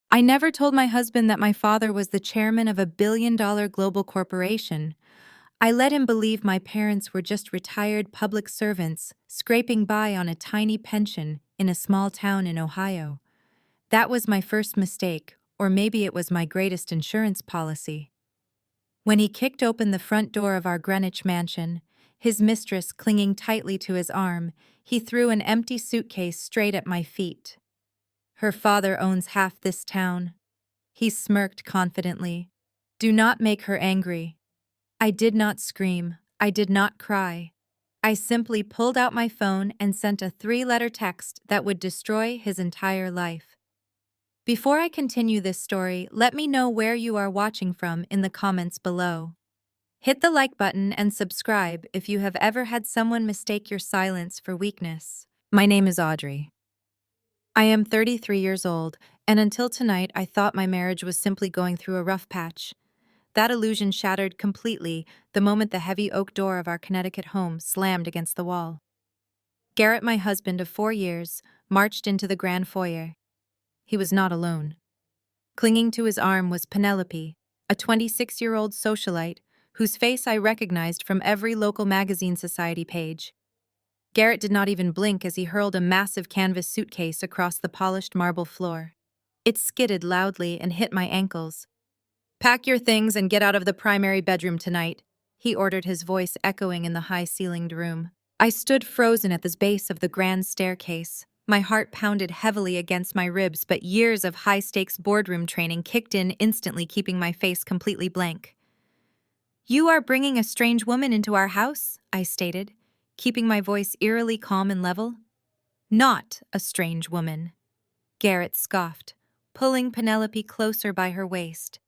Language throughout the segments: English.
I never told my husband that my father was the chairman of a billion-dollar global corporation. I let him believe my parents were just retired public servants scraping by on a tiny pension in a small town in Ohio. That was my first mistake, or maybe it was my greatest insurance policy. When he kicked open the front door of our Greenwich mansion, his mistress clinging tightly to his arm, he threw an empty suitcase straight at my feet. Her father owns half this town. He smirked confidently. Do not make her angry. I did not scream. I did not cry. I simply pulled out my phone and sent a 3-letter text that would destroy his entire life. Before I continue this story, let me know where you are watching from in the comments below. Hit the like button and subscribe if you have ever had someone mistake your silence for weakness. My name is Audrey. I am 33 years old, and until tonight I thought my marriage was simply going through a rough patch. That illusion shattered completely the moment the heavy oak door of our Connecticut home slammed against the wall. Garrett, my husband of 4 years, marched into the grand foyer. He was not alone. Clinging to his arm was Penelope, a 26-year-old socialite whose face I recognized from every local magazine society page. Garrett did not even blink as he hurled a massive canvas suitcase across the polished marble floor. It skidded loudly and hit my ankles. "Pack your things and get out of the primary bedroom tonight," he ordered, his voice echoing in the high-ceilinged room. I stood frozen at the base of the grand staircase. My heart pounded heavily against my ribs, but years of high-stakes boardroom training kicked in instantly, keeping my face completely blank. "You are bringing a strange woman into our house," I stated, keeping my voice eerily calm and level. "Not a strange woman," Garrett scoffed, pulling Penelope closer by her waist.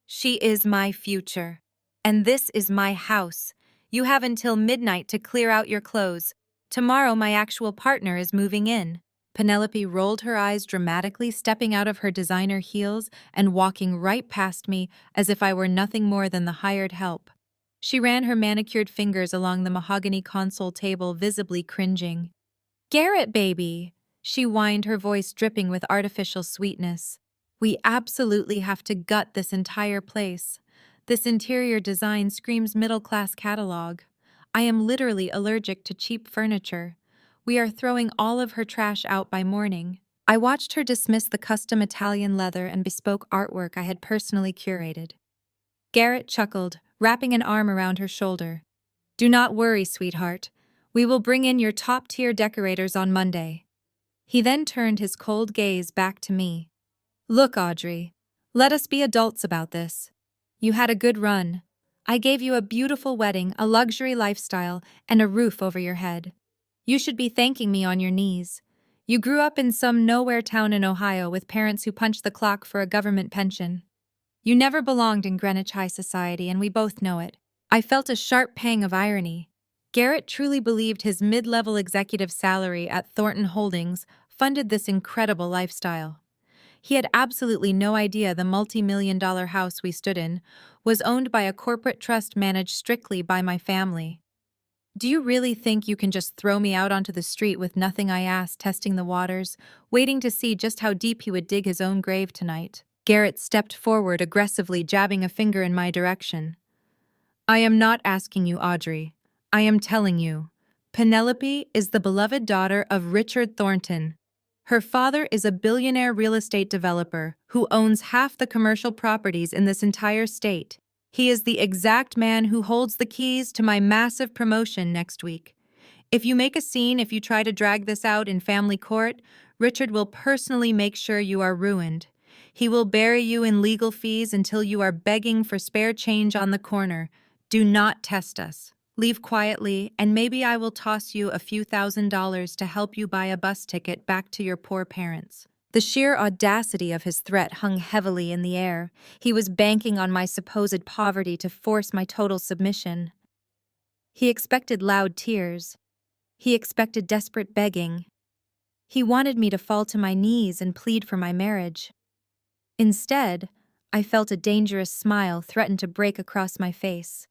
"She is my future, and this is my house. You have until midnight to clear out your clothes. Tomorrow my actual partner is moving in." Penelope rolled her eyes dramatically, stepping out of her designer heels and walking right past me as if I were nothing more than the hired help. She ran her manicured fingers along the mahogany console table, visibly cringing. "Garrett, baby," she whined, her voice dripping with artificial sweetness. "We absolutely have to gut this entire place. This interior design screams middle-class catalog. I am literally allergic to cheap furniture. We are throwing all of her trash out by morning." I watched her dismiss the custom Italian leather and bespoke artwork I had personally curated. Garrett chuckled, wrapping an arm around her shoulder. "Do not worry, sweetheart. We will bring in your top-tier decorators on Monday." He then turned his cold gaze back to me. "Look, Audrey, let us be adults about this. You had a good run. I gave you a beautiful wedding, a luxury lifestyle, and a roof over your head. You should be thanking me on your knees. You grew up in some nowhere town in Ohio with parents who punched the clock for a government pension. You never belonged in Greenwich high society, and we both know it." I felt a sharp pang of irony. Garrett truly believed his mid-level executive salary at Thornton Holdings funded this incredible lifestyle. He had absolutely no idea the multi-million-dollar house we stood in was owned by a corporate trust managed strictly by my family. "Do you really think you can just throw me out onto the street with nothing?" I asked, testing the waters, waiting to see just how deep he would dig his own grave tonight. Garrett stepped forward, aggressively jabbing a finger in my direction. "I am not asking you, Audrey. I am telling you. Penelope is the beloved daughter of Richard Thornton. Her father is a billionaire real estate developer who owns half the commercial properties in this entire state. He is the exact man who holds the keys to my massive promotion next week. If you make a scene, if you try to drag this out in family court, Richard will personally make sure you are ruined. He will bury you in legal fees until you are begging for spare change on the corner. Do not test us. Leave quietly, and maybe I will toss you a few $1,000s to help you buy a bus ticket back to your poor parents." The sheer audacity of his threat hung heavily in the air. He was banking on my supposed poverty to force my total submission. He expected loud tears. He expected desperate begging. He wanted me to fall to my knees and plead for my marriage. Instead, I felt a dangerous smile threaten to break across my face.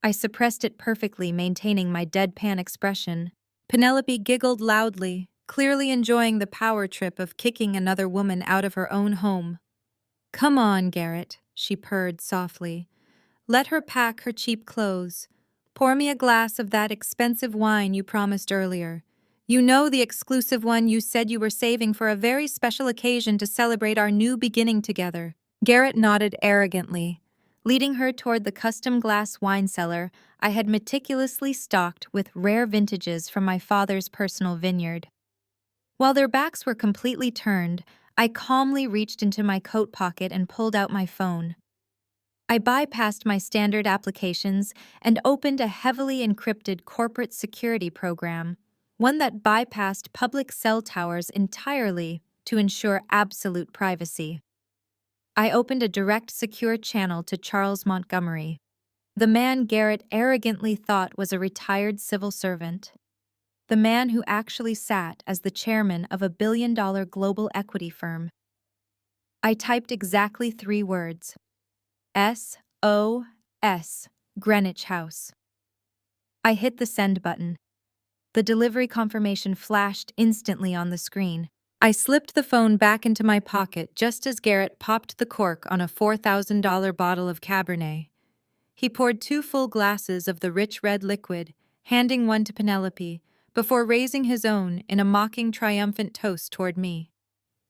I suppressed it perfectly, maintaining my deadpan expression. Penelope giggled loudly, clearly enjoying the power trip of kicking another woman out of her own home. "Come on, Garrett," she purred softly. "Let her pack her cheap clothes. Pour me a glass of that expensive wine you promised earlier. You know, the exclusive one you said you were saving for a very special occasion to celebrate our new beginning together." Garrett nodded arrogantly, leading her toward the custom glass wine cellar I had meticulously stocked with rare vintages from my father's personal vineyard. While their backs were completely turned, I calmly reached into my coat pocket and pulled out my phone. I bypassed my standard applications and opened a heavily encrypted corporate security program, one that bypassed public cell towers entirely to ensure absolute privacy. I opened a direct secure channel to Charles Montgomery, the man Garrett arrogantly thought was a retired civil servant, the man who actually sat as the chairman of a billion-dollar global equity firm. I typed exactly 3 words: SOS, Greenwich House. I hit the send button. The delivery confirmation flashed instantly on the screen. I slipped the phone back into my pocket just as Garrett popped the cork on a $4,000 bottle of Cabernet. He poured 2 full glasses of the rich red liquid, handing one to Penelope, before raising his own in a mocking, triumphant toast toward me.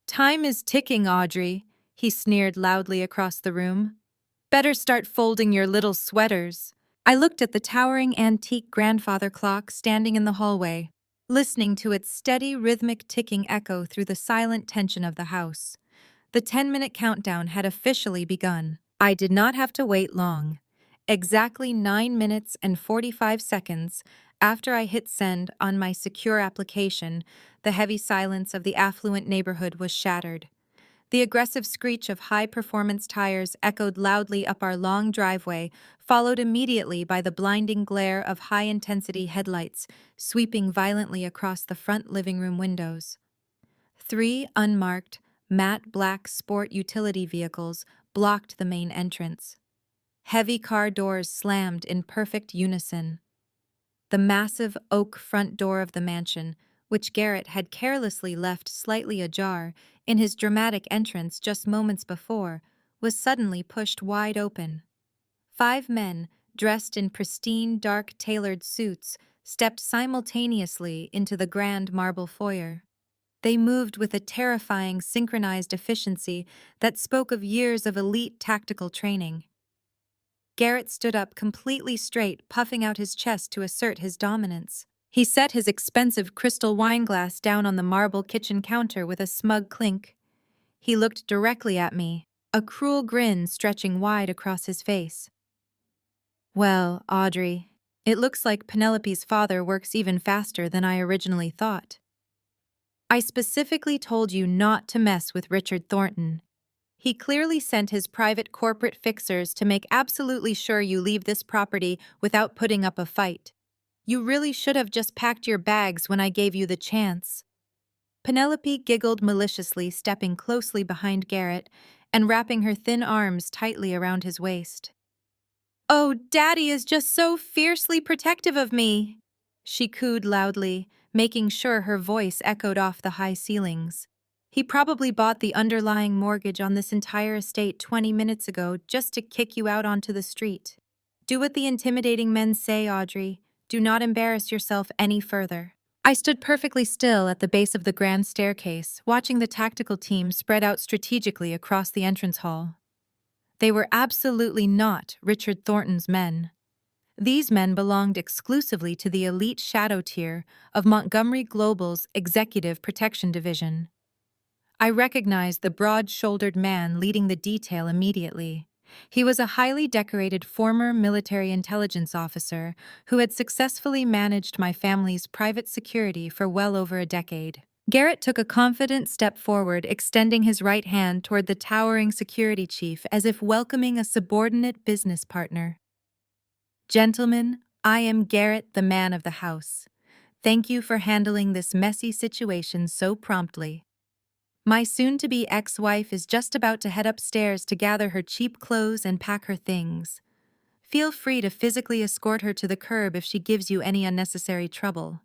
"Time is ticking, Audrey," he sneered loudly across the room. "Better start folding your little sweaters." I looked at the towering antique grandfather clock standing in the hallway, listening to its steady, rhythmic ticking echo through the silent tension of the house. The 10-minute countdown had officially begun. I did not have to wait long. Exactly 9 minutes and 45 seconds after I hit send on my secure application, the heavy silence of the affluent neighborhood was shattered. The aggressive screech of high-performance tires echoed loudly up our long driveway, followed immediately by the blinding glare of high-intensity headlights sweeping violently across the front living room windows. 3 unmarked, matte black sport utility vehicles blocked the main entrance. Heavy car doors slammed in perfect unison. The massive oak front door of the mansion, which Garrett had carelessly left slightly ajar in his dramatic entrance just moments before, was suddenly pushed wide open. 5 men, dressed in pristine, dark tailored suits, stepped simultaneously into the grand marble foyer. They moved with a terrifying synchronized efficiency that spoke of years of elite tactical training. Garrett stood up completely straight, puffing out his chest to assert his dominance. He set his expensive crystal wine glass down on the marble kitchen counter with a smug clink. He looked directly at me, a cruel grin stretching wide across his face. "Well, Audrey, it looks like Penelope's father works even faster than I originally thought. I specifically told you not to mess with Richard Thornton. He clearly sent his private corporate fixers to make absolutely sure you leave this property without putting up a fight. You really should have just packed your bags when I gave you the chance." Penelope giggled maliciously, stepping closely behind Garrett and wrapping her thin arms tightly around his waist. "Oh, Daddy is just so fiercely protective of me," she cooed loudly, making sure her voice echoed off the high ceilings. "He probably bought the underlying mortgage on this entire estate 20 minutes ago just to kick you out onto the street. Do what the intimidating men say, Audrey. Do not embarrass yourself any further." I stood perfectly still at the base of the grand staircase, watching the tactical team spread out strategically across the entrance hall. They were absolutely not Richard Thornton's men. These men belonged exclusively to the elite shadow tier of Montgomery Global's Executive Protection Division. I recognized the broad-shouldered man leading the detail immediately. He was a highly decorated former military intelligence officer who had successfully managed my family's private security for well over a decade. Garrett took a confident step forward, extending his right hand toward the towering security chief as if welcoming a subordinate business partner. "Gentlemen, I am Garrett, the man of the house. Thank you for handling this messy situation so promptly. My soon-to-be ex-wife is just about to head upstairs to gather her cheap clothes and pack her things. Feel free to physically escort her to the curb if she gives you any unnecessary trouble."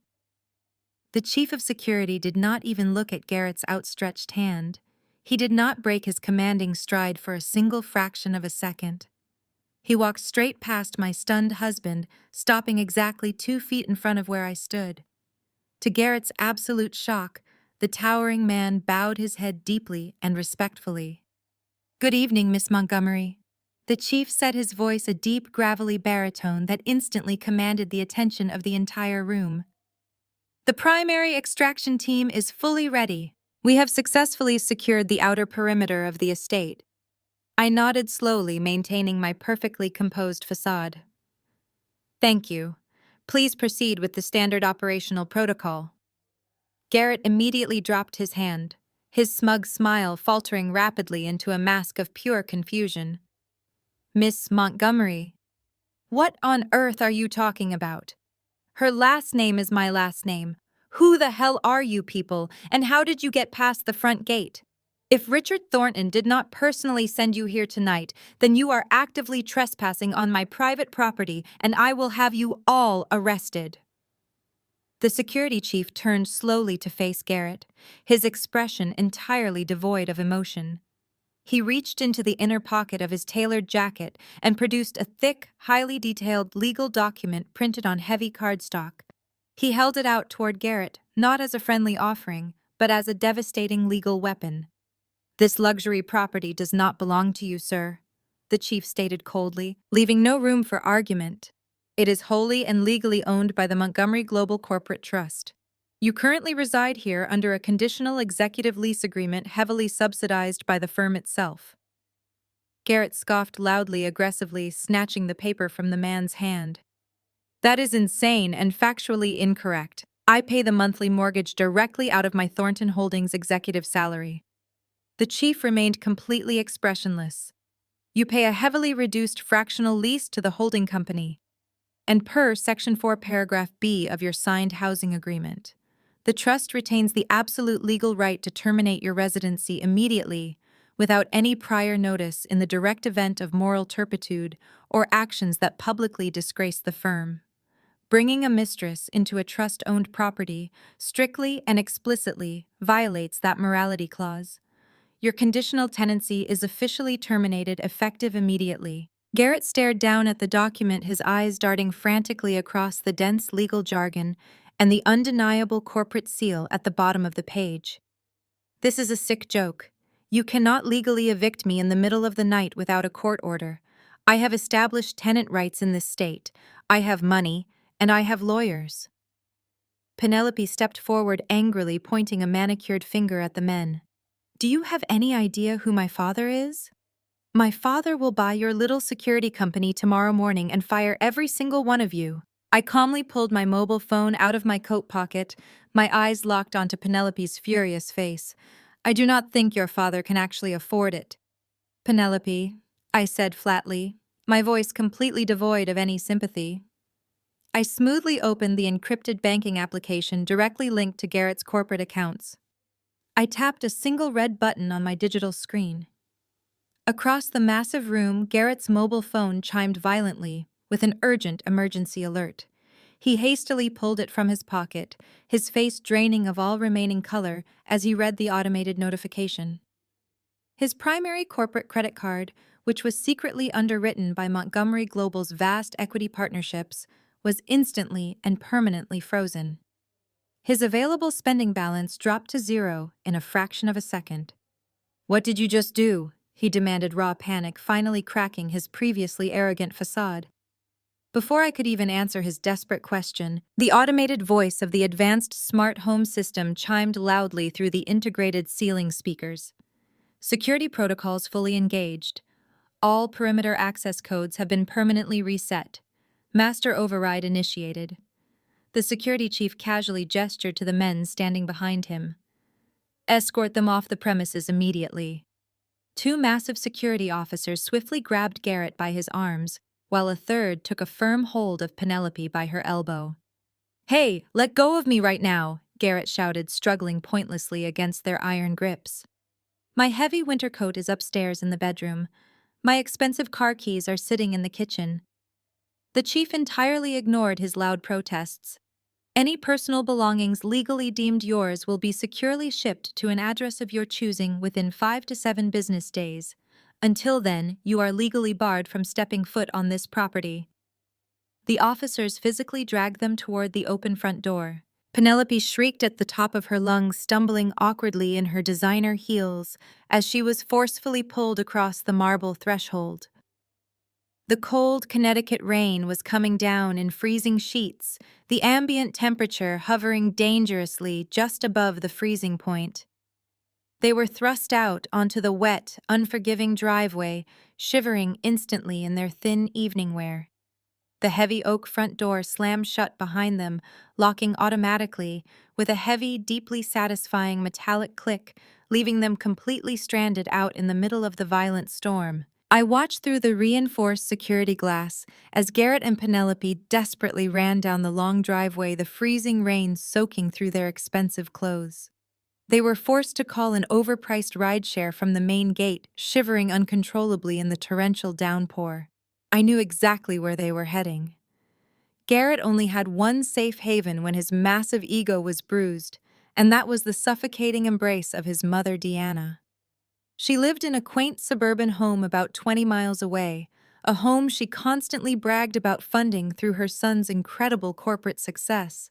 The chief of security did not even look at Garrett's outstretched hand. He did not break his commanding stride for a single fraction of a second. He walked straight past my stunned husband, stopping exactly 2 feet in front of where I stood. To Garrett's absolute shock, the towering man bowed his head deeply and respectfully. "Good evening, Miss Montgomery." The chief set his voice a deep, gravelly baritone that instantly commanded the attention of the entire room. "The primary extraction team is fully ready. We have successfully secured the outer perimeter of the estate." I nodded slowly, maintaining my perfectly composed facade. "Thank you. Please proceed with the standard operational protocol." Garrett immediately dropped his hand, his smug smile faltering rapidly into a mask of pure confusion. "Miss Montgomery? What on earth are you talking about? Her last name is my last name. Who the hell are you people, and how did you get past the front gate? If Richard Thornton did not personally send you here tonight, then you are actively trespassing on my private property, and I will have you all arrested." The security chief turned slowly to face Garrett, his expression entirely devoid of emotion. He reached into the inner pocket of his tailored jacket and produced a thick, highly detailed legal document printed on heavy cardstock. He held it out toward Garrett, not as a friendly offering, but as a devastating legal weapon. "This luxury property does not belong to you, sir," the chief stated coldly, leaving no room for argument. "It is wholly and legally owned by the Montgomery Global Corporate Trust. You currently reside here under a conditional executive lease agreement heavily subsidized by the firm itself." Garrett scoffed loudly, aggressively, snatching the paper from the man's hand. "That is insane and factually incorrect. I pay the monthly mortgage directly out of my Thornton Holdings executive salary." The chief remained completely expressionless. "You pay a heavily reduced fractional lease to the holding company, and per Section 4 Paragraph B of your signed housing agreement, the trust retains the absolute legal right to terminate your residency immediately without any prior notice in the direct event of moral turpitude or actions that publicly disgrace the firm. Bringing a mistress into a trust-owned property strictly and explicitly violates that morality clause. Your conditional tenancy is officially terminated effective immediately." Garrett stared down at the document, his eyes darting frantically across the dense legal jargon and the undeniable corporate seal at the bottom of the page. "This is a sick joke. You cannot legally evict me in the middle of the night without a court order. I have established tenant rights in this state. I have money, and I have lawyers." Penelope stepped forward angrily, pointing a manicured finger at the men. "Do you have any idea who my father is? My father will buy your little security company tomorrow morning and fire every single one of you." I calmly pulled my mobile phone out of my coat pocket, my eyes locked onto Penelope's furious face. "I do not think your father can actually afford it." "Penelope," I said flatly, my voice completely devoid of any sympathy. I smoothly opened the encrypted banking application directly linked to Garrett's corporate accounts. I tapped a single red button on my digital screen. Across the massive room, Garrett's mobile phone chimed violently, with an urgent emergency alert. He hastily pulled it from his pocket, his face draining of all remaining color as he read the automated notification. His primary corporate credit card, which was secretly underwritten by Montgomery Global's vast equity partnerships, was instantly and permanently frozen. His available spending balance dropped to zero in a fraction of a second. "What did you just do?" he demanded, raw panic finally cracking his previously arrogant facade. Before I could even answer his desperate question, the automated voice of the advanced smart home system chimed loudly through the integrated ceiling speakers. "Security protocols fully engaged. All perimeter access codes have been permanently reset. Master override initiated." The security chief casually gestured to the men standing behind him. "Escort them off the premises immediately." Two massive security officers swiftly grabbed Garrett by his arms, while a third took a firm hold of Penelope by her elbow. "Hey, let go of me right now!" Garrett shouted, struggling pointlessly against their iron grips. "My heavy winter coat is upstairs in the bedroom. My expensive car keys are sitting in the kitchen." The chief entirely ignored his loud protests. Any personal belongings legally deemed yours will be securely shipped to an address of your choosing within 5 to 7 business days. Until then, you are legally barred from stepping foot on this property. The officers physically dragged them toward the open front door. Penelope shrieked at the top of her lungs, stumbling awkwardly in her designer heels as she was forcefully pulled across the marble threshold. The cold Connecticut rain was coming down in freezing sheets, the ambient temperature hovering dangerously just above the freezing point. They were thrust out onto the wet, unforgiving driveway, shivering instantly in their thin evening wear. The heavy oak front door slammed shut behind them, locking automatically, with a heavy, deeply satisfying metallic click, leaving them completely stranded out in the middle of the violent storm. I watched through the reinforced security glass as Garrett and Penelope desperately ran down the long driveway, the freezing rain soaking through their expensive clothes. They were forced to call an overpriced rideshare from the main gate, shivering uncontrollably in the torrential downpour. I knew exactly where they were heading. Garrett only had one safe haven when his massive ego was bruised, and that was the suffocating embrace of his mother, Deanna. She lived in a quaint suburban home about 20 miles away, a home she constantly bragged about funding through her son's incredible corporate success.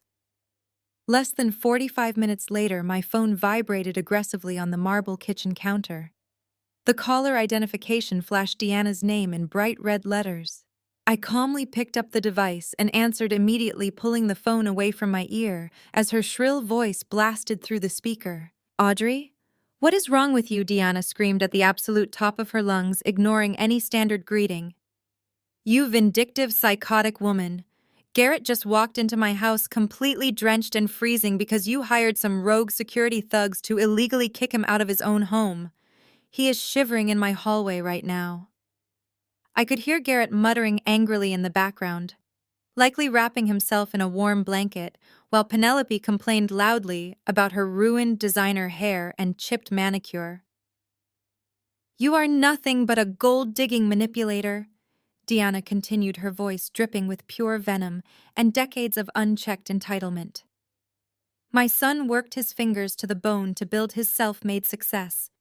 Less than 45 minutes later, my phone vibrated aggressively on the marble kitchen counter. The caller identification flashed Deanna's name in bright red letters. I calmly picked up the device and answered immediately, pulling the phone away from my ear as her shrill voice blasted through the speaker. "Audrey? What is wrong with you?" Deanna screamed at the absolute top of her lungs, ignoring any standard greeting. "You vindictive, psychotic woman. Garrett just walked into my house completely drenched and freezing because you hired some rogue security thugs to illegally kick him out of his own home. He is shivering in my hallway right now." I could hear Garrett muttering angrily in the background, likely wrapping himself in a warm blanket, while Penelope complained loudly about her ruined designer hair and chipped manicure. "You are nothing but a gold-digging manipulator," Deanna continued, her voice dripping with pure venom and decades of unchecked entitlement. "My son worked his fingers to the bone to build his self-made success.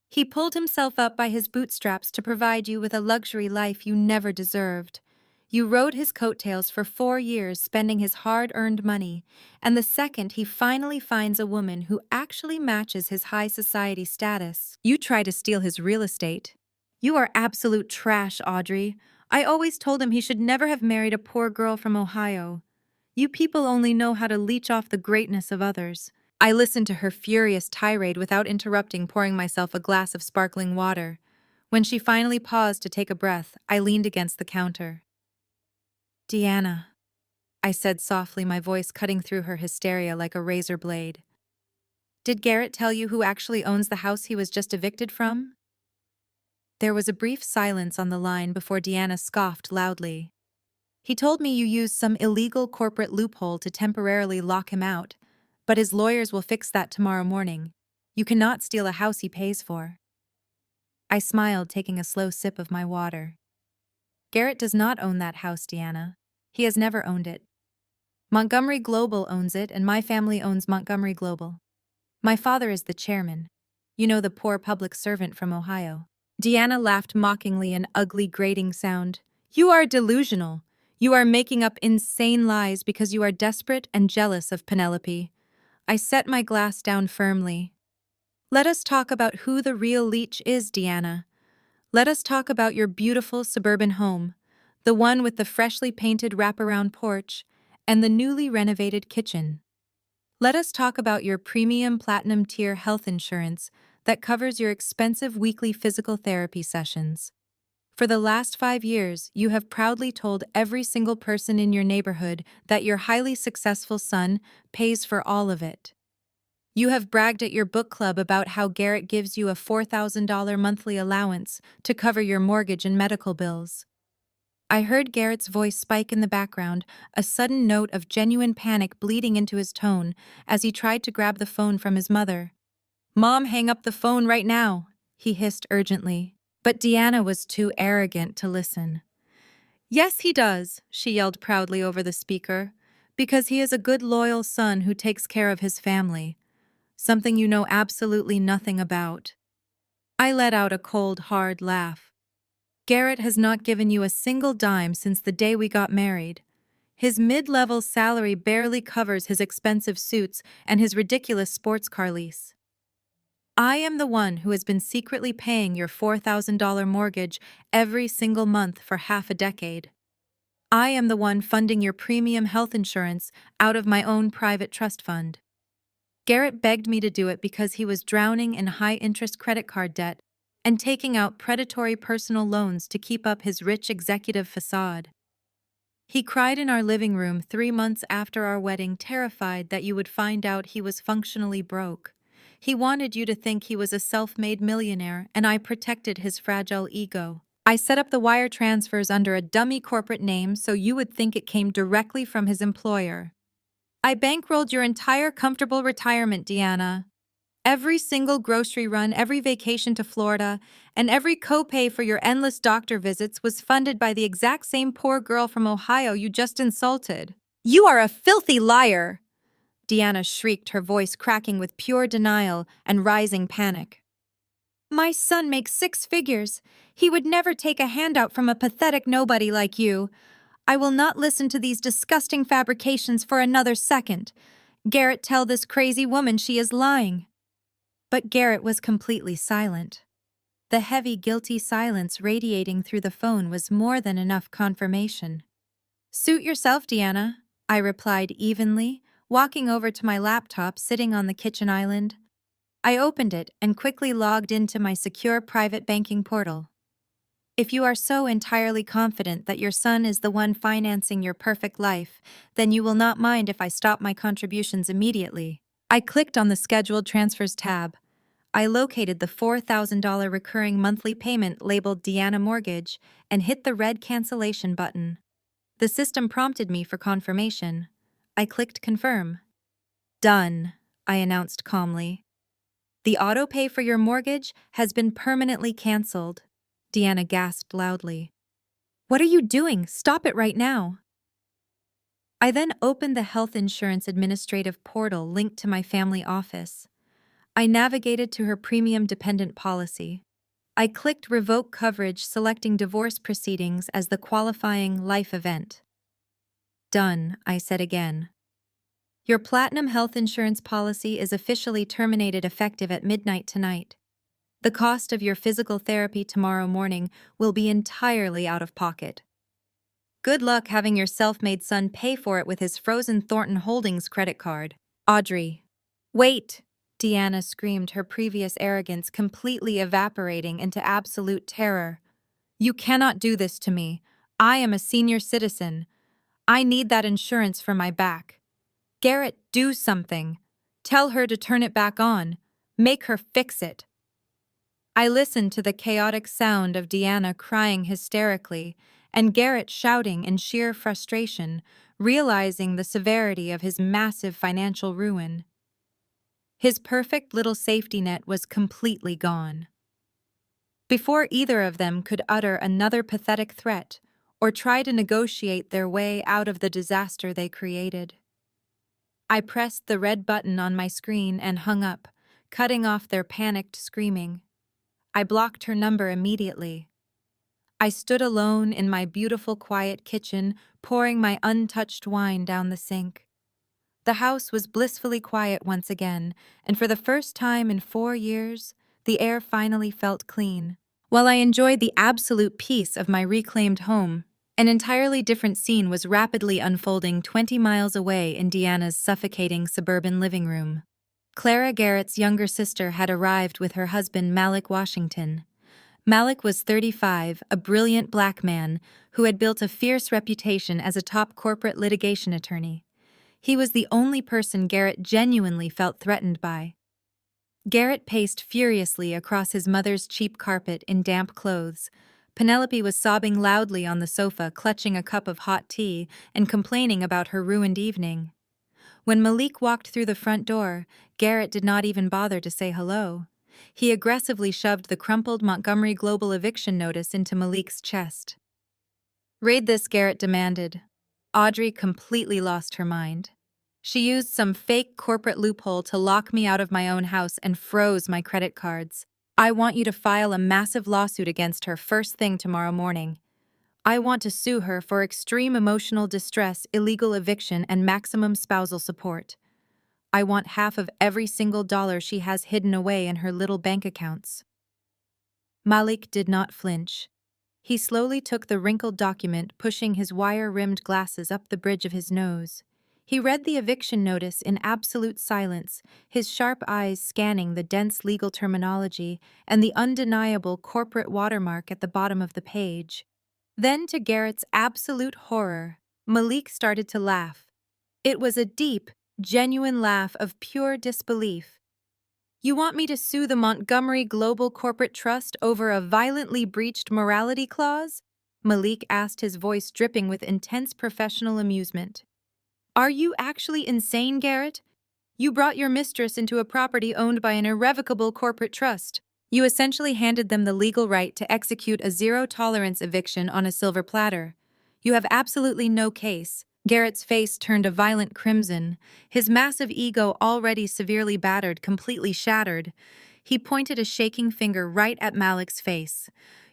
He pulled himself up by his bootstraps to provide you with a luxury life you never deserved. You rode his coattails for 4 years, spending his hard-earned money, and the second he finally finds a woman who actually matches his high society status, you try to steal his real estate. You are absolute trash, Audrey. I always told him he should never have married a poor girl from Ohio. You people only know how to leech off the greatness of others." I listened to her furious tirade without interrupting, pouring myself a glass of sparkling water. When she finally paused to take a breath, I leaned against the counter. "Deanna," I said softly, my voice cutting through her hysteria like a razor blade. "Did Garrett tell you who actually owns the house he was just evicted from?" There was a brief silence on the line before Deanna scoffed loudly. "He told me you used some illegal corporate loophole to temporarily lock him out, but his lawyers will fix that tomorrow morning. You cannot steal a house he pays for." I smiled, taking a slow sip of my water. "Garrett does not own that house, Deanna. He has never owned it. Montgomery Global owns it, and my family owns Montgomery Global. My father is the chairman. You know, the poor public servant from Ohio." Deanna laughed mockingly, an ugly, grating sound. "You are delusional. You are making up insane lies because you are desperate and jealous of Penelope." I set my glass down firmly. "Let us talk about who the real leech is, Deanna. Let us talk about your beautiful suburban home, the one with the freshly painted wraparound porch and the newly renovated kitchen. Let us talk about your premium platinum tier health insurance that covers your expensive weekly physical therapy sessions. For the last 5 years, you have proudly told every single person in your neighborhood that your highly successful son pays for all of it. You have bragged at your book club about how Garrett gives you a $4,000 monthly allowance to cover your mortgage and medical bills." I heard Garrett's voice spike in the background, a sudden note of genuine panic bleeding into his tone as he tried to grab the phone from his mother. "Mom, hang up the phone right now," he hissed urgently. But Deanna was too arrogant to listen. "Yes, he does," she yelled proudly over the speaker. Because he is a good, loyal son who takes care of his family, something you know absolutely nothing about. I let out a cold, hard laugh. Garrett has not given you a single dime since the day we got married. His mid-level salary barely covers his expensive suits and his ridiculous sports car lease. I am the one who has been secretly paying your $4,000 mortgage every single month for half a decade. I am the one funding your premium health insurance out of my own private trust fund. Garrett begged me to do it because he was drowning in high-interest credit card debt and taking out predatory personal loans to keep up his rich executive facade. He cried in our living room 3 months after our wedding, terrified that you would find out he was functionally broke. He wanted you to think he was a self-made millionaire, and I protected his fragile ego. I set up the wire transfers under a dummy corporate name so you would think it came directly from his employer. I bankrolled your entire comfortable retirement, Deanna. Every single grocery run, every vacation to Florida, and every copay for your endless doctor visits was funded by the exact same poor girl from Ohio you just insulted. You are a filthy liar! Deanna shrieked, her voice cracking with pure denial and rising panic. My son makes 6 figures. He would never take a handout from a pathetic nobody like you. I will not listen to these disgusting fabrications for another second. Garrett, tell this crazy woman she is lying. But Garrett was completely silent. The heavy, guilty silence radiating through the phone was more than enough confirmation. Suit yourself, Deanna, I replied evenly, walking over to my laptop sitting on the kitchen island. I opened it and quickly logged into my secure private banking portal. If you are so entirely confident that your son is the one financing your perfect life, then you will not mind if I stop my contributions immediately. I clicked on the Scheduled Transfers tab. I located the $4,000 recurring monthly payment labeled Deanna Mortgage and hit the red cancellation button. The system prompted me for confirmation. I clicked Confirm. Done, I announced calmly. The autopay for your mortgage has been permanently canceled. Deanna gasped loudly. What are you doing? Stop it right now. I then opened the health insurance administrative portal linked to my family office. I navigated to her premium dependent policy. I clicked Revoke Coverage, selecting divorce proceedings as the qualifying life event. Done, I said again. Your Platinum health insurance policy is officially terminated effective at midnight tonight. The cost of your physical therapy tomorrow morning will be entirely out of pocket. Good luck having your self-made son pay for it with his frozen Thornton Holdings credit card. Audrey. Wait! Deanna screamed, her previous arrogance completely evaporating into absolute terror. You cannot do this to me. I am a senior citizen. I need that insurance for my back. Garrett, do something. Tell her to turn it back on. Make her fix it. I listened to the chaotic sound of Deanna crying hysterically and Garrett shouting in sheer frustration, realizing the severity of his massive financial ruin. His perfect little safety net was completely gone. Before either of them could utter another pathetic threat or try to negotiate their way out of the disaster they created, I pressed the red button on my screen and hung up, cutting off their panicked screaming. I blocked her number immediately. I stood alone in my beautiful, quiet kitchen, pouring my untouched wine down the sink. The house was blissfully quiet once again, and for the first time in 4 years, the air finally felt clean. While I enjoyed the absolute peace of my reclaimed home, an entirely different scene was rapidly unfolding 20 miles away in Deanna's suffocating suburban living room. Clara Garrett's younger sister had arrived with her husband Malik Washington. Malik was 35, a brilliant black man who had built a fierce reputation as a top corporate litigation attorney. He was the only person Garrett genuinely felt threatened by. Garrett paced furiously across his mother's cheap carpet in damp clothes. Penelope was sobbing loudly on the sofa, clutching a cup of hot tea and complaining about her ruined evening. When Malik walked through the front door, Garrett did not even bother to say hello. He aggressively shoved the crumpled Montgomery Global eviction notice into Malik's chest. Read this, Garrett demanded. Audrey completely lost her mind. She used some fake corporate loophole to lock me out of my own house and froze my credit cards. I want you to file a massive lawsuit against her first thing tomorrow morning. I want to sue her for extreme emotional distress, illegal eviction, and maximum spousal support. I want half of every single dollar she has hidden away in her little bank accounts. Malik did not flinch. He slowly took the wrinkled document, pushing his wire-rimmed glasses up the bridge of his nose. He read the eviction notice in absolute silence, his sharp eyes scanning the dense legal terminology and the undeniable corporate watermark at the bottom of the page. Then, to Garrett's absolute horror, Malik started to laugh. It was a deep, genuine laugh of pure disbelief. You want me to sue the Montgomery Global Corporate Trust over a violently breached morality clause? Malik asked, his voice dripping with intense professional amusement. Are you actually insane, Garrett? You brought your mistress into a property owned by an irrevocable corporate trust. You essentially handed them the legal right to execute a zero-tolerance eviction on a silver platter. You have absolutely no case. Garrett's face turned a violent crimson, his massive ego already severely battered, completely shattered. He pointed a shaking finger right at Malik's face.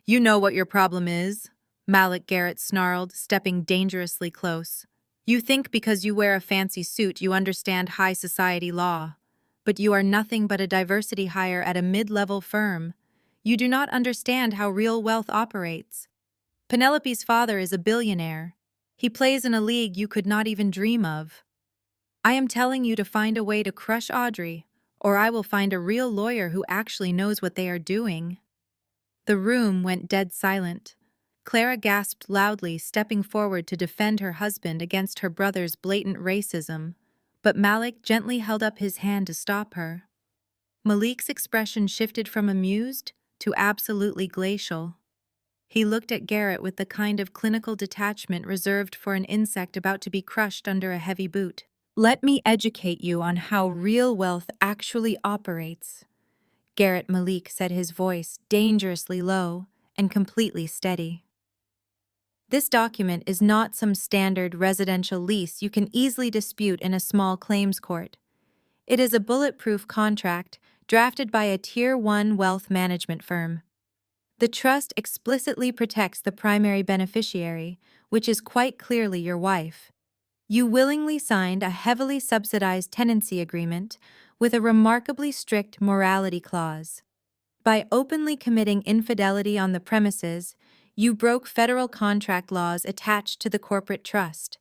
You know what your problem is, Malik, Garrett snarled, stepping dangerously close. You think because you wear a fancy suit you understand high society law. But you are nothing but a diversity hire at a mid-level firm. You do not understand how real wealth operates. Penelope's father is a billionaire. He plays in a league you could not even dream of. I am telling you to find a way to crush Audrey, or I will find a real lawyer who actually knows what they are doing. The room went dead silent. Clara gasped loudly, stepping forward to defend her husband against her brother's blatant racism, but Malik gently held up his hand to stop her. Malik's expression shifted from amused to absolutely glacial. He looked at Garrett with the kind of clinical detachment reserved for an insect about to be crushed under a heavy boot. Let me educate you on how real wealth actually operates. Garrett Malik said, his voice dangerously low and completely steady. This document is not some standard residential lease you can easily dispute in a small claims court. It is a bulletproof contract drafted by a Tier 1 wealth management firm. The trust explicitly protects the primary beneficiary, which is quite clearly your wife. You willingly signed a heavily subsidized tenancy agreement with a remarkably strict morality clause. By openly committing infidelity on the premises, you broke federal contract laws attached to the corporate trust.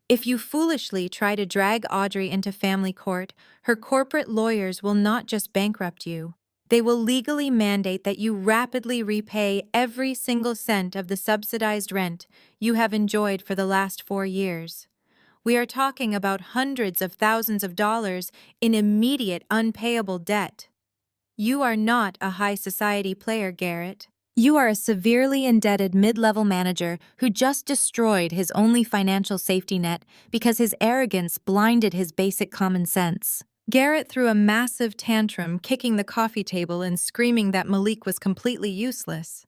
If you foolishly try to drag Audrey into family court, her corporate lawyers will not just bankrupt you. They will legally mandate that you rapidly repay every single cent of the subsidized rent you have enjoyed for the last 4 years. We are talking about hundreds of thousands of dollars in immediate unpayable debt. You are not a high society player, Garrett. You are a severely indebted mid-level manager who just destroyed his only financial safety net because his arrogance blinded his basic common sense. Garrett threw a massive tantrum, kicking the coffee table and screaming that Malik was completely useless.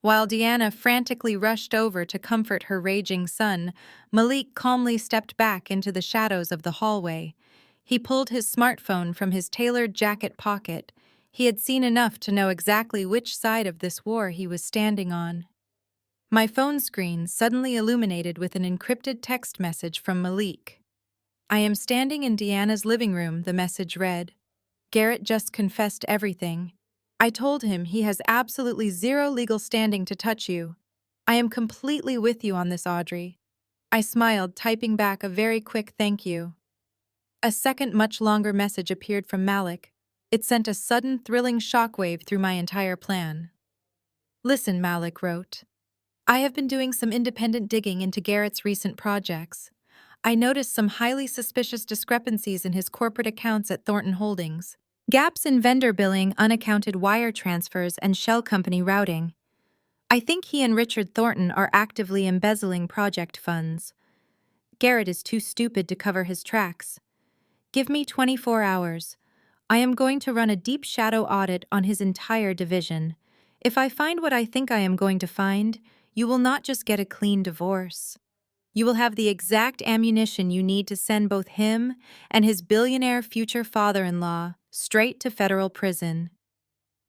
While Deanna frantically rushed over to comfort her raging son, Malik calmly stepped back into the shadows of the hallway. He pulled his smartphone from his tailored jacket pocket. He had seen enough to know exactly which side of this war he was standing on. My phone screen suddenly illuminated with an encrypted text message from Malik. I am standing in Deanna's living room, the message read. Garrett just confessed everything. I told him he has absolutely zero legal standing to touch you. I am completely with you on this, Audrey. I smiled, typing back a very quick thank you. A second, much longer message appeared from Malik. It sent a sudden, thrilling shockwave through my entire plan. Listen, Malik wrote. I have been doing some independent digging into Garrett's recent projects. I noticed some highly suspicious discrepancies in his corporate accounts at Thornton Holdings. Gaps in vendor billing, unaccounted wire transfers, and shell company routing. I think he and Richard Thornton are actively embezzling project funds. Garrett is too stupid to cover his tracks. Give me 24 hours. I am going to run a deep shadow audit on his entire division. If I find what I think I am going to find, you will not just get a clean divorce. You will have the exact ammunition you need to send both him and his billionaire future father-in-law straight to federal prison.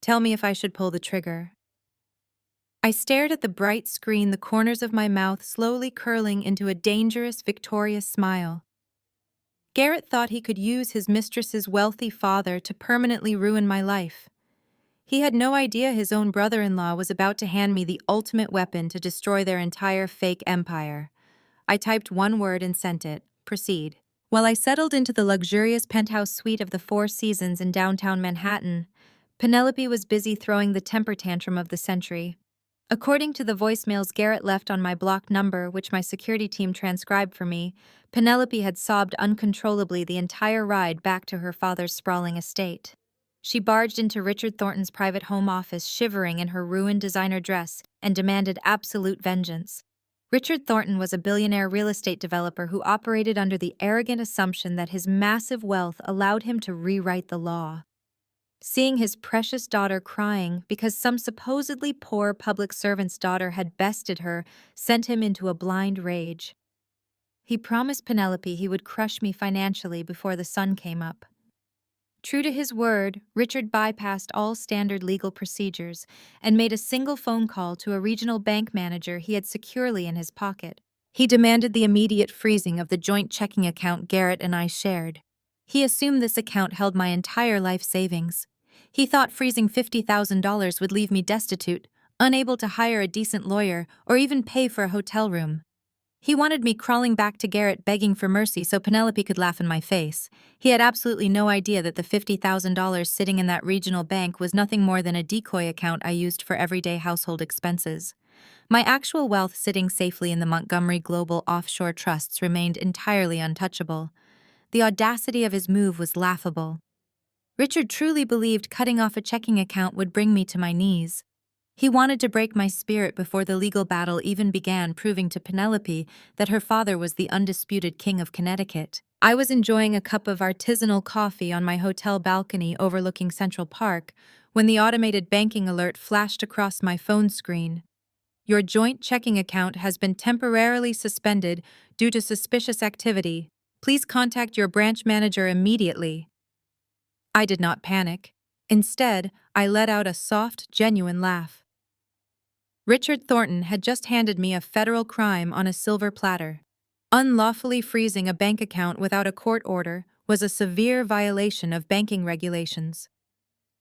Tell me if I should pull the trigger." I stared at the bright screen, the corners of my mouth slowly curling into a dangerous, victorious smile. Garrett thought he could use his mistress's wealthy father to permanently ruin my life. He had no idea his own brother-in-law was about to hand me the ultimate weapon to destroy their entire fake empire. I typed one word and sent it. Proceed. While I settled into the luxurious penthouse suite of the Four Seasons in downtown Manhattan, Penelope was busy throwing the temper tantrum of the century. According to the voicemails Garrett left on my blocked number, which my security team transcribed for me, Penelope had sobbed uncontrollably the entire ride back to her father's sprawling estate. She barged into Richard Thornton's private home office, shivering in her ruined designer dress, and demanded absolute vengeance. Richard Thornton was a billionaire real estate developer who operated under the arrogant assumption that his massive wealth allowed him to rewrite the law. Seeing his precious daughter crying because some supposedly poor public servant's daughter had bested her sent him into a blind rage. He promised Penelope he would crush me financially before the sun came up. True to his word, Richard bypassed all standard legal procedures and made a single phone call to a regional bank manager he had securely in his pocket. He demanded the immediate freezing of the joint checking account Garrett and I shared. He assumed this account held my entire life savings. He thought freezing $50,000 would leave me destitute, unable to hire a decent lawyer or even pay for a hotel room. He wanted me crawling back to Garrett begging for mercy so Penelope could laugh in my face. He had absolutely no idea that the $50,000 sitting in that regional bank was nothing more than a decoy account I used for everyday household expenses. My actual wealth sitting safely in the Montgomery Global offshore trusts remained entirely untouchable. The audacity of his move was laughable. Richard truly believed cutting off a checking account would bring me to my knees. He wanted to break my spirit before the legal battle even began, proving to Penelope that her father was the undisputed king of Connecticut. I was enjoying a cup of artisanal coffee on my hotel balcony overlooking Central Park when the automated banking alert flashed across my phone screen. Your joint checking account has been temporarily suspended due to suspicious activity. Please contact your branch manager immediately. I did not panic. Instead, I let out a soft, genuine laugh. Richard Thornton had just handed me a federal crime on a silver platter. Unlawfully freezing a bank account without a court order was a severe violation of banking regulations.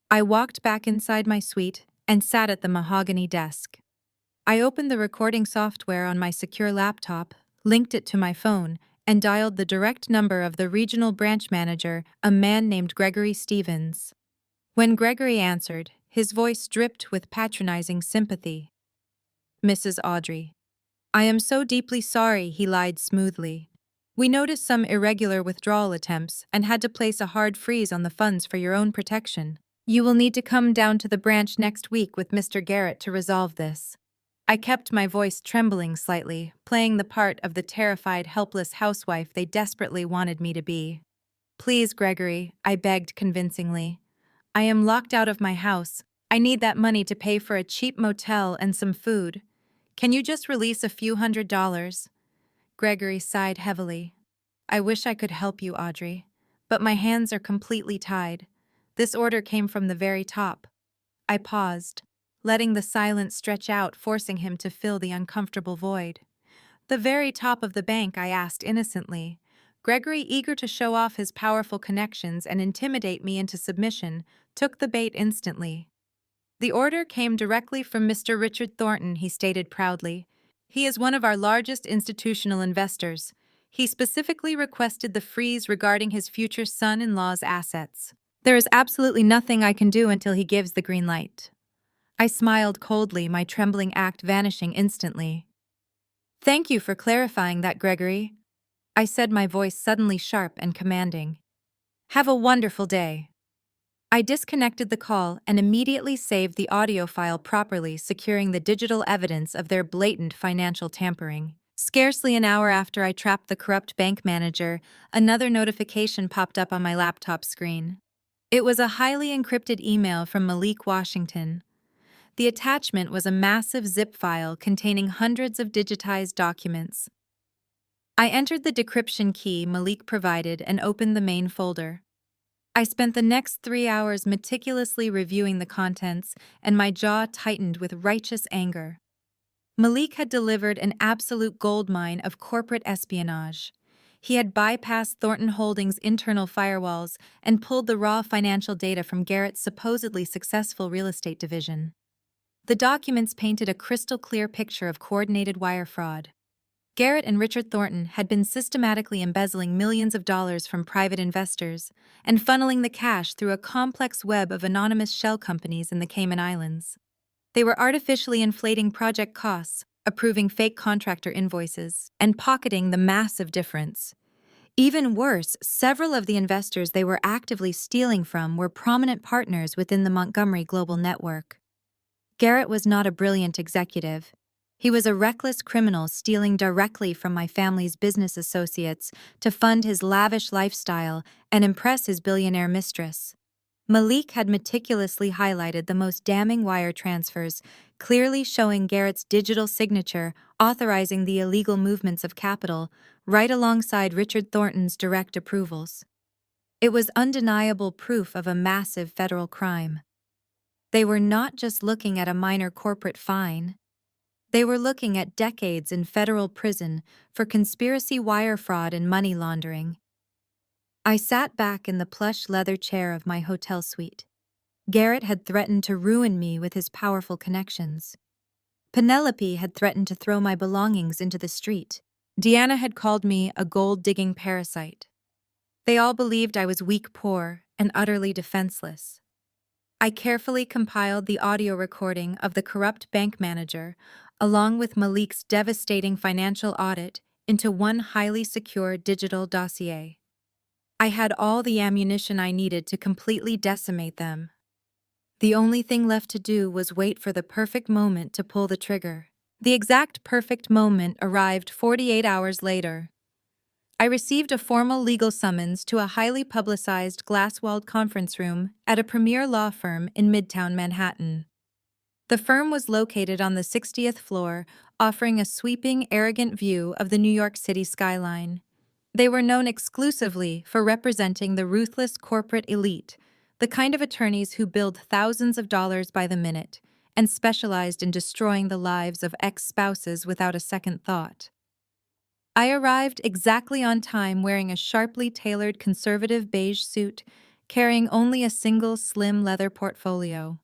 I walked back inside my suite and sat at the mahogany desk. I opened the recording software on my secure laptop, linked it to my phone, and dialed the direct number of the regional branch manager, a man named Gregory Stevens. When Gregory answered, his voice dripped with patronizing sympathy. "Mrs. Audrey, I am so deeply sorry," he lied smoothly. "We noticed some irregular withdrawal attempts and had to place a hard freeze on the funds for your own protection. You will need to come down to the branch next week with Mr. Garrett to resolve this." I kept my voice trembling slightly, playing the part of the terrified, helpless housewife they desperately wanted me to be. "Please, Gregory," I begged convincingly. "I am locked out of my house. I need that money to pay for a cheap motel and some food. Can you just release a few $100s?" Gregory sighed heavily. "I wish I could help you, Audrey, but my hands are completely tied. This order came from the very top." I paused, letting the silence stretch out, forcing him to fill the uncomfortable void. "The very top of the bank?" I asked innocently. Gregory, eager to show off his powerful connections and intimidate me into submission, took the bait instantly. "The order came directly from Mr. Richard Thornton," he stated proudly. "He is one of our largest institutional investors. He specifically requested the freeze regarding his future son-in-law's assets. There is absolutely nothing I can do until he gives the green light." I smiled coldly, my trembling act vanishing instantly. "Thank you for clarifying that, Gregory," I said, my voice suddenly sharp and commanding. "Have a wonderful day." I disconnected the call and immediately saved the audio file properly, securing the digital evidence of their blatant financial tampering. Scarcely an hour after I trapped the corrupt bank manager, another notification popped up on my laptop screen. It was a highly encrypted email from Malik, Washington. The attachment was a massive zip file containing hundreds of digitized documents. I entered the decryption key Malik provided and opened the main folder. I spent the next 3 hours meticulously reviewing the contents, and my jaw tightened with righteous anger. Malik had delivered an absolute goldmine of corporate espionage. He had bypassed Thornton Holdings' internal firewalls and pulled the raw financial data from Garrett's supposedly successful real estate division. The documents painted a crystal-clear picture of coordinated wire fraud. Garrett and Richard Thornton had been systematically embezzling millions of dollars from private investors and funneling the cash through a complex web of anonymous shell companies in the Cayman Islands. They were artificially inflating project costs, approving fake contractor invoices, and pocketing the massive difference. Even worse, several of the investors they were actively stealing from were prominent partners within the Montgomery Global Network. Garrett was not a brilliant executive. He was a reckless criminal stealing directly from my family's business associates to fund his lavish lifestyle and impress his billionaire mistress. Malik had meticulously highlighted the most damning wire transfers, clearly showing Garrett's digital signature authorizing the illegal movements of capital, right alongside Richard Thornton's direct approvals. It was undeniable proof of a massive federal crime. They were not just looking at a minor corporate fine. They were looking at decades in federal prison for conspiracy wire fraud and money laundering. I sat back in the plush leather chair of my hotel suite. Garrett had threatened to ruin me with his powerful connections. Penelope had threatened to throw my belongings into the street. Deanna had called me a gold-digging parasite. They all believed I was weak, poor, and utterly defenseless. I carefully compiled the audio recording of the corrupt bank manager, along with Malik's devastating financial audit, into one highly secure digital dossier. I had all the ammunition I needed to completely decimate them. The only thing left to do was wait for the perfect moment to pull the trigger. The exact perfect moment arrived 48 hours later. I received a formal legal summons to a highly publicized glass-walled conference room at a premier law firm in Midtown Manhattan. The firm was located on the 60th floor, offering a sweeping, arrogant view of the New York City skyline. They were known exclusively for representing the ruthless corporate elite, the kind of attorneys who billed thousands of dollars by the minute and specialized in destroying the lives of ex-spouses without a second thought. I arrived exactly on time wearing a sharply tailored conservative beige suit, carrying only a single slim leather portfolio.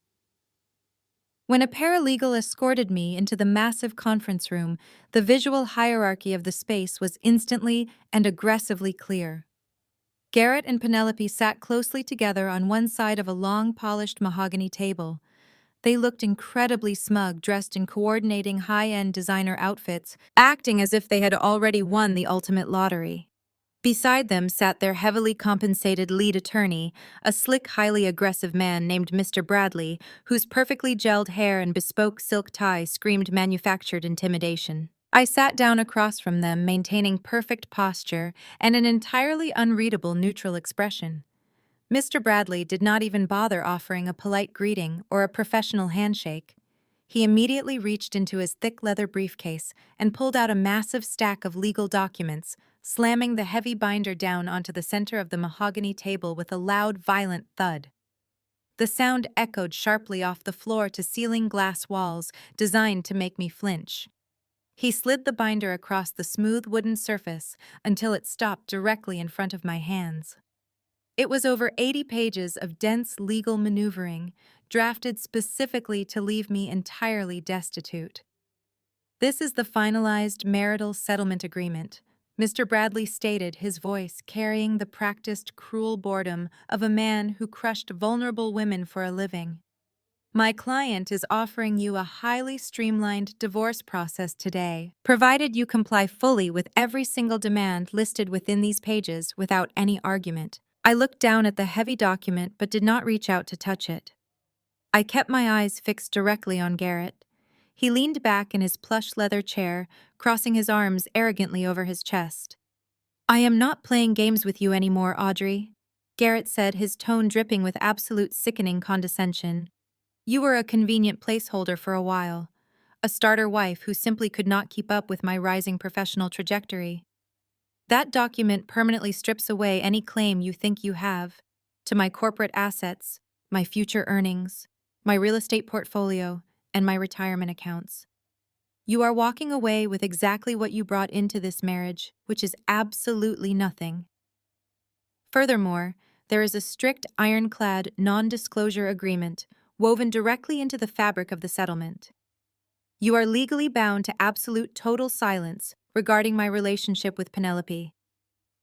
When a paralegal escorted me into the massive conference room, the visual hierarchy of the space was instantly and aggressively clear. Garrett and Penelope sat closely together on one side of a long, polished mahogany table. They looked incredibly smug, dressed in coordinating high-end designer outfits, acting as if they had already won the ultimate lottery. Beside them sat their heavily compensated lead attorney, a slick, highly aggressive man named Mr. Bradley, whose perfectly gelled hair and bespoke silk tie screamed manufactured intimidation. I sat down across from them, maintaining perfect posture and an entirely unreadable neutral expression. Mr. Bradley did not even bother offering a polite greeting or a professional handshake. He immediately reached into his thick leather briefcase and pulled out a massive stack of legal documents, slamming the heavy binder down onto the center of the mahogany table with a loud, violent thud. The sound echoed sharply off the floor to ceiling glass walls, designed to make me flinch. He slid the binder across the smooth wooden surface until it stopped directly in front of my hands. It was over 80 pages of dense legal maneuvering, drafted specifically to leave me entirely destitute. "This is the finalized marital settlement agreement," Mr. Bradley stated, his voice carrying the practiced, cruel boredom of a man who crushed vulnerable women for a living. "My client is offering you a highly streamlined divorce process today, provided you comply fully with every single demand listed within these pages without any argument." I looked down at the heavy document but did not reach out to touch it. I kept my eyes fixed directly on Garrett. He leaned back in his plush leather chair, crossing his arms arrogantly over his chest. "I am not playing games with you anymore, Audrey," Garrett said, his tone dripping with absolute sickening condescension. "You were a convenient placeholder for a while, a starter wife who simply could not keep up with my rising professional trajectory. That document permanently strips away any claim you think you have to my corporate assets, my future earnings, my real estate portfolio, and my retirement accounts. You are walking away with exactly what you brought into this marriage, which is absolutely nothing. Furthermore, there is a strict ironclad non-disclosure agreement woven directly into the fabric of the settlement. You are legally bound to absolute total silence regarding my relationship with Penelope.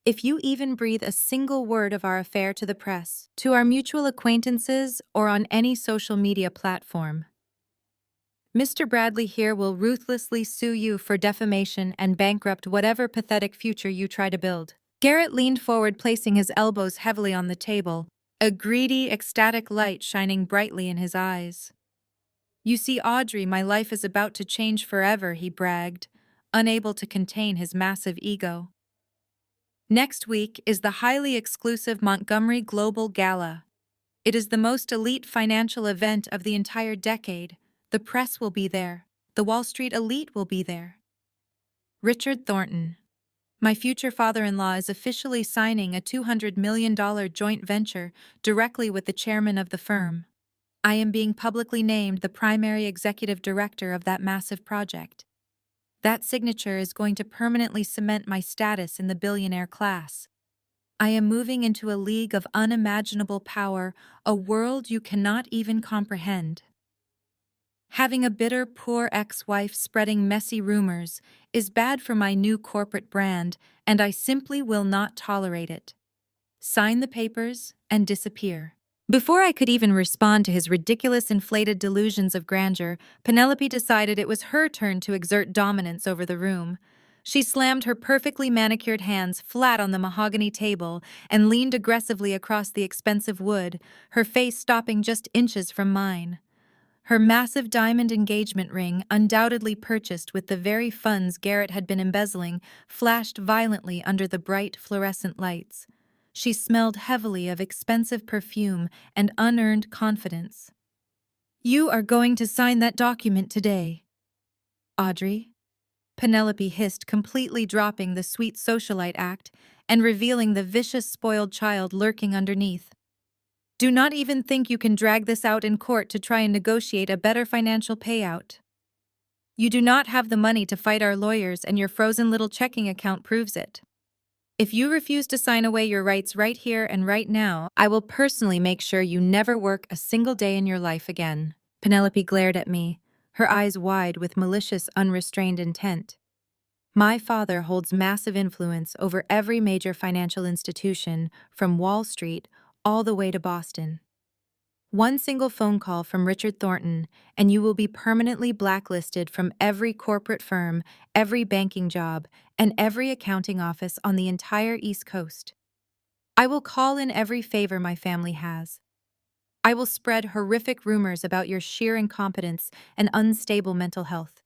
If you even breathe a single word of our affair to the press, to our mutual acquaintances, or on any social media platform, Mr. Bradley here will ruthlessly sue you for defamation and bankrupt whatever pathetic future you try to build. Garrett leaned forward, placing his elbows heavily on the table, a greedy, ecstatic light shining brightly in his eyes. You see, Audrey, my life is about to change forever, he bragged, unable to contain his massive ego. Next week is the highly exclusive Montgomery Global Gala. It is the most elite financial event of the entire decade. The press will be there. The Wall Street elite will be there. Richard Thornton. My future father-in-law is officially signing a $200 million joint venture directly with the chairman of the firm. I am being publicly named the primary executive director of that massive project. That signature is going to permanently cement my status in the billionaire class. I am moving into a league of unimaginable power, a world you cannot even comprehend. Having a bitter, poor ex-wife spreading messy rumors is bad for my new corporate brand, and I simply will not tolerate it. Sign the papers and disappear. Before I could even respond to his ridiculous inflated delusions of grandeur, Penelope decided it was her turn to exert dominance over the room. She slammed her perfectly manicured hands flat on the mahogany table and leaned aggressively across the expensive wood, her face stopping just inches from mine. Her massive diamond engagement ring, undoubtedly purchased with the very funds Garrett had been embezzling, flashed violently under the bright fluorescent lights. She smelled heavily of expensive perfume and unearned confidence. "You are going to sign that document today, Audrey," Penelope hissed, completely dropping the sweet socialite act and revealing the vicious spoiled child lurking underneath. "Do not even think you can drag this out in court to try and negotiate a better financial payout. You do not have the money to fight our lawyers, and your frozen little checking account proves it. If you refuse to sign away your rights right here and right now, I will personally make sure you never work a single day in your life again." Penelope glared at me, her eyes wide with malicious, unrestrained intent. My father holds massive influence over every major financial institution, from Wall Street all the way to Boston. One single phone call from Richard Thornton, and you will be permanently blacklisted from every corporate firm, every banking job, and every accounting office on the entire East Coast. I will call in every favor my family has. I will spread horrific rumors about your sheer incompetence and unstable mental health.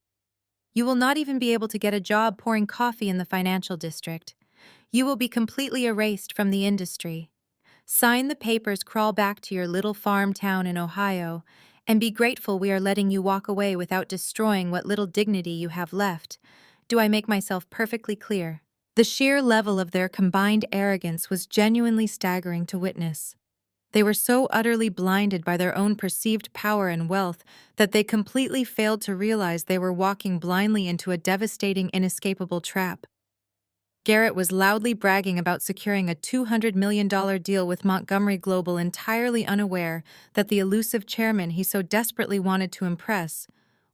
You will not even be able to get a job pouring coffee in the financial district. You will be completely erased from the industry. Sign the papers, crawl back to your little farm town in Ohio, and be grateful we are letting you walk away without destroying what little dignity you have left. Do I make myself perfectly clear? The sheer level of their combined arrogance was genuinely staggering to witness. They were so utterly blinded by their own perceived power and wealth that they completely failed to realize they were walking blindly into a devastating, inescapable trap. Garrett was loudly bragging about securing a $200 million deal with Montgomery Global, entirely unaware that the elusive chairman he so desperately wanted to impress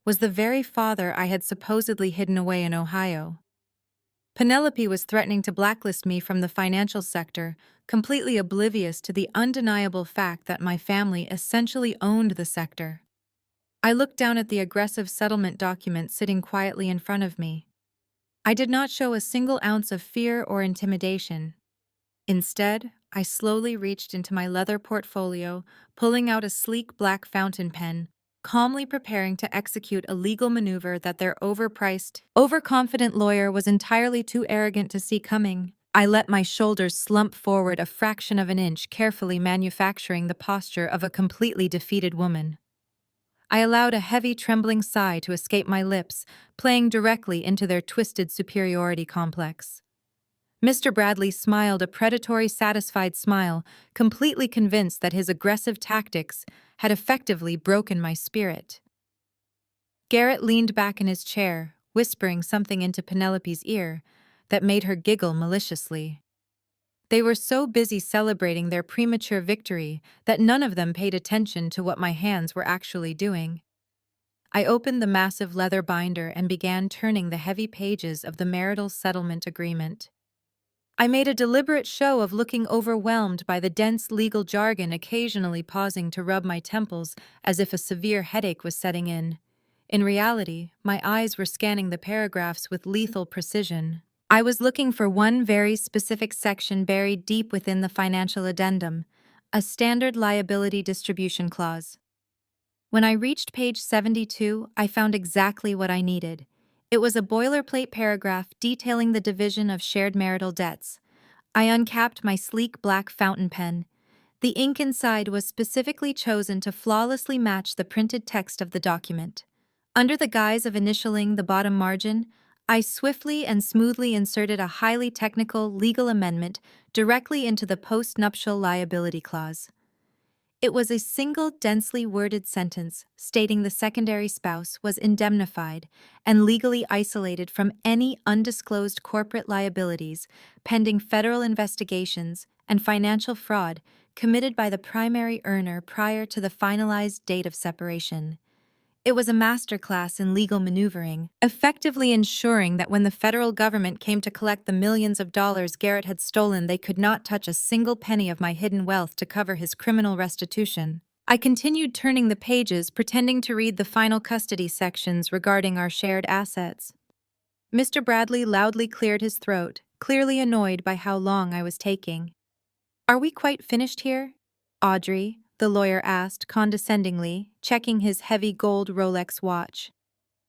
was the very father I had supposedly hidden away in Ohio. Penelope was threatening to blacklist me from the financial sector, completely oblivious to the undeniable fact that my family essentially owned the sector. I looked down at the aggressive settlement document sitting quietly in front of me. I did not show a single ounce of fear or intimidation. Instead, I slowly reached into my leather portfolio, pulling out a sleek black fountain pen, calmly preparing to execute a legal maneuver that their overpriced, overconfident lawyer was entirely too arrogant to see coming. I let my shoulders slump forward a fraction of an inch, carefully manufacturing the posture of a completely defeated woman. I allowed a heavy, trembling sigh to escape my lips, playing directly into their twisted superiority complex. Mr. Bradley smiled a predatory, satisfied smile, completely convinced that his aggressive tactics had effectively broken my spirit. Garrett leaned back in his chair, whispering something into Penelope's ear that made her giggle maliciously. They were so busy celebrating their premature victory that none of them paid attention to what my hands were actually doing. I opened the massive leather binder and began turning the heavy pages of the marital settlement agreement. I made a deliberate show of looking overwhelmed by the dense legal jargon, occasionally pausing to rub my temples as if a severe headache was setting in. In reality, my eyes were scanning the paragraphs with lethal precision. I was looking for one very specific section buried deep within the financial addendum, a standard liability distribution clause. When I reached page 72, I found exactly what I needed. It was a boilerplate paragraph detailing the division of shared marital debts. I uncapped my sleek black fountain pen. The ink inside was specifically chosen to flawlessly match the printed text of the document. Under the guise of initialing the bottom margin, I swiftly and smoothly inserted a highly technical legal amendment directly into the post-nuptial liability clause. It was a single densely worded sentence stating the secondary spouse was indemnified and legally isolated from any undisclosed corporate liabilities pending federal investigations and financial fraud committed by the primary earner prior to the finalized date of separation. It was a masterclass in legal maneuvering, effectively ensuring that when the federal government came to collect the millions of dollars Garrett had stolen, they could not touch a single penny of my hidden wealth to cover his criminal restitution. I continued turning the pages, pretending to read the final custody sections regarding our shared assets. Mr. Bradley loudly cleared his throat, clearly annoyed by how long I was taking. "Are we quite finished here, Audrey?" the lawyer asked condescendingly, checking his heavy gold Rolex watch.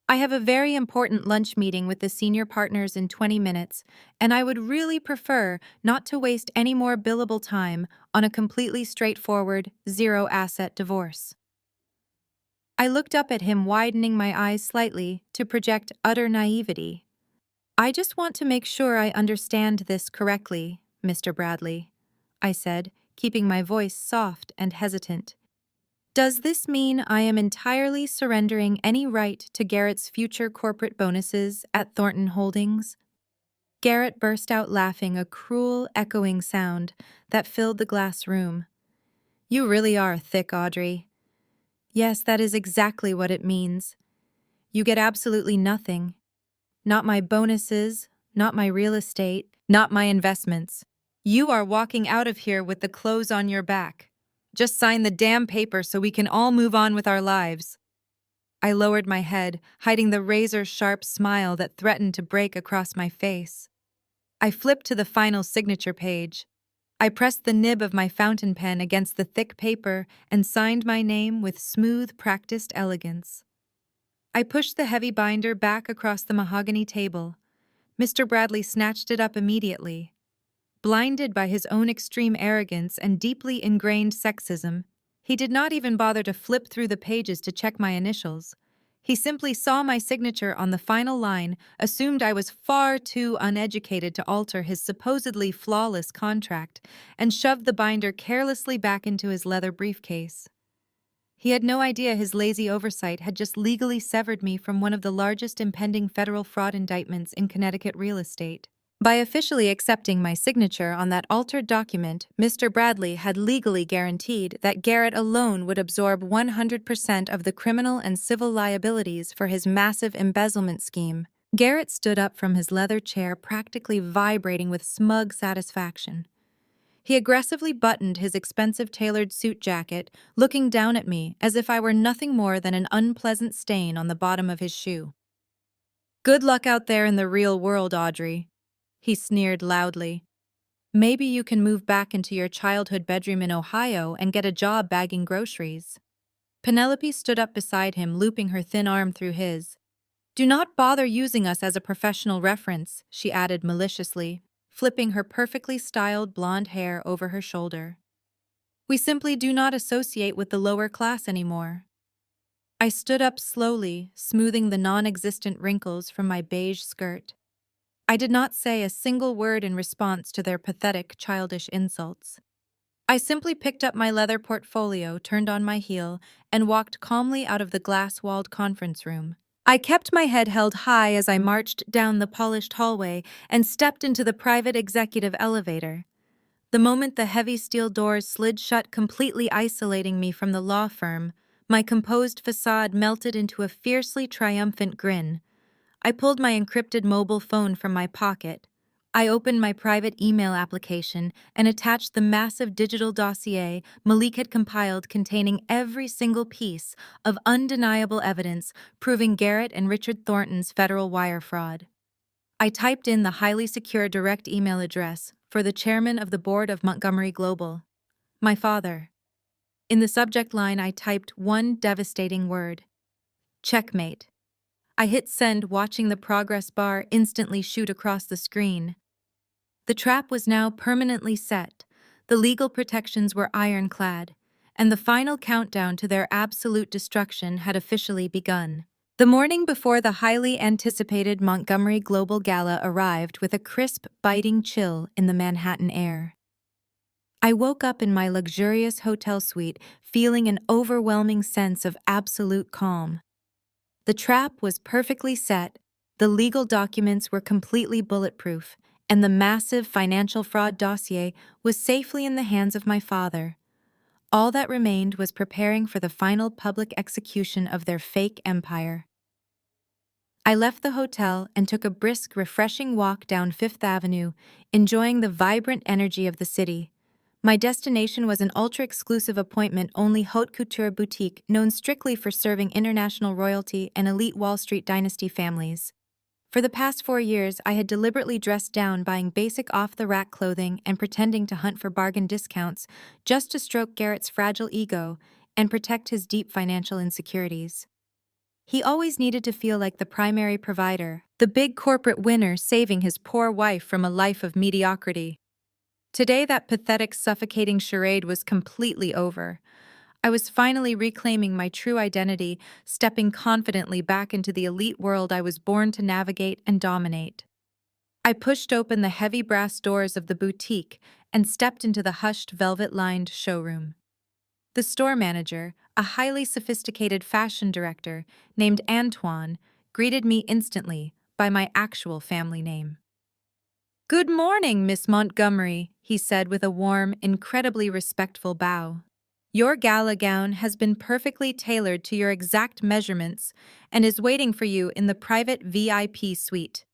"I have a very important lunch meeting with the senior partners in 20 minutes, and I would really prefer not to waste any more billable time on a completely straightforward, zero-asset divorce." I looked up at him, widening my eyes slightly to project utter naivety. "I just want to make sure I understand this correctly, Mr. Bradley," I said, keeping my voice soft and hesitant. "Does this mean I am entirely surrendering any right to Garrett's future corporate bonuses at Thornton Holdings?" Garrett burst out laughing, a cruel, echoing sound that filled the glass room. "You really are thick, Audrey. Yes, that is exactly what it means. You get absolutely nothing. Not my bonuses, not my real estate, not my investments. You are walking out of here with the clothes on your back. Just sign the damn paper so we can all move on with our lives." I lowered my head, hiding the razor-sharp smile that threatened to break across my face. I flipped to the final signature page. I pressed the nib of my fountain pen against the thick paper and signed my name with smooth, practiced elegance. I pushed the heavy binder back across the mahogany table. Mr. Bradley snatched it up immediately. Blinded by his own extreme arrogance and deeply ingrained sexism, he did not even bother to flip through the pages to check my initials. He simply saw my signature on the final line, assumed I was far too uneducated to alter his supposedly flawless contract, and shoved the binder carelessly back into his leather briefcase. He had no idea his lazy oversight had just legally severed me from one of the largest impending federal fraud indictments in Connecticut real estate. By officially accepting my signature on that altered document, Mr. Bradley had legally guaranteed that Garrett alone would absorb 100% of the criminal and civil liabilities for his massive embezzlement scheme. Garrett stood up from his leather chair, practically vibrating with smug satisfaction. He aggressively buttoned his expensive tailored suit jacket, looking down at me as if I were nothing more than an unpleasant stain on the bottom of his shoe. "Good luck out there in the real world, Audrey," he sneered loudly. "Maybe you can move back into your childhood bedroom in Ohio and get a job bagging groceries." Penelope stood up beside him, looping her thin arm through his. "Do not bother using us as a professional reference," she added maliciously, flipping her perfectly styled blonde hair over her shoulder. "We simply do not associate with the lower class anymore." I stood up slowly, smoothing the non-existent wrinkles from my beige skirt. I did not say a single word in response to their pathetic, childish insults. I simply picked up my leather portfolio, turned on my heel, and walked calmly out of the glass-walled conference room. I kept my head held high as I marched down the polished hallway and stepped into the private executive elevator. The moment the heavy steel doors slid shut, completely isolating me from the law firm, my composed facade melted into a fiercely triumphant grin. I pulled my encrypted mobile phone from my pocket. I opened my private email application and attached the massive digital dossier Malik had compiled containing every single piece of undeniable evidence proving Garrett and Richard Thornton's federal wire fraud. I typed in the highly secure direct email address for the chairman of the board of Montgomery Global, my father. In the subject line, I typed one devastating word: checkmate. I hit send, watching the progress bar instantly shoot across the screen. The trap was now permanently set, the legal protections were ironclad, and the final countdown to their absolute destruction had officially begun. The morning before the highly anticipated Montgomery Global Gala arrived with a crisp, biting chill in the Manhattan air. I woke up in my luxurious hotel suite feeling an overwhelming sense of absolute calm. The trap was perfectly set, the legal documents were completely bulletproof, and the massive financial fraud dossier was safely in the hands of my father. All that remained was preparing for the final public execution of their fake empire. I left the hotel and took a brisk, refreshing walk down Fifth Avenue, enjoying the vibrant energy of the city. My destination was an ultra-exclusive appointment-only haute couture boutique known strictly for serving international royalty and elite Wall Street dynasty families. For the past 4 years, I had deliberately dressed down, buying basic off-the-rack clothing and pretending to hunt for bargain discounts just to stroke Garrett's fragile ego and protect his deep financial insecurities. He always needed to feel like the primary provider, the big corporate winner saving his poor wife from a life of mediocrity. Today, that pathetic, suffocating charade was completely over. I was finally reclaiming my true identity, stepping confidently back into the elite world I was born to navigate and dominate. I pushed open the heavy brass doors of the boutique and stepped into the hushed, velvet-lined showroom. The store manager, a highly sophisticated fashion director named Antoine, greeted me instantly by my actual family name. "Good morning, Miss Montgomery," he said with a warm, incredibly respectful bow. "Your gala gown has been perfectly tailored to your exact measurements and is waiting for you in the private VIP suite."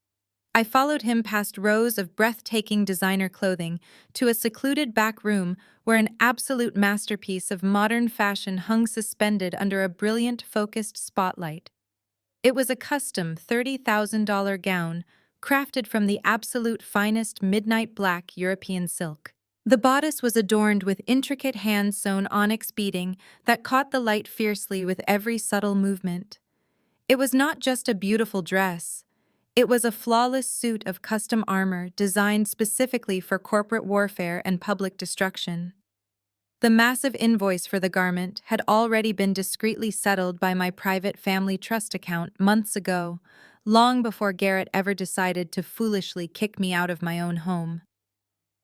I followed him past rows of breathtaking designer clothing to a secluded back room where an absolute masterpiece of modern fashion hung suspended under a brilliant, focused spotlight. It was a custom $30,000 gown, crafted from the absolute finest midnight black European silk. The bodice was adorned with intricate hand-sewn onyx beading that caught the light fiercely with every subtle movement. It was not just a beautiful dress. It was a flawless suit of custom armor designed specifically for corporate warfare and public destruction. The massive invoice for the garment had already been discreetly settled by my private family trust account months ago, long before Garrett ever decided to foolishly kick me out of my own home.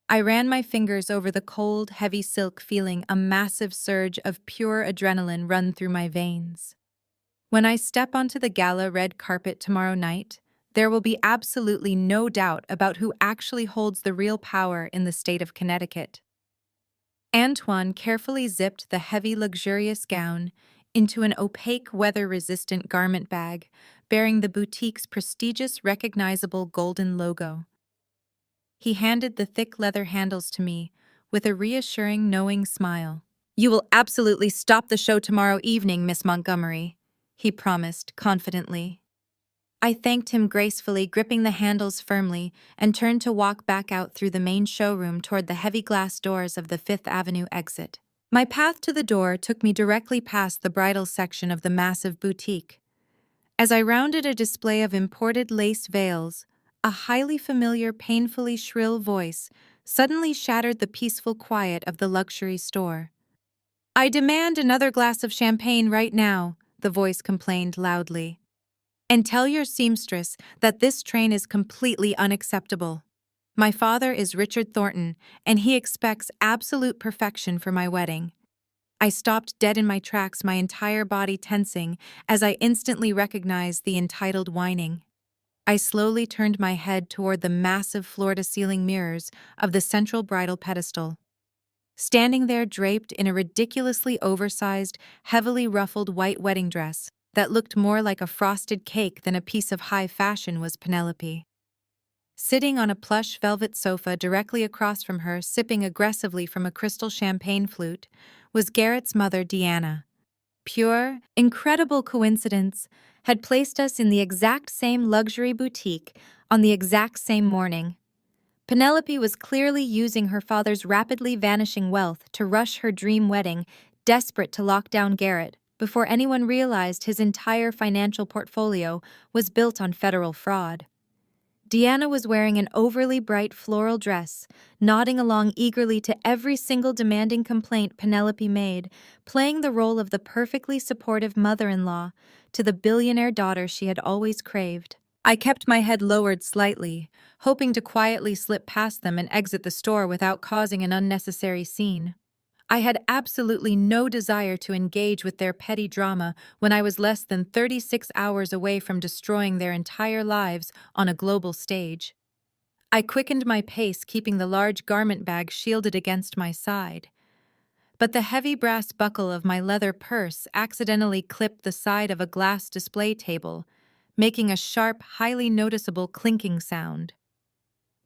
I ran my fingers over the cold, heavy silk, feeling a massive surge of pure adrenaline run through my veins. When I step onto the gala red carpet tomorrow night, there will be absolutely no doubt about who actually holds the real power in the state of Connecticut. Antoine carefully zipped the heavy, luxurious gown into an opaque, weather-resistant garment bag bearing the boutique's prestigious, recognizable golden logo. He handed the thick leather handles to me with a reassuring, knowing smile. "You will absolutely stop the show tomorrow evening, Miss Montgomery," he promised confidently. I thanked him gracefully, gripping the handles firmly, and turned to walk back out through the main showroom toward the heavy glass doors of the Fifth Avenue exit. My path to the door took me directly past the bridal section of the massive boutique. As I rounded a display of imported lace veils, a highly familiar, painfully shrill voice suddenly shattered the peaceful quiet of the luxury store. "I demand another glass of champagne right now," the voice complained loudly. And tell your seamstress that this train is completely unacceptable. My father is Richard Thornton, and he expects absolute perfection for my wedding. I stopped dead in my tracks, my entire body tensing as I instantly recognized the entitled whining. I slowly turned my head toward the massive floor-to-ceiling mirrors of the central bridal pedestal. Standing there draped in a ridiculously oversized, heavily ruffled white wedding dress that looked more like a frosted cake than a piece of high fashion was Penelope. Sitting on a plush velvet sofa directly across from her, sipping aggressively from a crystal champagne flute, was Garrett's mother, Deanna. Pure, incredible coincidence had placed us in the exact same luxury boutique on the exact same morning. Penelope was clearly using her father's rapidly vanishing wealth to rush her dream wedding, desperate to lock down Garrett before anyone realized his entire financial portfolio was built on federal fraud. Deanna was wearing an overly bright floral dress, nodding along eagerly to every single demanding complaint Penelope made, playing the role of the perfectly supportive mother-in-law to the billionaire daughter she had always craved. I kept my head lowered slightly, hoping to quietly slip past them and exit the store without causing an unnecessary scene. I had absolutely no desire to engage with their petty drama when I was less than 36 hours away from destroying their entire lives on a global stage. I quickened my pace, keeping the large garment bag shielded against my side. But the heavy brass buckle of my leather purse accidentally clipped the side of a glass display table, making a sharp, highly noticeable clinking sound.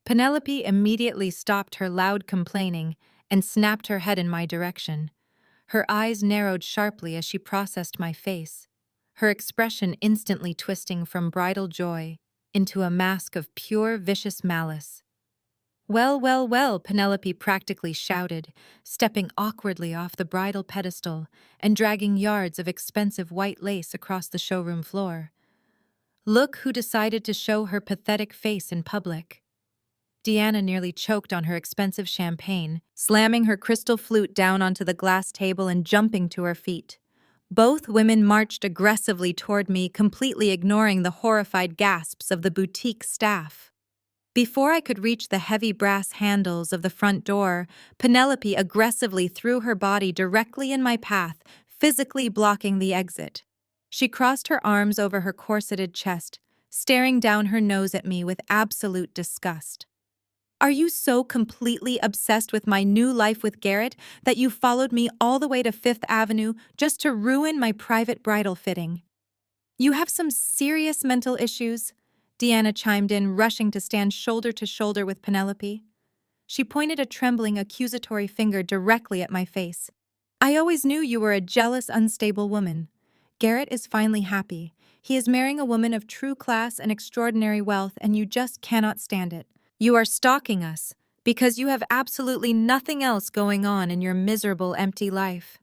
Penelope immediately stopped her loud complaining and snapped her head in my direction. Her eyes narrowed sharply as she processed my face, her expression instantly twisting from bridal joy into a mask of pure, vicious malice. "Well, well, well," Penelope practically shouted, stepping awkwardly off the bridal pedestal and dragging yards of expensive white lace across the showroom floor. "Look who decided to show her pathetic face in public." Deanna nearly choked on her expensive champagne, slamming her crystal flute down onto the glass table and jumping to her feet. Both women marched aggressively toward me, completely ignoring the horrified gasps of the boutique staff. Before I could reach the heavy brass handles of the front door, Penelope aggressively threw her body directly in my path, physically blocking the exit. She crossed her arms over her corseted chest, staring down her nose at me with absolute disgust. "Are you so completely obsessed with my new life with Garrett that you followed me all the way to Fifth Avenue just to ruin my private bridal fitting? You have some serious mental issues," Deanna chimed in, rushing to stand shoulder to shoulder with Penelope. She pointed a trembling, accusatory finger directly at my face. "I always knew you were a jealous, unstable woman. Garrett is finally happy. He is marrying a woman of true class and extraordinary wealth, and you just cannot stand it. You are stalking us because you have absolutely nothing else going on in your miserable, empty life."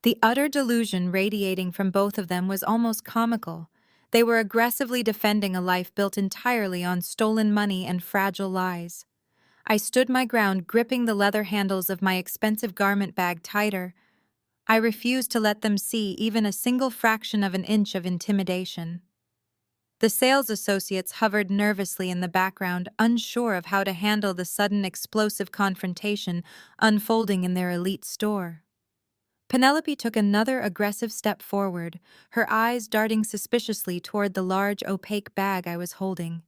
The utter delusion radiating from both of them was almost comical. They were aggressively defending a life built entirely on stolen money and fragile lies. I stood my ground, gripping the leather handles of my expensive garment bag tighter. I refused to let them see even a single fraction of an inch of intimidation. The sales associates hovered nervously in the background, unsure of how to handle the sudden explosive confrontation unfolding in their elite store. Penelope took another aggressive step forward, her eyes darting suspiciously toward the large, opaque bag I was holding.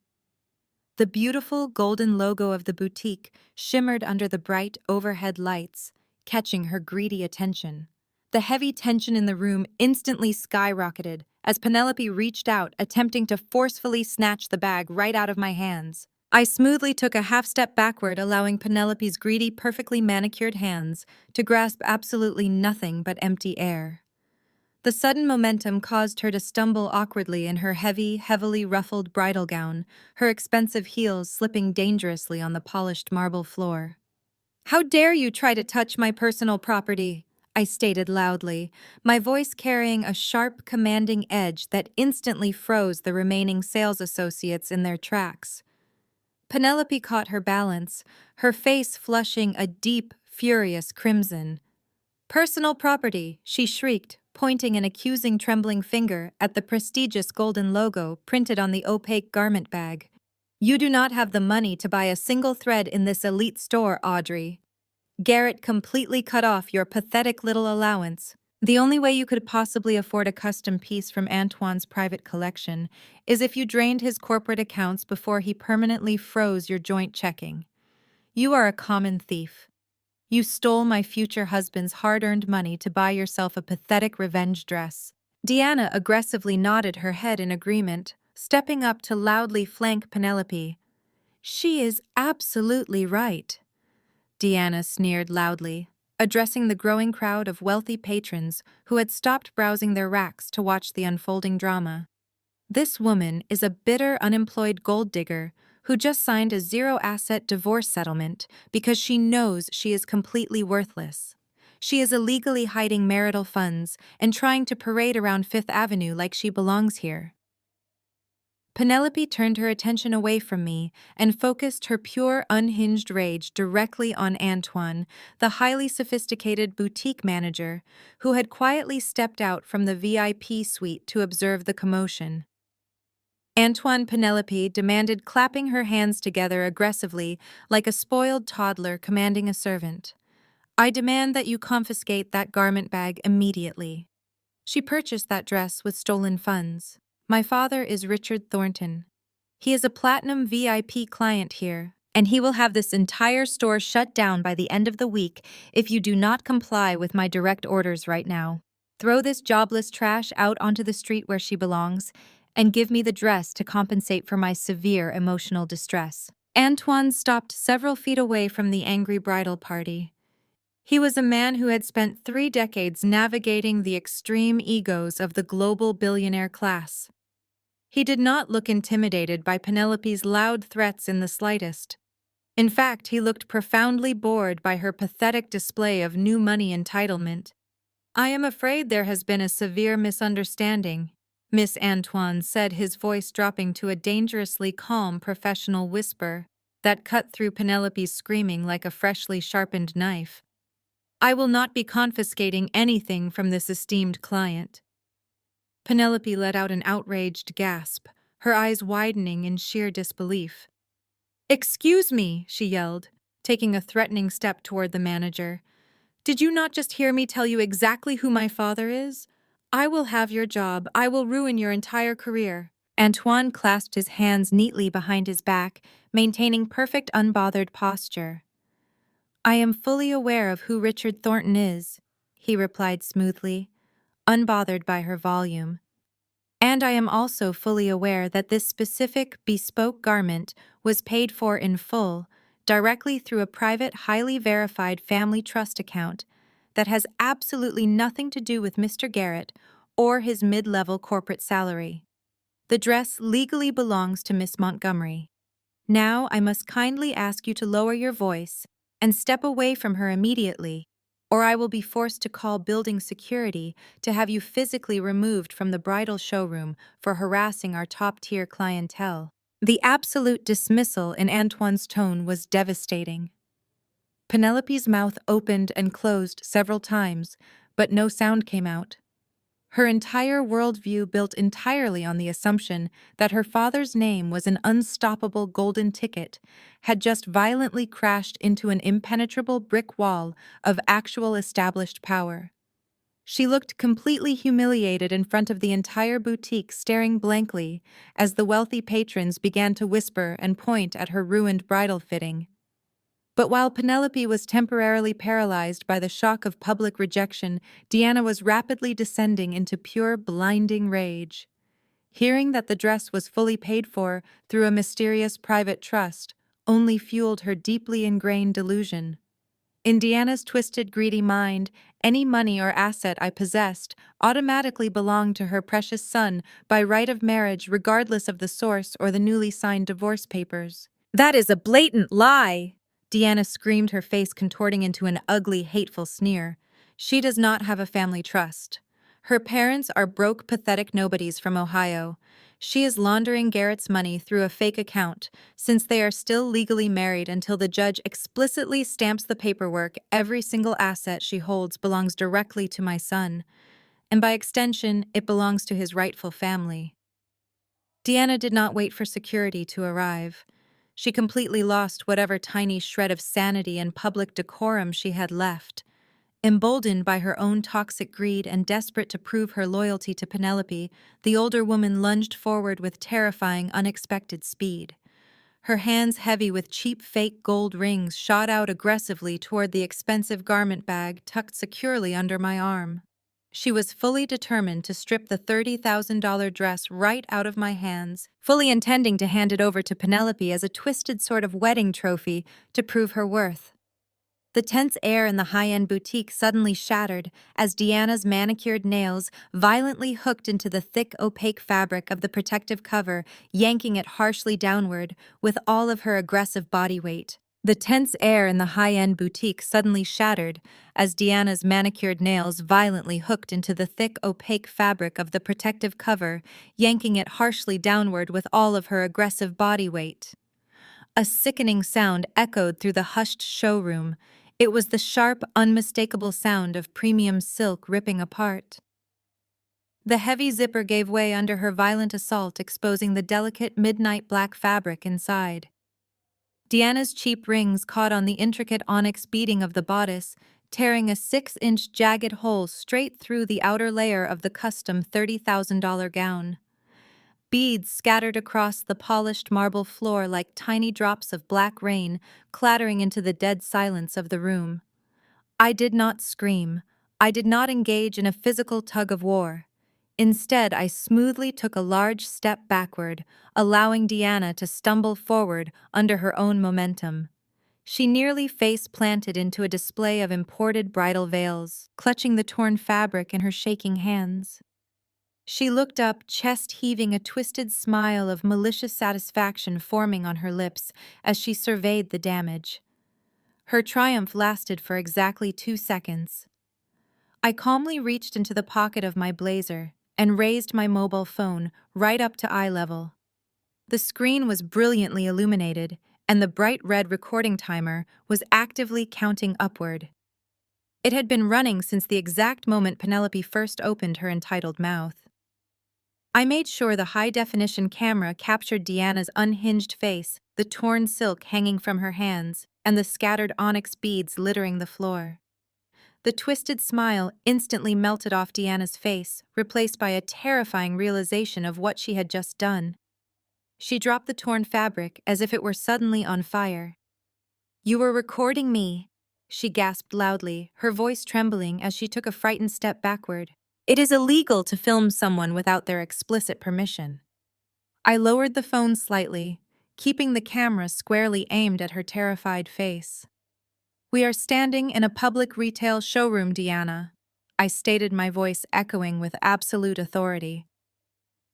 The beautiful golden logo of the boutique shimmered under the bright overhead lights, catching her greedy attention. The heavy tension in the room instantly skyrocketed as Penelope reached out, attempting to forcefully snatch the bag right out of my hands. I smoothly took a half step backward, allowing Penelope's greedy, perfectly manicured hands to grasp absolutely nothing but empty air. The sudden momentum caused her to stumble awkwardly in her heavy, heavily ruffled bridal gown, her expensive heels slipping dangerously on the polished marble floor. "How dare you try to touch my personal property?" I stated loudly, my voice carrying a sharp, commanding edge that instantly froze the remaining sales associates in their tracks. Penelope caught her balance, her face flushing a deep, furious crimson. "Personal property," she shrieked, pointing an accusing trembling finger at the prestigious golden logo printed on the opaque garment bag. You do not have the money to buy a single thread in this elite store, Audrey. Garrett completely cut off your pathetic little allowance. The only way you could possibly afford a custom piece from Antoine's private collection is if you drained his corporate accounts before he permanently froze your joint checking. You are a common thief. You stole my future husband's hard-earned money to buy yourself a pathetic revenge dress. Deanna aggressively nodded her head in agreement, stepping up to loudly flank Penelope. She is absolutely right. Deanna sneered loudly, addressing the growing crowd of wealthy patrons who had stopped browsing their racks to watch the unfolding drama. This woman is a bitter, unemployed gold digger who just signed a zero-asset divorce settlement because she knows she is completely worthless. She is illegally hiding marital funds and trying to parade around Fifth Avenue like she belongs here. Penelope turned her attention away from me and focused her pure, unhinged rage directly on Antoine, the highly sophisticated boutique manager who had quietly stepped out from the VIP suite to observe the commotion. Antoine Penelope demanded, clapping her hands together aggressively like a spoiled toddler commanding a servant. I demand that you confiscate that garment bag immediately. She purchased that dress with stolen funds. My father is Richard Thornton. He is a platinum VIP client here, and he will have this entire store shut down by the end of the week if you do not comply with my direct orders right now. Throw this jobless trash out onto the street where she belongs, and give me the dress to compensate for my severe emotional distress. Antoine stopped several feet away from the angry bridal party. He was a man who had spent 3 decades navigating the extreme egos of the global billionaire class. He did not look intimidated by Penelope's loud threats in the slightest. In fact, he looked profoundly bored by her pathetic display of new money entitlement. I am afraid there has been a severe misunderstanding, Miss Antoine said, his voice dropping to a dangerously calm professional whisper that cut through Penelope's screaming like a freshly sharpened knife. I will not be confiscating anything from this esteemed client. Penelope let out an outraged gasp, her eyes widening in sheer disbelief. Excuse me, she yelled, taking a threatening step toward the manager. Did you not just hear me tell you exactly who my father is? I will have your job. I will ruin your entire career. Antoine clasped his hands neatly behind his back, maintaining perfect unbothered posture. I am fully aware of who Richard Thornton is, he replied smoothly, unbothered by her volume. And I am also fully aware that this specific, bespoke garment was paid for in full, directly through a private, highly verified family trust account that has absolutely nothing to do with Mr. Garrett or his mid-level corporate salary. The dress legally belongs to Miss Montgomery. Now I must kindly ask you to lower your voice and step away from her immediately, or I will be forced to call building security to have you physically removed from the bridal showroom for harassing our top-tier clientele. The absolute dismissal in Antoine's tone was devastating. Penelope's mouth opened and closed several times, but no sound came out. Her entire worldview, built entirely on the assumption that her father's name was an unstoppable golden ticket, had just violently crashed into an impenetrable brick wall of actual established power. She looked completely humiliated in front of the entire boutique, staring blankly as the wealthy patrons began to whisper and point at her ruined bridal fitting. But while Penelope was temporarily paralyzed by the shock of public rejection, Deanna was rapidly descending into pure, blinding rage. Hearing that the dress was fully paid for through a mysterious private trust only fueled her deeply ingrained delusion. In Deanna's twisted, greedy mind, any money or asset I possessed automatically belonged to her precious son by right of marriage, regardless of the source or the newly signed divorce papers. That is a blatant lie! Deanna screamed, her face contorting into an ugly, hateful sneer. She does not have a family trust. Her parents are broke, pathetic nobodies from Ohio. She is laundering Garrett's money through a fake account, since they are still legally married until the judge explicitly stamps the paperwork. Every single asset she holds belongs directly to my son. and by extension, it belongs to his rightful family. Deanna did not wait for security to arrive. She completely lost whatever tiny shred of sanity and public decorum she had left. Emboldened by her own toxic greed and desperate to prove her loyalty to Penelope, the older woman lunged forward with terrifying, unexpected speed. Her hands heavy with cheap fake gold rings shot out aggressively toward the expensive garment bag tucked securely under my arm. She was fully determined to strip the $30,000 dress right out of my hands, fully intending to hand it over to Penelope as a twisted sort of wedding trophy to prove her worth. The tense air in the high-end boutique suddenly shattered as Deanna's manicured nails violently hooked into the thick, opaque fabric of the protective cover, yanking it harshly downward with all of her aggressive body weight. The tense air in the high-end boutique suddenly shattered as Deanna's manicured nails violently hooked into the thick, opaque fabric of the protective cover, yanking it harshly downward with all of her aggressive body weight. A sickening sound echoed through the hushed showroom. It was the sharp, unmistakable sound of premium silk ripping apart. The heavy zipper gave way under her violent assault, exposing the delicate midnight black fabric inside. Deanna's cheap rings caught on the intricate onyx beading of the bodice, tearing a 6-inch jagged hole straight through the outer layer of the custom $30,000 gown. Beads scattered across the polished marble floor like tiny drops of black rain, clattering into the dead silence of the room. I did not scream. I did not engage in a physical tug-of-war. Instead, I smoothly took a large step backward, allowing Deanna to stumble forward under her own momentum. She nearly face-planted into a display of imported bridal veils, clutching the torn fabric in her shaking hands. She looked up, chest heaving, a twisted smile of malicious satisfaction forming on her lips as she surveyed the damage. Her triumph lasted for exactly 2 seconds. I calmly reached into the pocket of my blazer and raised my mobile phone right up to eye level. The screen was brilliantly illuminated, and the bright red recording timer was actively counting upward. It had been running since the exact moment Penelope first opened her entitled mouth. I made sure the high-definition camera captured Deanna's unhinged face, the torn silk hanging from her hands, and the scattered onyx beads littering the floor. The twisted smile instantly melted off Deanna's face, replaced by a terrifying realization of what she had just done. She dropped the torn fabric as if it were suddenly on fire. "You were recording me," she gasped loudly, her voice trembling as she took a frightened step backward. "It is illegal to film someone without their explicit permission." I lowered the phone slightly, keeping the camera squarely aimed at her terrified face. "We are standing in a public retail showroom, Deanna," I stated, my voice echoing with absolute authority.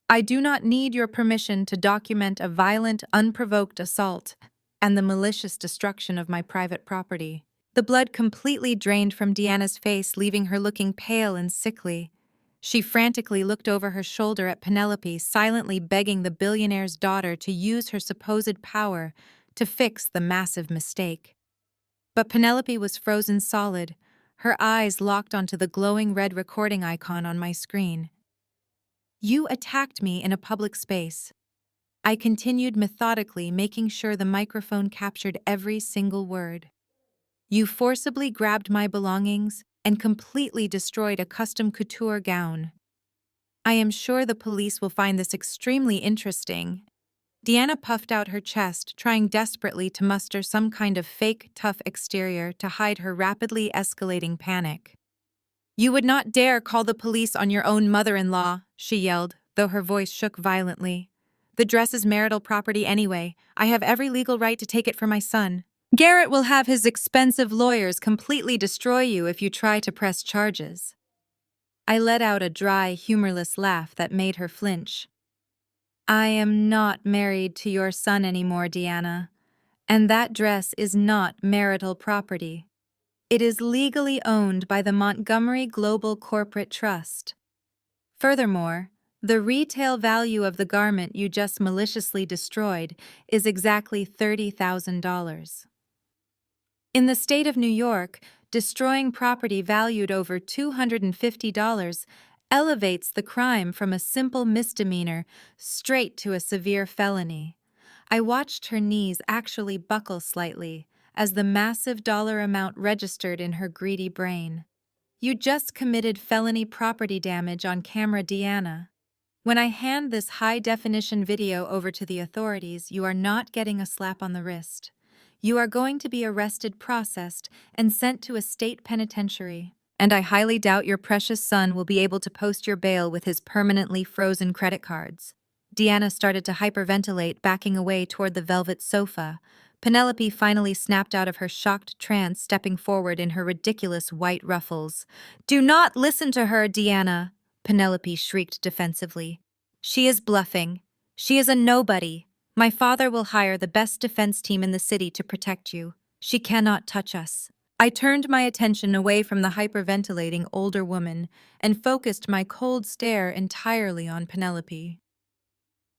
"I do not need your permission to document a violent, unprovoked assault and the malicious destruction of my private property." The blood completely drained from Deanna's face, leaving her looking pale and sickly. She frantically looked over her shoulder at Penelope, silently begging the billionaire's daughter to use her supposed power to fix the massive mistake. But Penelope was frozen solid, her eyes locked onto the glowing red recording icon on my screen. "You attacked me in a public space." I continued methodically, making sure the microphone captured every single word. "You forcibly grabbed my belongings and completely destroyed a custom couture gown. I am sure the police will find this extremely interesting." Deanna puffed out her chest, trying desperately to muster some kind of fake, tough exterior to hide her rapidly escalating panic. "You would not dare call the police on your own mother-in-law," she yelled, though her voice shook violently. "The dress is marital property anyway. I have every legal right to take it for my son. Garrett will have his expensive lawyers completely destroy you if you try to press charges." I let out a dry, humorless laugh that made her flinch. "I am not married to your son anymore, Deanna, and that dress is not marital property. It is legally owned by the Montgomery Global Corporate Trust. Furthermore, the retail value of the garment you just maliciously destroyed is exactly $30,000. In the state of New York, destroying property valued over $250 elevates the crime from a simple misdemeanor straight to a severe felony. I watched her knees actually buckle slightly as the massive dollar amount registered in her greedy brain. You just committed felony property damage on camera, Deanna. When I hand this high-definition video over to the authorities, you are not getting a slap on the wrist. You are going to be arrested, processed, and sent to a state penitentiary. And I highly doubt your precious son will be able to post your bail with his permanently frozen credit cards. Deanna started to hyperventilate, backing away toward the velvet sofa. Penelope finally snapped out of her shocked trance, stepping forward in her ridiculous white ruffles. "Do not listen to her, Deanna," Penelope shrieked defensively. "She is bluffing. She is a nobody. My father will hire the best defense team in the city to protect you. She cannot touch us." I turned my attention away from the hyperventilating older woman and focused my cold stare entirely on Penelope.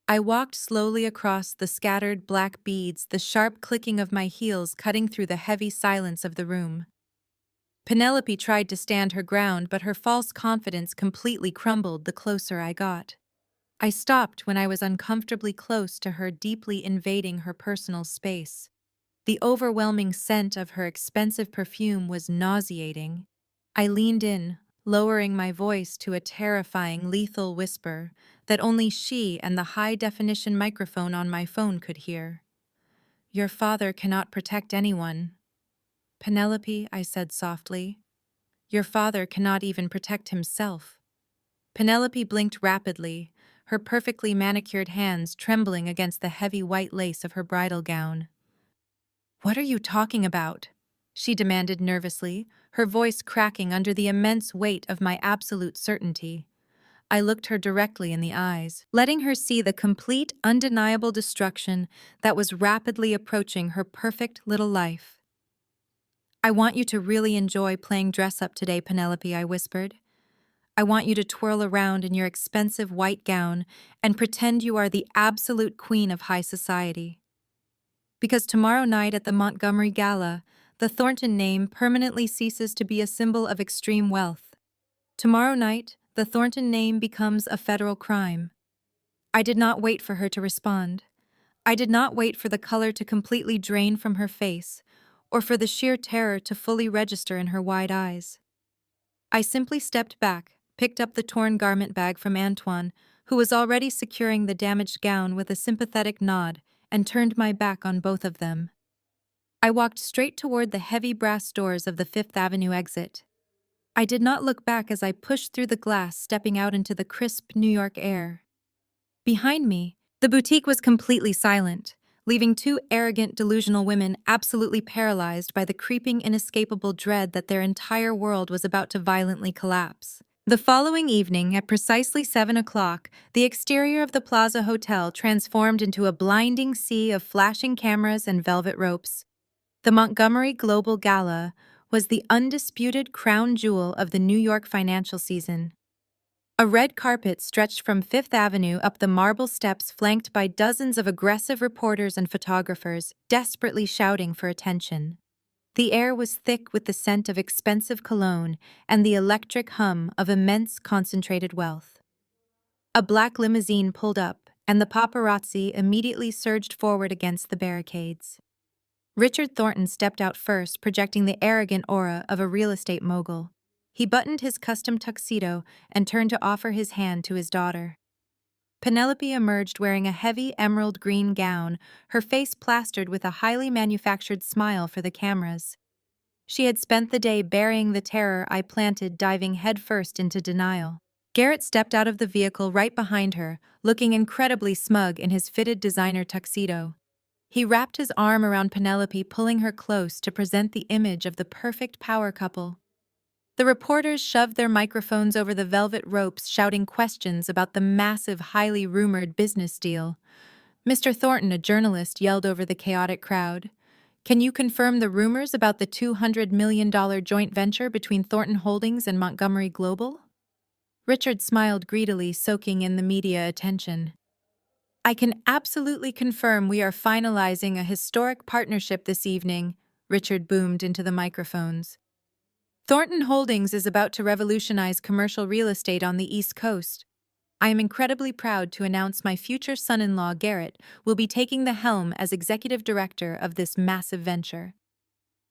I walked slowly across the scattered black beads, the sharp clicking of my heels cutting through the heavy silence of the room. Penelope tried to stand her ground, but her false confidence completely crumbled the closer I got. I stopped when I was uncomfortably close to her, deeply invading her personal space. The overwhelming scent of her expensive perfume was nauseating. I leaned in, lowering my voice to a terrifying, lethal whisper that only she and the high-definition microphone on my phone could hear. "Your father cannot protect anyone." "Penelope," I said softly. "Your father cannot even protect himself." Penelope blinked rapidly, her perfectly manicured hands trembling against the heavy white lace of her bridal gown. "What are you talking about?" she demanded nervously, her voice cracking under the immense weight of my absolute certainty. I looked her directly in the eyes, letting her see the complete, undeniable destruction that was rapidly approaching her perfect little life. "I want you to really enjoy playing dress-up today, Penelope," I whispered. "I want you to twirl around in your expensive white gown and pretend you are the absolute queen of high society. Because tomorrow night at the Montgomery Gala, the Thornton name permanently ceases to be a symbol of extreme wealth. Tomorrow night, the Thornton name becomes a federal crime." I did not wait for her to respond. I did not wait for the color to completely drain from her face, or for the sheer terror to fully register in her wide eyes. I simply stepped back, picked up the torn garment bag from Antoine, who was already securing the damaged gown, with a sympathetic nod, and turned my back on both of them. I walked straight toward the heavy brass doors of the Fifth Avenue exit. I did not look back as I pushed through the glass, stepping out into the crisp New York air. Behind me, the boutique was completely silent, leaving two arrogant, delusional women absolutely paralyzed by the creeping, inescapable dread that their entire world was about to violently collapse. The following evening, at precisely 7 o'clock, the exterior of the Plaza Hotel transformed into a blinding sea of flashing cameras and velvet ropes. The Montgomery Global Gala was the undisputed crown jewel of the New York financial season. A red carpet stretched from Fifth Avenue up the marble steps, flanked by dozens of aggressive reporters and photographers, desperately shouting for attention. The air was thick with the scent of expensive cologne and the electric hum of immense concentrated wealth. A black limousine pulled up, and the paparazzi immediately surged forward against the barricades. Richard Thornton stepped out first, projecting the arrogant aura of a real estate mogul. He buttoned his custom tuxedo and turned to offer his hand to his daughter. Penelope emerged wearing a heavy emerald green gown, her face plastered with a highly manufactured smile for the cameras. She had spent the day burying the terror I planted, diving headfirst into denial. Garrett stepped out of the vehicle right behind her, looking incredibly smug in his fitted designer tuxedo. He wrapped his arm around Penelope, pulling her close to present the image of the perfect power couple. The reporters shoved their microphones over the velvet ropes, shouting questions about the massive, highly rumored business deal. Mr. Thornton, a journalist, yelled over the chaotic crowd. "Can you confirm the rumors about the $200 million joint venture between Thornton Holdings and Montgomery Global?" Richard smiled greedily, soaking in the media attention. "I can absolutely confirm we are finalizing a historic partnership this evening," Richard boomed into the microphones. Thornton Holdings is about to revolutionize commercial real estate on the East Coast. I am incredibly proud to announce my future son-in-law, Garrett, will be taking the helm as executive director of this massive venture.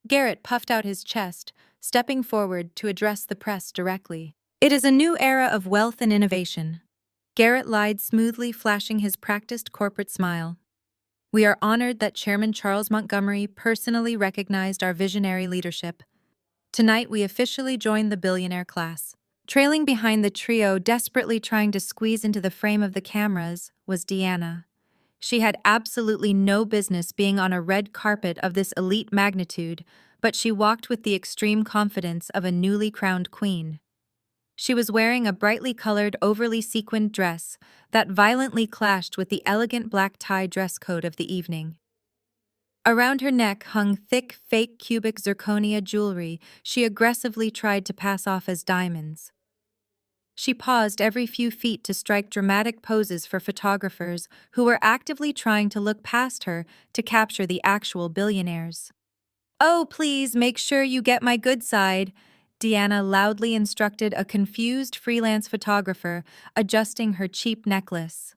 Garrett puffed out his chest, stepping forward to address the press directly. It is a new era of wealth and innovation. Garrett lied smoothly, flashing his practiced corporate smile. We are honored that Chairman Charles Montgomery personally recognized our visionary leadership. Tonight, we officially joined the billionaire class. Trailing behind the trio, desperately trying to squeeze into the frame of the cameras, was Deanna. She had absolutely no business being on a red carpet of this elite magnitude, but she walked with the extreme confidence of a newly crowned queen. She was wearing a brightly colored, overly sequined dress that violently clashed with the elegant black tie dress code of the evening. Around her neck hung thick, fake cubic zirconia jewelry she aggressively tried to pass off as diamonds. She paused every few feet to strike dramatic poses for photographers who were actively trying to look past her to capture the actual billionaires. "Oh, please make sure you get my good side," Deanna loudly instructed a confused freelance photographer, adjusting her cheap necklace.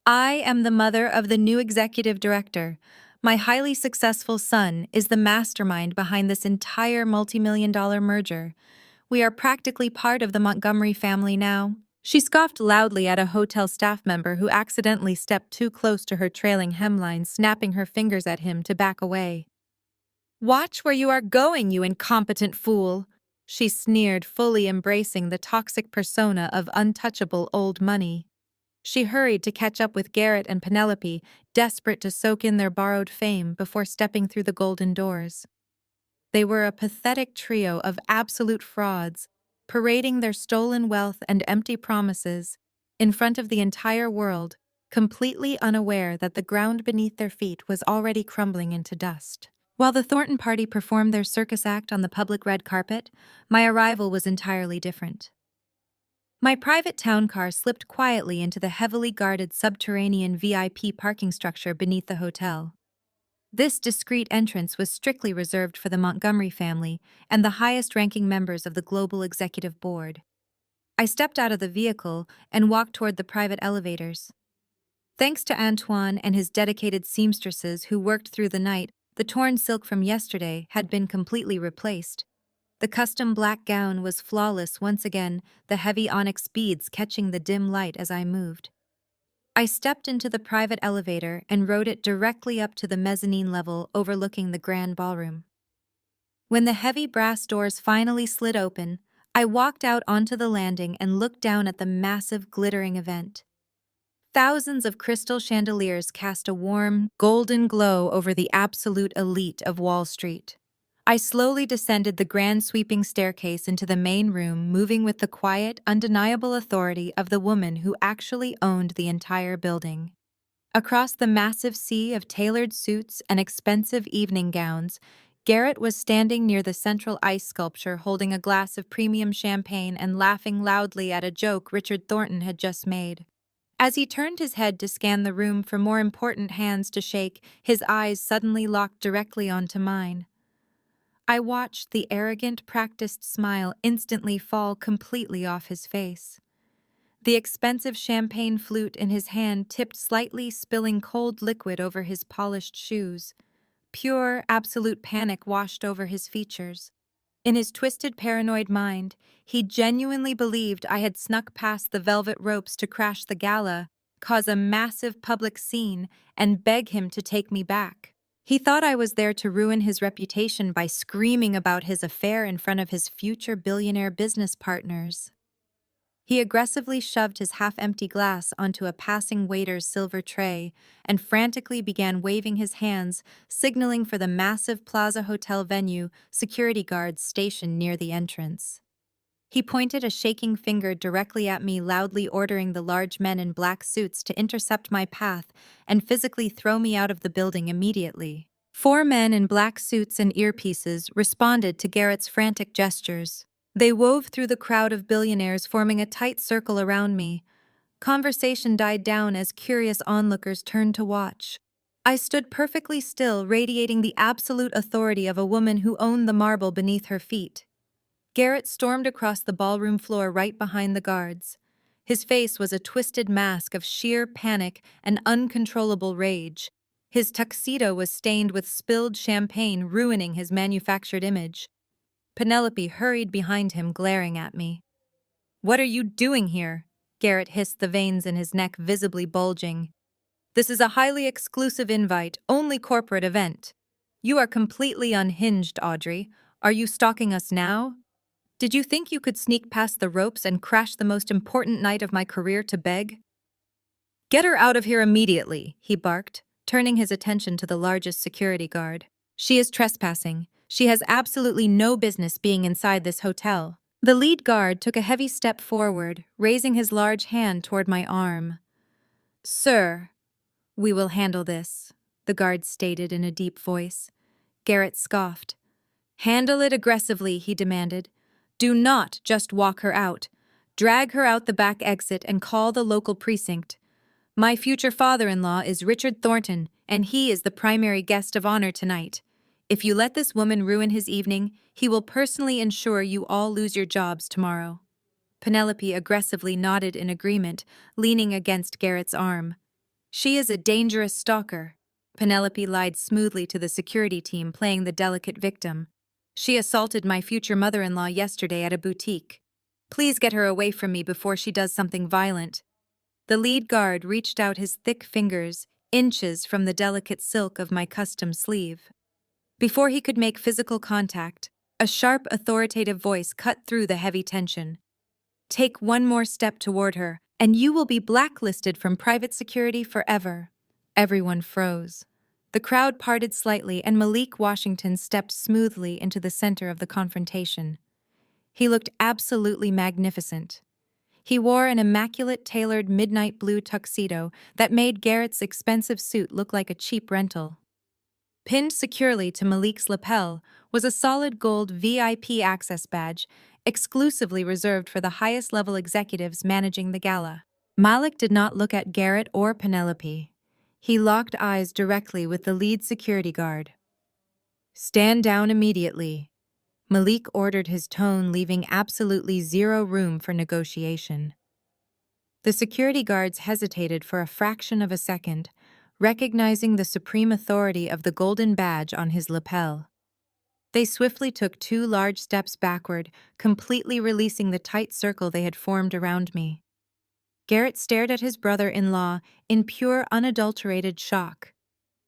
"I am the mother of the new executive director. My highly successful son is the mastermind behind this entire multi-million-dollar merger. We are practically part of the Montgomery family now." She scoffed loudly at a hotel staff member who accidentally stepped too close to her trailing hemline, snapping her fingers at him to back away. "Watch where you are going, you incompetent fool," she sneered, fully embracing the toxic persona of untouchable old money. She hurried to catch up with Garrett and Penelope, desperate to soak in their borrowed fame before stepping through the golden doors. They were a pathetic trio of absolute frauds, parading their stolen wealth and empty promises in front of the entire world, completely unaware that the ground beneath their feet was already crumbling into dust. While the Thornton party performed their circus act on the public red carpet, my arrival was entirely different. My private town car slipped quietly into the heavily guarded subterranean VIP parking structure beneath the hotel. This discreet entrance was strictly reserved for the Montgomery family and the highest-ranking members of the global executive board. I stepped out of the vehicle and walked toward the private elevators. Thanks to Antoine and his dedicated seamstresses who worked through the night, the torn silk from yesterday had been completely replaced. The custom black gown was flawless once again, the heavy onyx beads catching the dim light as I moved. I stepped into the private elevator and rode it directly up to the mezzanine level overlooking the grand ballroom. When the heavy brass doors finally slid open, I walked out onto the landing and looked down at the massive, glittering event. Thousands of crystal chandeliers cast a warm, golden glow over the absolute elite of Wall Street. I slowly descended the grand sweeping staircase into the main room, moving with the quiet, undeniable authority of the woman who actually owned the entire building. Across the massive sea of tailored suits and expensive evening gowns, Garrett was standing near the central ice sculpture holding a glass of premium champagne and laughing loudly at a joke Richard Thornton had just made. As he turned his head to scan the room for more important hands to shake, his eyes suddenly locked directly onto mine. I watched the arrogant, practiced smile instantly fall completely off his face. The expensive champagne flute in his hand tipped slightly, spilling cold liquid over his polished shoes. Pure, absolute panic washed over his features. In his twisted, paranoid mind, he genuinely believed I had snuck past the velvet ropes to crash the gala, cause a massive public scene, and beg him to take me back. He thought I was there to ruin his reputation by screaming about his affair in front of his future billionaire business partners. He aggressively shoved his half-empty glass onto a passing waiter's silver tray and frantically began waving his hands, signaling for the massive Plaza Hotel venue security guards stationed near the entrance. He pointed a shaking finger directly at me, loudly ordering the large men in black suits to intercept my path and physically throw me out of the building immediately. 4 men in black suits and earpieces responded to Garrett's frantic gestures. They wove through the crowd of billionaires, forming a tight circle around me. Conversation died down as curious onlookers turned to watch. I stood perfectly still, radiating the absolute authority of a woman who owned the marble beneath her feet. Garrett stormed across the ballroom floor right behind the guards. His face was a twisted mask of sheer panic and uncontrollable rage. His tuxedo was stained with spilled champagne, ruining his manufactured image. Penelope hurried behind him, glaring at me. "What are you doing here?" Garrett hissed, the veins in his neck visibly bulging. "This is a highly exclusive invite, only corporate event. You are completely unhinged, Audrey. Are you stalking us now? Did you think you could sneak past the ropes and crash the most important night of my career to beg?" "Get her out of here immediately," he barked, turning his attention to the largest security guard. "She is trespassing. She has absolutely no business being inside this hotel." The lead guard took a heavy step forward, raising his large hand toward my arm. "Sir, we will handle this," the guard stated in a deep voice. Garrett scoffed. "Handle it aggressively," he demanded. "Do not just walk her out. Drag her out the back exit and call the local precinct. My future father-in-law is Richard Thornton, and he is the primary guest of honor tonight. If you let this woman ruin his evening, he will personally ensure you all lose your jobs tomorrow." Penelope aggressively nodded in agreement, leaning against Garrett's arm. "She is a dangerous stalker." Penelope lied smoothly to the security team, playing the delicate victim. "She assaulted my future mother-in-law yesterday at a boutique. Please get her away from me before she does something violent." The lead guard reached out his thick fingers, inches from the delicate silk of my custom sleeve. Before he could make physical contact, a sharp, authoritative voice cut through the heavy tension. "Take one more step toward her, and you will be blacklisted from private security forever." Everyone froze. The crowd parted slightly, and Malik Washington stepped smoothly into the center of the confrontation. He looked absolutely magnificent. He wore an immaculate tailored midnight blue tuxedo that made Garrett's expensive suit look like a cheap rental. Pinned securely to Malik's lapel was a solid gold VIP access badge, exclusively reserved for the highest level executives managing the gala. Malik did not look at Garrett or Penelope. He locked eyes directly with the lead security guard. "Stand down immediately." Malik ordered, his tone leaving absolutely zero room for negotiation. The security guards hesitated for a fraction of a second, recognizing the supreme authority of the golden badge on his lapel. They swiftly took 2 large steps backward, completely releasing the tight circle they had formed around me. Garrett stared at his brother-in-law in pure, unadulterated shock.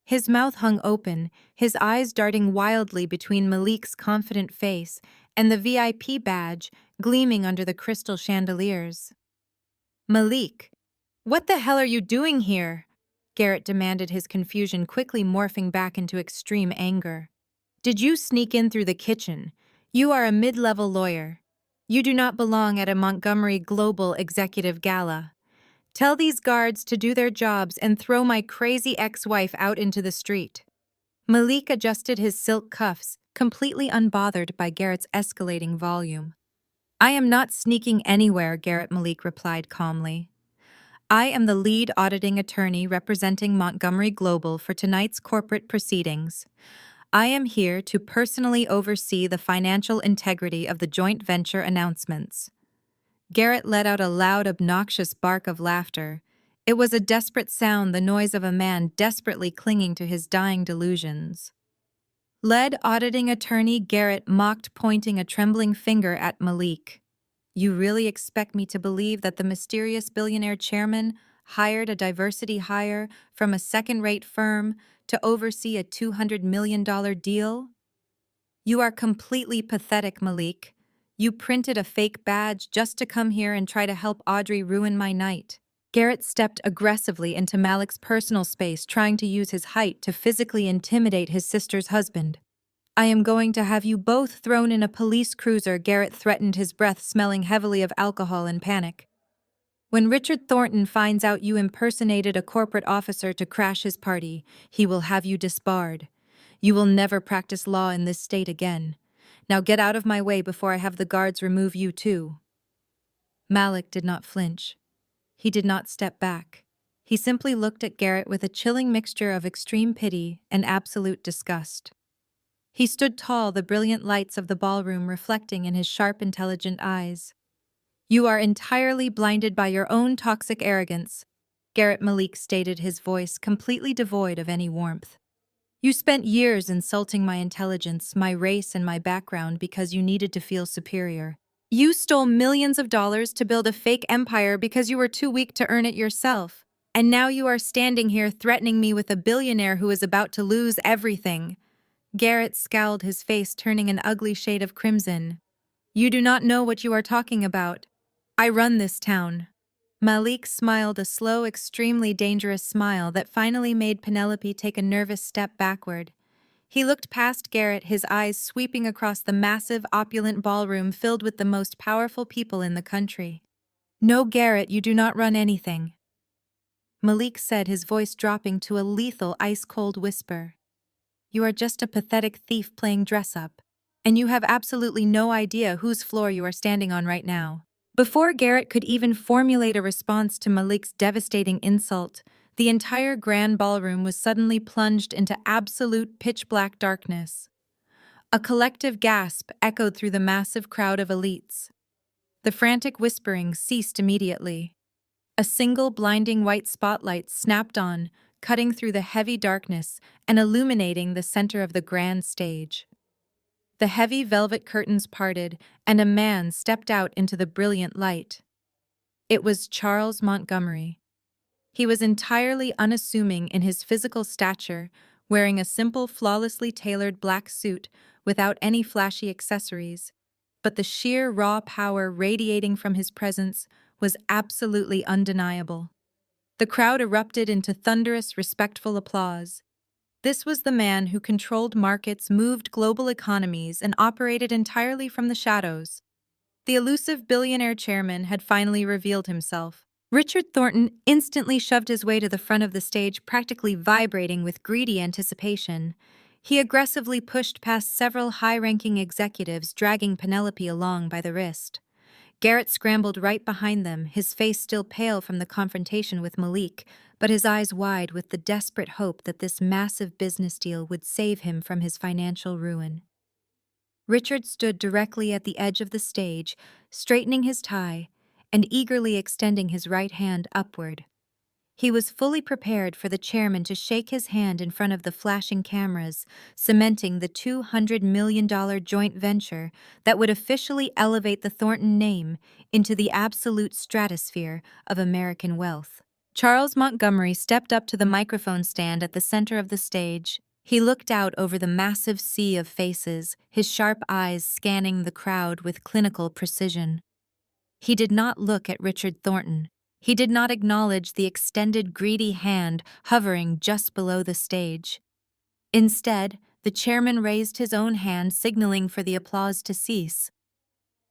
His mouth hung open, his eyes darting wildly between Malik's confident face and the VIP badge gleaming under the crystal chandeliers. "Malik, what the hell are you doing here?" Garrett demanded, his confusion quickly morphing back into extreme anger. "Did you sneak in through the kitchen? You are a mid-level lawyer. You do not belong at a Montgomery Global executive gala. Tell these guards to do their jobs and throw my crazy ex-wife out into the street." Malik adjusted his silk cuffs, completely unbothered by Garrett's escalating volume. "I am not sneaking anywhere," Malik replied calmly. "I am the lead auditing attorney representing Montgomery Global for tonight's corporate proceedings. I am here to personally oversee the financial integrity of the joint venture announcements." Garrett let out a loud, obnoxious bark of laughter. It was a desperate sound, the noise of a man desperately clinging to his dying delusions. Lead auditing attorney, Garrett mocked, pointing a trembling finger at Malik. "You really expect me to believe that the mysterious billionaire chairman hired a diversity hire from a second-rate firm to oversee a $200 million deal? You are completely pathetic, Malik. You printed a fake badge just to come here and try to help Audrey ruin my night." Garrett stepped aggressively into Malik's personal space, trying to use his height to physically intimidate his sister's husband. "I am going to have you both thrown in a police cruiser," Garrett threatened, his breath smelling heavily of alcohol and panic. "When Richard Thornton finds out you impersonated a corporate officer to crash his party, he will have you disbarred. You will never practice law in this state again. Now get out of my way before I have the guards remove you too." Malik did not flinch. He did not step back. He simply looked at Garrett with a chilling mixture of extreme pity and absolute disgust. He stood tall, the brilliant lights of the ballroom reflecting in his sharp, intelligent eyes. "You are entirely blinded by your own toxic arrogance," Garrett Malik stated, his voice completely devoid of any warmth. "You spent years insulting my intelligence, my race, and my background because you needed to feel superior. You stole millions of dollars to build a fake empire because you were too weak to earn it yourself. And now you are standing here threatening me with a billionaire who is about to lose everything." Garrett scowled, his face turning an ugly shade of crimson. "You do not know what you are talking about. I run this town." Malik smiled, a slow, extremely dangerous smile that finally made Penelope take a nervous step backward. He looked past Garrett, his eyes sweeping across the massive, opulent ballroom filled with the most powerful people in the country. "No, Garrett, you do not run anything," Malik said, his voice dropping to a lethal, ice-cold whisper. "You are just a pathetic thief playing dress-up, and you have absolutely no idea whose floor you are standing on right now." Before Garrett could even formulate a response to Malik's devastating insult, the entire grand ballroom was suddenly plunged into absolute pitch-black darkness. A collective gasp echoed through the massive crowd of elites. The frantic whispering ceased immediately. A single blinding white spotlight snapped on, cutting through the heavy darkness and illuminating the center of the grand stage. The heavy velvet curtains parted, and a man stepped out into the brilliant light. It was Charles Montgomery. He was entirely unassuming in his physical stature, wearing a simple, flawlessly tailored black suit without any flashy accessories, but the sheer raw power radiating from his presence was absolutely undeniable. The crowd erupted into thunderous, respectful applause. This was the man who controlled markets, moved global economies, and operated entirely from the shadows. The elusive billionaire chairman had finally revealed himself. Richard Thornton instantly shoved his way to the front of the stage, practically vibrating with greedy anticipation. He aggressively pushed past several high-ranking executives, dragging Penelope along by the wrist. Garrett scrambled right behind them, his face still pale from the confrontation with Malik, but his eyes wide with the desperate hope that this massive business deal would save him from his financial ruin. Richard stood directly at the edge of the stage, straightening his tie and eagerly extending his right hand upward. He was fully prepared for the chairman to shake his hand in front of the flashing cameras, cementing the $200 million joint venture that would officially elevate the Thornton name into the absolute stratosphere of American wealth. Charles Montgomery stepped up to the microphone stand at the center of the stage. He looked out over the massive sea of faces, his sharp eyes scanning the crowd with clinical precision. He did not look at Richard Thornton. He did not acknowledge the extended, greedy hand hovering just below the stage. Instead, the chairman raised his own hand, signaling for the applause to cease.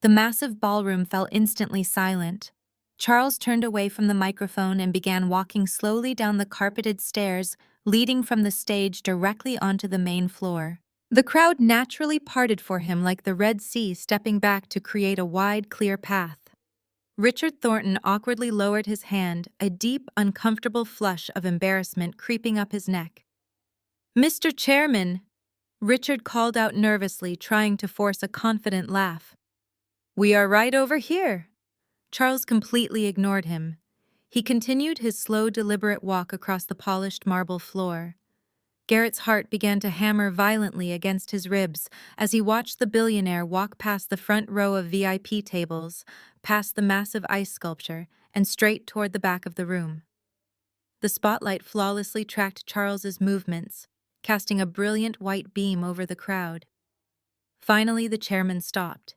The massive ballroom fell instantly silent. Charles turned away from the microphone and began walking slowly down the carpeted stairs, leading from the stage directly onto the main floor. The crowd naturally parted for him like the Red Sea stepping back to create a wide, clear path. Richard Thornton awkwardly lowered his hand, a deep, uncomfortable flush of embarrassment creeping up his neck. "Mr. Chairman," Richard called out nervously, trying to force a confident laugh. "We are right over here." Charles completely ignored him. He continued his slow, deliberate walk across the polished marble floor. Garrett's heart began to hammer violently against his ribs as he watched the billionaire walk past the front row of VIP tables, past the massive ice sculpture, and straight toward the back of the room. The spotlight flawlessly tracked Charles's movements, casting a brilliant white beam over the crowd. Finally, the chairman stopped.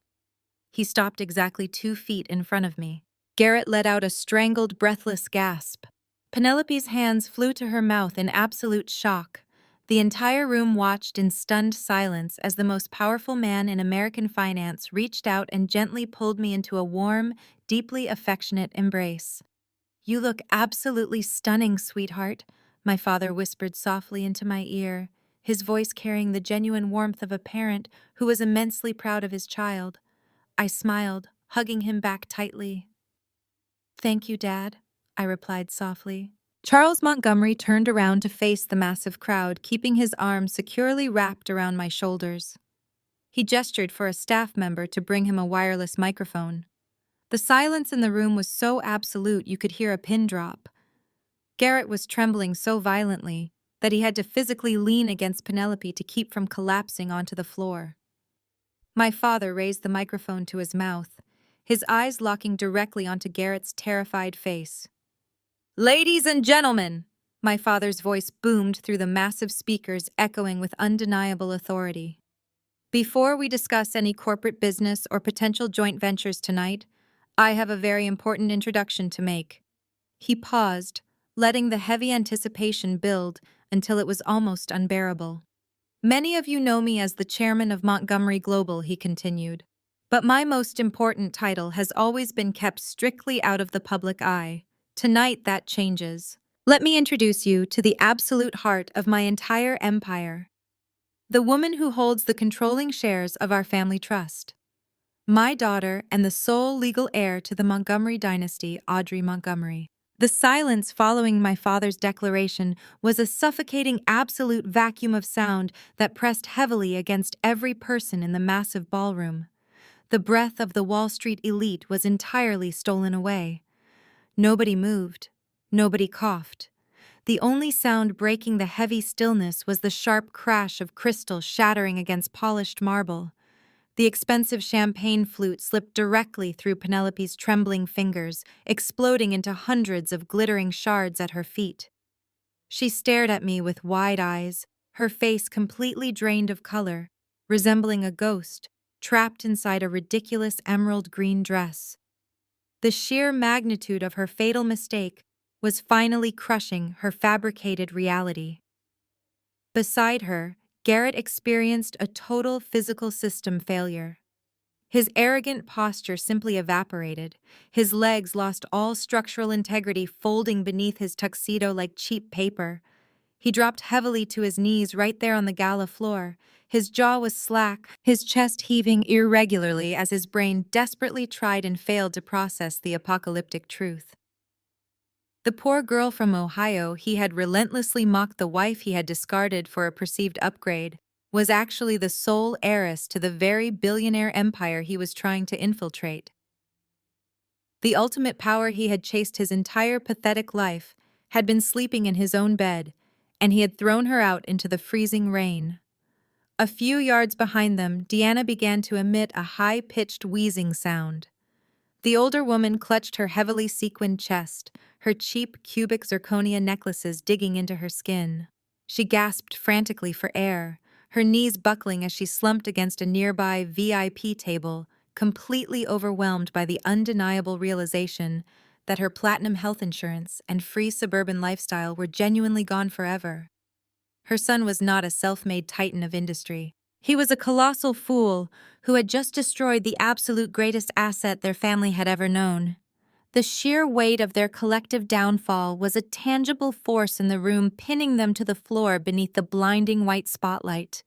He stopped exactly 2 feet in front of me. Garrett let out a strangled, breathless gasp. Penelope's hands flew to her mouth in absolute shock. The entire room watched in stunned silence as the most powerful man in American finance reached out and gently pulled me into a warm, deeply affectionate embrace. "You look absolutely stunning, sweetheart," my father whispered softly into my ear, his voice carrying the genuine warmth of a parent who was immensely proud of his child. I smiled, hugging him back tightly. "Thank you, Dad," I replied softly. Charles Montgomery turned around to face the massive crowd, keeping his arms securely wrapped around my shoulders. He gestured for a staff member to bring him a wireless microphone. The silence in the room was so absolute you could hear a pin drop. Garrett was trembling so violently that he had to physically lean against Penelope to keep from collapsing onto the floor. My father raised the microphone to his mouth, his eyes locking directly onto Garrett's terrified face. "Ladies and gentlemen!" My father's voice boomed through the massive speakers, echoing with undeniable authority. "Before we discuss any corporate business or potential joint ventures tonight, I have a very important introduction to make." He paused, letting the heavy anticipation build until it was almost unbearable. "Many of you know me as the chairman of Montgomery Global," he continued. "But my most important title has always been kept strictly out of the public eye. Tonight that changes. Let me introduce you to the absolute heart of my entire empire. The woman who holds the controlling shares of our family trust. My daughter and the sole legal heir to the Montgomery dynasty, Audrey Montgomery." The silence following my father's declaration was a suffocating absolute vacuum of sound that pressed heavily against every person in the massive ballroom. The breath of the Wall Street elite was entirely stolen away. Nobody moved. Nobody coughed. The only sound breaking the heavy stillness was the sharp crash of crystal shattering against polished marble. The expensive champagne flute slipped directly through Penelope's trembling fingers, exploding into hundreds of glittering shards at her feet. She stared at me with wide eyes, her face completely drained of color, resembling a ghost, trapped inside a ridiculous emerald green dress. The sheer magnitude of her fatal mistake was finally crushing her fabricated reality. Beside her, Garrett experienced a total physical system failure. His arrogant posture simply evaporated. His legs lost all structural integrity, folding beneath his tuxedo like cheap paper. He dropped heavily to his knees right there on the gala floor. His jaw was slack, his chest heaving irregularly as his brain desperately tried and failed to process the apocalyptic truth. The poor girl from Ohio he had relentlessly mocked, the wife he had discarded for a perceived upgrade, was actually the sole heiress to the very billionaire empire he was trying to infiltrate. The ultimate power he had chased his entire pathetic life had been sleeping in his own bed, and he had thrown her out into the freezing rain. A few yards behind them, Deanna began to emit a high-pitched wheezing sound. The older woman clutched her heavily sequined chest, her cheap cubic zirconia necklaces digging into her skin. She gasped frantically for air, her knees buckling as she slumped against a nearby VIP table, completely overwhelmed by the undeniable realization that her platinum health insurance and free suburban lifestyle were genuinely gone forever. Her son was not a self-made titan of industry. He was a colossal fool who had just destroyed the absolute greatest asset their family had ever known. The sheer weight of their collective downfall was a tangible force in the room, pinning them to the floor beneath the blinding white spotlight.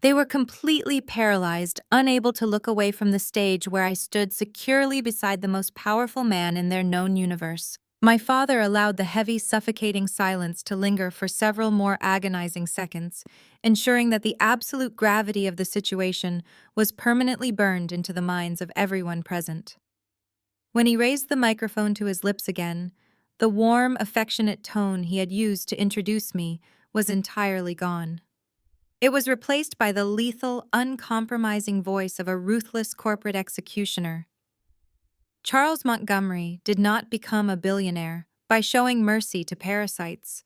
They were completely paralyzed, unable to look away from the stage where I stood securely beside the most powerful man in their known universe. My father allowed the heavy, suffocating silence to linger for several more agonizing seconds, ensuring that the absolute gravity of the situation was permanently burned into the minds of everyone present. When he raised the microphone to his lips again, the warm, affectionate tone he had used to introduce me was entirely gone. It was replaced by the lethal, uncompromising voice of a ruthless corporate executioner. Charles Montgomery did not become a billionaire by showing mercy to parasites.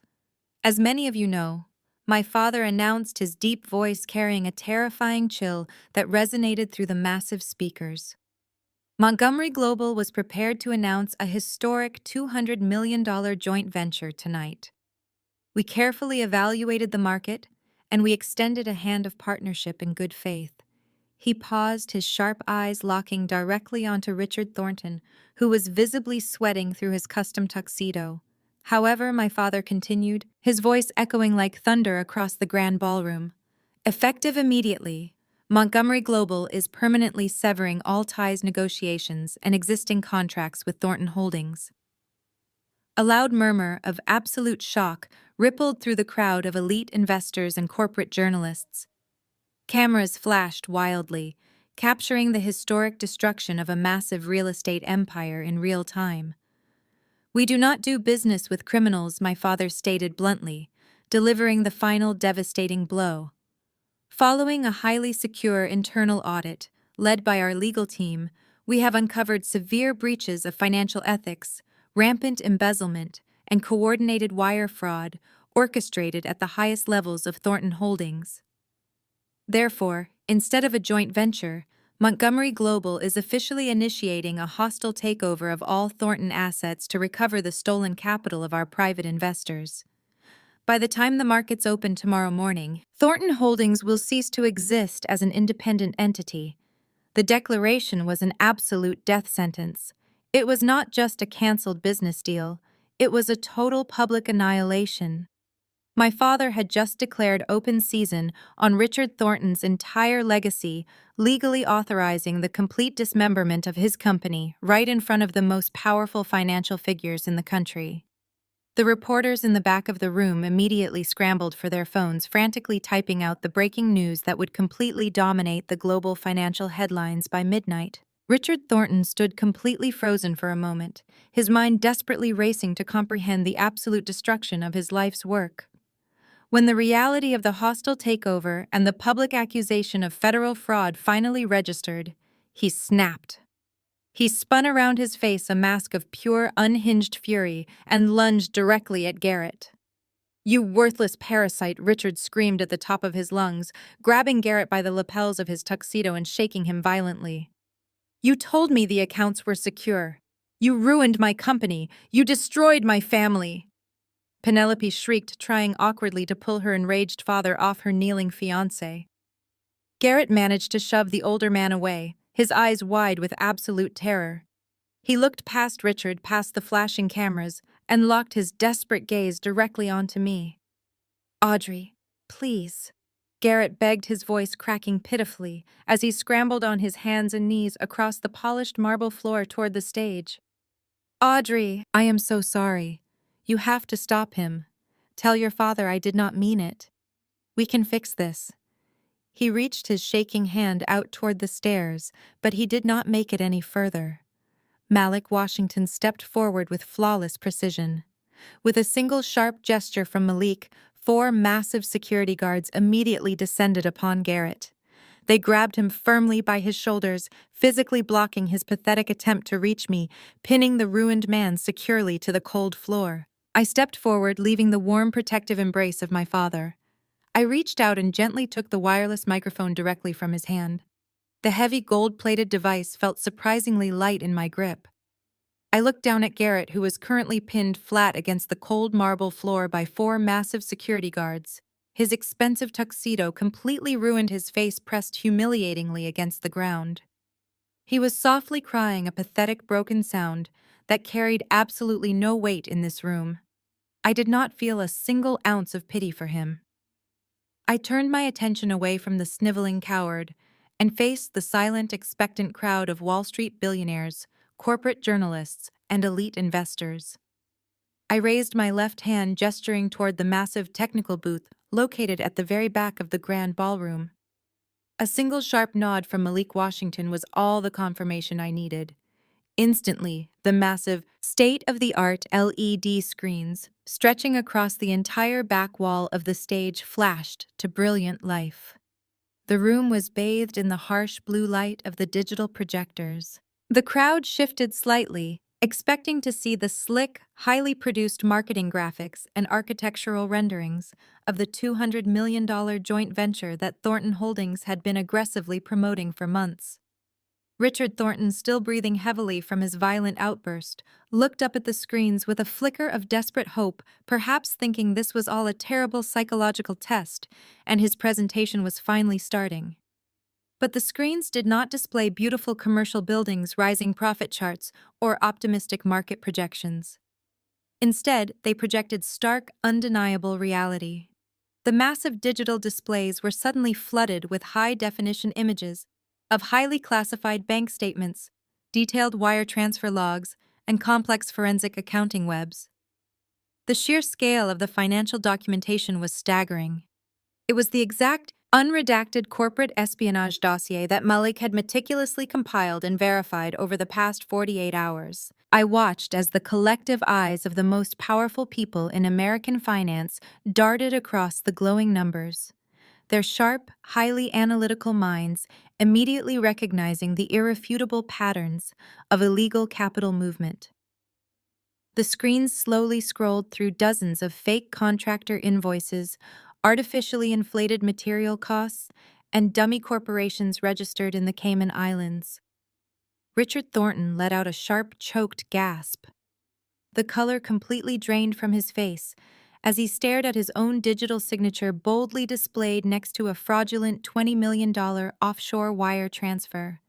As many of you know, my father announced, his deep voice carrying a terrifying chill that resonated through the massive speakers. Montgomery Global was prepared to announce a historic $200 million joint venture tonight. We carefully evaluated the market, and we extended a hand of partnership in good faith. He paused, his sharp eyes locking directly onto Richard Thornton, who was visibly sweating through his custom tuxedo. However, my father continued, his voice echoing like thunder across the grand ballroom. Effective immediately, Montgomery Global is permanently severing all ties, negotiations, and existing contracts with Thornton Holdings. A loud murmur of absolute shock rippled through the crowd of elite investors and corporate journalists. Cameras flashed wildly, capturing the historic destruction of a massive real estate empire in real time. "We do not do business with criminals," my father stated bluntly, delivering the final devastating blow. Following a highly secure internal audit, led by our legal team, we have uncovered severe breaches of financial ethics, rampant embezzlement, and coordinated wire fraud orchestrated at the highest levels of Thornton Holdings. Therefore, instead of a joint venture, Montgomery Global is officially initiating a hostile takeover of all Thornton assets to recover the stolen capital of our private investors. By the time the markets open tomorrow morning, Thornton Holdings will cease to exist as an independent entity. The declaration was an absolute death sentence. It was not just a canceled business deal, it was a total public annihilation. My father had just declared open season on Richard Thornton's entire legacy, legally authorizing the complete dismemberment of his company right in front of the most powerful financial figures in the country. The reporters in the back of the room immediately scrambled for their phones, frantically typing out the breaking news that would completely dominate the global financial headlines by midnight. Richard Thornton stood completely frozen for a moment, his mind desperately racing to comprehend the absolute destruction of his life's work. When the reality of the hostile takeover and the public accusation of federal fraud finally registered, he snapped. He spun around his face a mask of pure, unhinged fury and lunged directly at Garrett. "You worthless parasite," Richard screamed at the top of his lungs, grabbing Garrett by the lapels of his tuxedo and shaking him violently. "You told me the accounts were secure. You ruined my company. You destroyed my family." Penelope shrieked, trying awkwardly to pull her enraged father off her kneeling fiancé. Garrett managed to shove the older man away, his eyes wide with absolute terror. He looked past Richard, past the flashing cameras, and locked his desperate gaze directly onto me. "Audrey, please," Garrett begged, his voice cracking pitifully as he scrambled on his hands and knees across the polished marble floor toward the stage. "Audrey, I am so sorry. You have to stop him. Tell your father I did not mean it. We can fix this." He reached his shaking hand out toward the stairs, but he did not make it any further. Malik Washington stepped forward with flawless precision. With a single sharp gesture from Malik, 4 massive security guards immediately descended upon Garrett. They grabbed him firmly by his shoulders, physically blocking his pathetic attempt to reach me, pinning the ruined man securely to the cold floor. I stepped forward, leaving the warm, protective embrace of my father. I reached out and gently took the wireless microphone directly from his hand. The heavy gold-plated device felt surprisingly light in my grip. I looked down at Garrett, who was currently pinned flat against the cold marble floor by 4 massive security guards. His expensive tuxedo completely ruined his face, pressed humiliatingly against the ground. He was softly crying, a pathetic broken sound that carried absolutely no weight in this room. I did not feel a single ounce of pity for him. I turned my attention away from the sniveling coward and faced the silent, expectant crowd of Wall Street billionaires, corporate journalists, and elite investors. I raised my left hand, gesturing toward the massive technical booth located at the very back of the grand ballroom. A single sharp nod from Malik Washington was all the confirmation I needed. Instantly, the massive, state-of-the-art LED screens stretching across the entire back wall of the stage flashed to brilliant life. The room was bathed in the harsh blue light of the digital projectors. The crowd shifted slightly, expecting to see the slick, highly produced marketing graphics and architectural renderings of the $200 million joint venture that Thornton Holdings had been aggressively promoting for months. Richard Thornton, still breathing heavily from his violent outburst, looked up at the screens with a flicker of desperate hope, perhaps thinking this was all a terrible psychological test, and his presentation was finally starting. But the screens did not display beautiful commercial buildings, rising profit charts, or optimistic market projections. Instead, they projected stark, undeniable reality. The massive digital displays were suddenly flooded with high-definition images of highly classified bank statements, detailed wire transfer logs, and complex forensic accounting webs. The sheer scale of the financial documentation was staggering. It was the exact, unredacted corporate espionage dossier that Malik had meticulously compiled and verified over the past 48 hours. I watched as the collective eyes of the most powerful people in American finance darted across the glowing numbers, their sharp, highly analytical minds immediately recognizing the irrefutable patterns of illegal capital movement. The screen slowly scrolled through dozens of fake contractor invoices, artificially inflated material costs, and dummy corporations registered in the Cayman Islands. Richard Thornton let out a sharp, choked gasp. The color completely drained from his face as he stared at his own digital signature boldly displayed next to a fraudulent $20 million offshore wire transfer.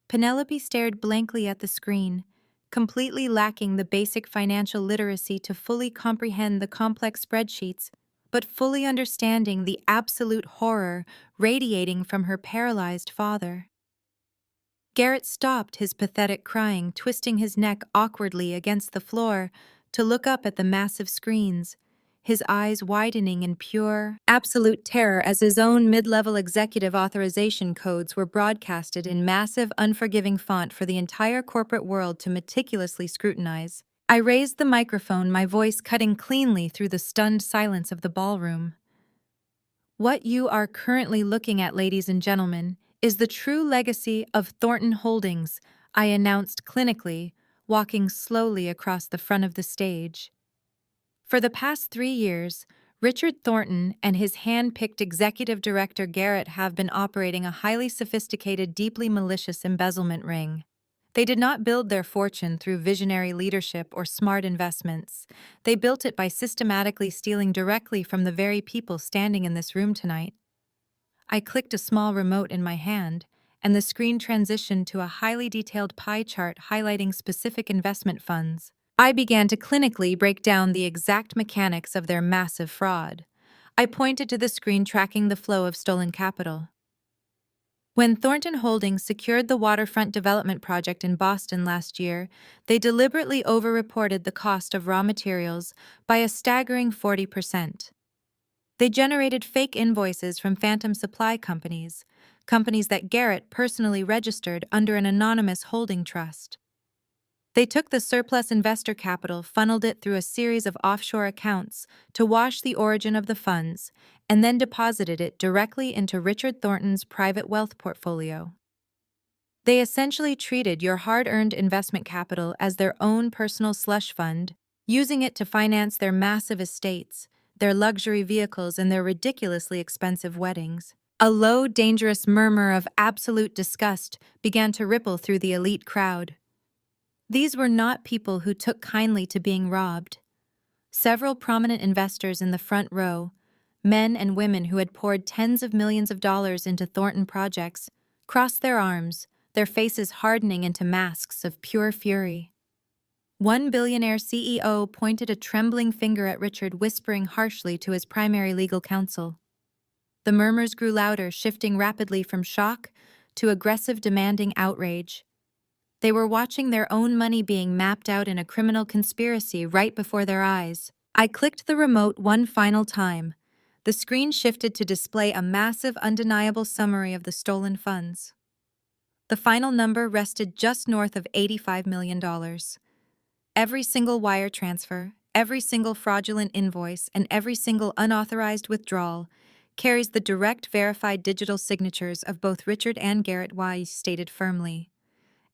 Penelope stared blankly at the screen, completely lacking the basic financial literacy to fully comprehend the complex spreadsheets, but fully understanding the absolute horror radiating from her paralyzed father. Garrett stopped his pathetic crying, twisting his neck awkwardly against the floor to look up at the massive screens, his eyes widening in pure, absolute terror as his own mid-level executive authorization codes were broadcasted in massive, unforgiving font for the entire corporate world to meticulously scrutinize. I raised the microphone, my voice cutting cleanly through the stunned silence of the ballroom. What you are currently looking at, ladies and gentlemen, is the true legacy of Thornton Holdings, I announced clinically, walking slowly across the front of the stage. For the past 3 years, Richard Thornton and his hand-picked executive director Garrett have been operating a highly sophisticated, deeply malicious embezzlement ring. They did not build their fortune through visionary leadership or smart investments. They built it by systematically stealing directly from the very people standing in this room tonight. I clicked a small remote in my hand, and the screen transitioned to a highly detailed pie chart highlighting specific investment funds. I began to clinically break down the exact mechanics of their massive fraud. I pointed to the screen tracking the flow of stolen capital. When Thornton Holdings secured the waterfront development project in Boston last year, they deliberately overreported the cost of raw materials by a staggering 40%. They generated fake invoices from phantom supply companies, companies that Garrett personally registered under an anonymous holding trust. They took the surplus investor capital, funneled it through a series of offshore accounts to wash the origin of the funds, and then deposited it directly into Richard Thornton's private wealth portfolio. They essentially treated your hard-earned investment capital as their own personal slush fund, using it to finance their massive estates, their luxury vehicles, and their ridiculously expensive weddings. A low, dangerous murmur of absolute disgust began to ripple through the elite crowd. These were not people who took kindly to being robbed. Several prominent investors in the front row, men and women who had poured tens of millions of dollars into Thornton projects, crossed their arms, their faces hardening into masks of pure fury. One billionaire CEO pointed a trembling finger at Richard, whispering harshly to his primary legal counsel. The murmurs grew louder, shifting rapidly from shock to aggressive, demanding outrage. They were watching their own money being mapped out in a criminal conspiracy right before their eyes. I clicked the remote one final time. The screen shifted to display a massive, undeniable summary of the stolen funds. The final number rested just north of $85 million. Every single wire transfer, every single fraudulent invoice, and every single unauthorized withdrawal carries the direct verified digital signatures of both Richard and Garrett, Wise stated firmly,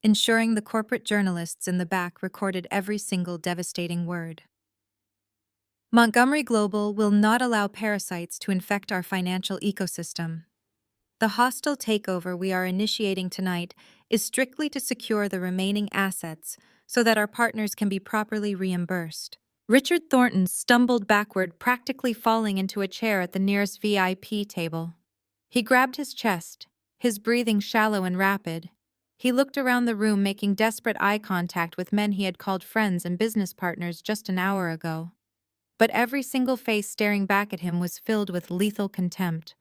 ensuring the corporate journalists in the back recorded every single devastating word. Montgomery Global will not allow parasites to infect our financial ecosystem. The hostile takeover we are initiating tonight is strictly to secure the remaining assets so that our partners can be properly reimbursed. Richard Thornton stumbled backward, practically falling into a chair at the nearest VIP table. He grabbed his chest, his breathing shallow and rapid. He looked around the room, making desperate eye contact with men he had called friends and business partners just an hour ago. But every single face staring back at him was filled with lethal contempt.